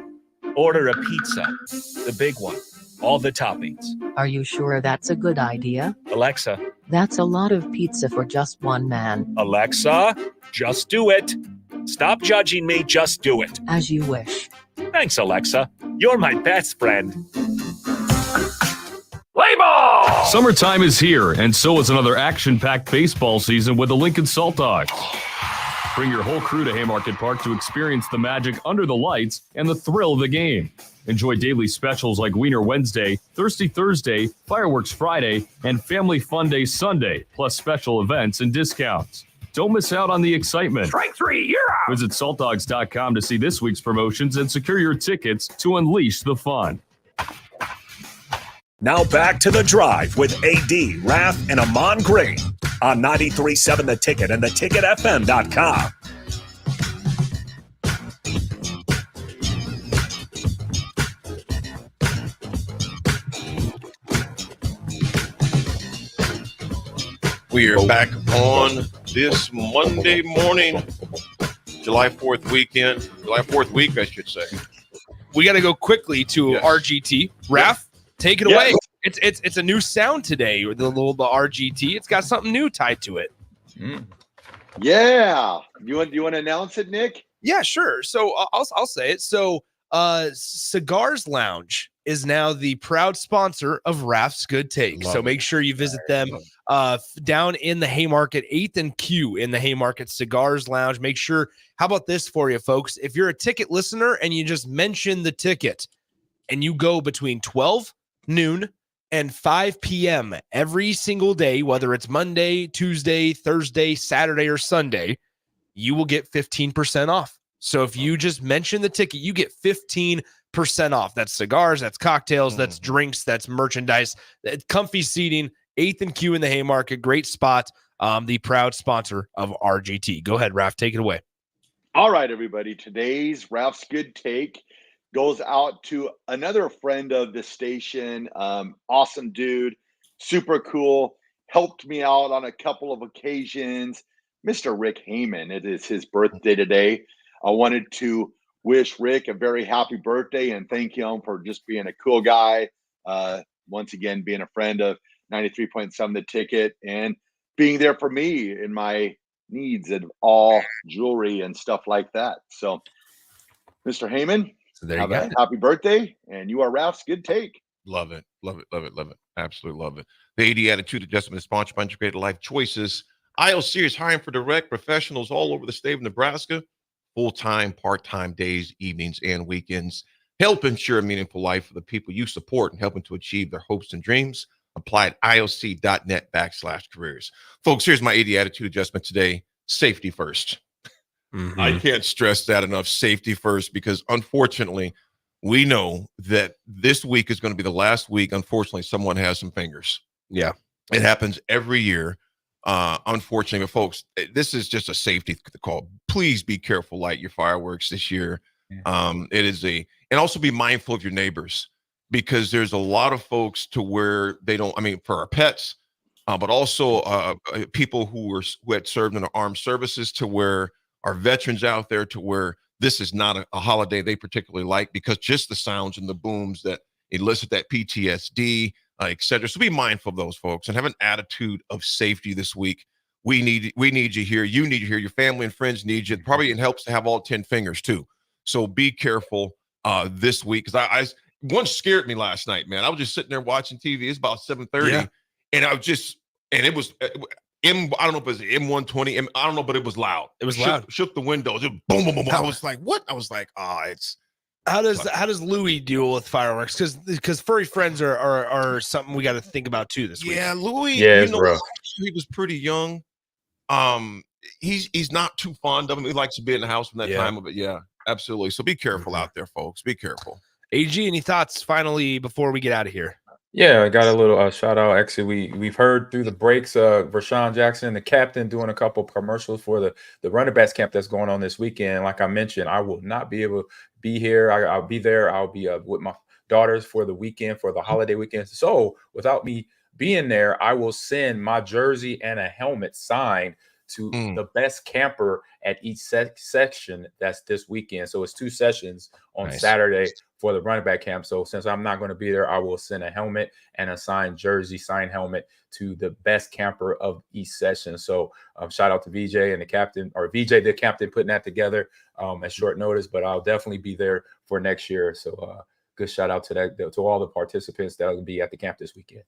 Speaker 9: order a pizza. The big one. All the toppings.
Speaker 6: Are you sure that's a good idea?
Speaker 9: Alexa.
Speaker 6: That's a lot of pizza for just one man.
Speaker 9: Alexa, just do it. Stop judging me, just do it.
Speaker 6: As you wish.
Speaker 9: Thanks, Alexa. You're my best friend. Play ball!
Speaker 1: Summertime is here, and so is another action-packed baseball season with the Lincoln Salt Dogs. Bring your whole crew to Haymarket Park to experience the magic under the lights and the thrill of the game. Enjoy daily specials like Wiener Wednesday, Thirsty Thursday, Fireworks Friday, and Family Fun Day Sunday, plus special events and discounts. Don't miss out on the excitement.
Speaker 9: Strike three, you're out!
Speaker 1: Visit saltdogs.com to see this week's promotions and secure your tickets to unleash the fun.
Speaker 9: Now back to The Drive with AD, Raff, and Ahman Green on 93.7 The Ticket and theticketfm.com.
Speaker 16: We are back on this Monday morning, July 4th weekend, July 4th week, I should say.
Speaker 17: We got to go quickly to RGT. Raff, take it away. It's a new sound today, the RGT. It's got something new tied to it.
Speaker 15: Yeah. You want to announce it, Nick?
Speaker 17: Yeah, sure. So I'll say it. So Cigars Lounge is now the proud sponsor of Raff's Good Take. So make sure you visit them down in the Haymarket, 8th and Q in the Haymarket Cigars Lounge. Make sure, how about this for you, folks? If you're a ticket listener and you just mention the ticket and you go between 12 noon and 5 p.m. every single day, whether it's Monday, Tuesday, Thursday, Saturday, or Sunday, you will get 15% off. So if you just mention the ticket, you get 15% off. That's cigars, that's cocktails, that's drinks, that's merchandise, comfy seating, 8th and Q in the Haymarket. Great spot. The proud sponsor of RGT. Go ahead, Raff. Take it away.
Speaker 15: All right, everybody. Today's Raff's Good Take goes out to another friend of the station. Awesome dude. Super cool. Helped me out on a couple of occasions. Mr. Rick Heyman. It is his birthday today. I wanted to wish Rick a very happy birthday and thank him for just being a cool guy. Once again, being a friend of 93.7 The Ticket and being there for me in my needs of all jewelry and stuff like that. So, Mr. Heyman, have a happy birthday, and you are Raff's Good Take.
Speaker 16: Love it. Love it. Love it. Love it. Absolutely love it. The AD Attitude Adjustment is sponsored by Integrated Life Choices. ILC is hiring for direct professionals all over the state of Nebraska. Full-time, part-time days, evenings, and weekends. Help ensure a meaningful life for the people you support and helping to achieve their hopes and dreams. Apply at ilc.net/careers. Folks, here's my AD Attitude Adjustment today. Safety first. I can't stress that enough. Safety first, because unfortunately, we know that this week is going to be the last week. Unfortunately, someone has some fingers.
Speaker 17: Yeah.
Speaker 16: It happens every year. Unfortunately, but folks, this is just a safety call. Please be careful, light your fireworks this year. It is and also be mindful of your neighbors, because there's a lot of folks to where they don't, for our pets, but also people who had served in the armed services, to where our veterans out there, to where this is not a holiday they particularly like, because just the sounds and the booms that elicit that PTSD, et cetera. So be mindful of those folks and have an attitude of safety this week. We need you here. You need you here. Your family and friends need you. Probably it helps to have all 10 fingers too. So be careful this week, because one scared me last night, man. I was just sitting there watching TV. It's about 7:30, and it was I don't know if it was M120. I don't know, but it was loud.
Speaker 17: It was loud.
Speaker 16: Shook the windows. It boom, boom, boom. I was like, what? I was like, it's.
Speaker 17: How does Louis deal with fireworks? Because furry friends are something we got to think about too this week.
Speaker 16: Yeah, Louis.
Speaker 18: Yeah, it's rough.
Speaker 16: He was pretty young. He's not too fond of him. He likes to be in the house from that time of it. Yeah, absolutely. So be careful out there, folks. Be careful.
Speaker 17: AG, any thoughts finally before we get out of here?
Speaker 18: Yeah, I got a little shout out. Actually, we've heard through the breaks, Vershawn Jackson, the captain, doing a couple of commercials for the running backs camp that's going on this weekend. Like I mentioned, I will not be able to be here. I'll be there. I'll be with my daughters for the weekend, for the holiday weekend. So without me being there, I will send my jersey and a helmet signed to the best camper at each section that's this weekend. So it's 2 sessions on Saturday for the running back camp. So since I'm not going to be there, I will send a helmet and a signed jersey, signed helmet to the best camper of each session. So shout out to VJ and the captain, or VJ, the captain, putting that together at short notice, but I'll definitely be there for next year. So good shout out to to all the participants that will be at the camp this weekend.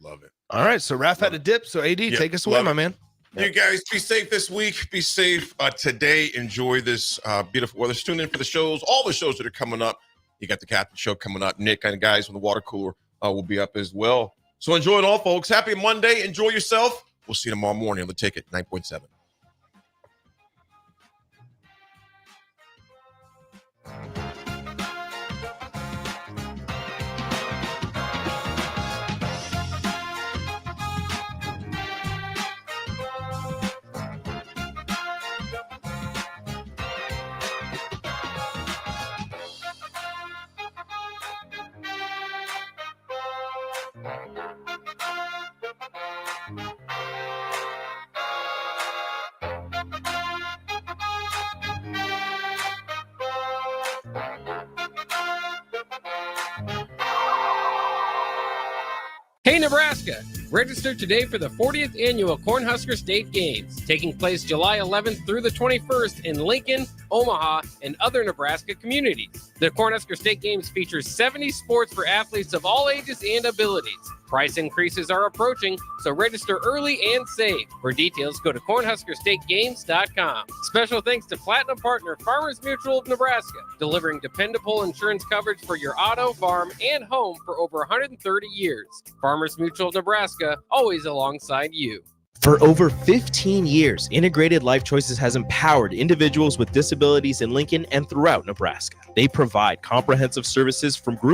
Speaker 16: Love it.
Speaker 17: All right. So Raff had a dip. So AD, take us away, my man.
Speaker 16: You guys be safe this week. Be safe today. Enjoy this beautiful weather. Tune in for the shows, all the shows that are coming up. You got the Captain Show coming up. Nick and the guys from the water cooler will be up as well. So enjoy it all, folks. Happy Monday. Enjoy yourself. We'll see you tomorrow morning on The Ticket, 9.7.
Speaker 2: Hey, Nebraska! Register today for the 40th Annual Cornhusker State Games, taking place July 11th through the 21st in Lincoln, Omaha, and other Nebraska communities. The Cornhusker State Games features 70 sports for athletes of all ages and abilities. Price increases are approaching, so register early and save. For details, go to cornhuskerstategames.com. Special thanks to Platinum Partner Farmers Mutual of Nebraska, delivering dependable insurance coverage for your auto, farm, and home for over 130 years. Farmers Mutual of Nebraska, always alongside you.
Speaker 11: For over 15 years, Integrated Life Choices has empowered individuals with disabilities in Lincoln and throughout Nebraska. They provide comprehensive services from group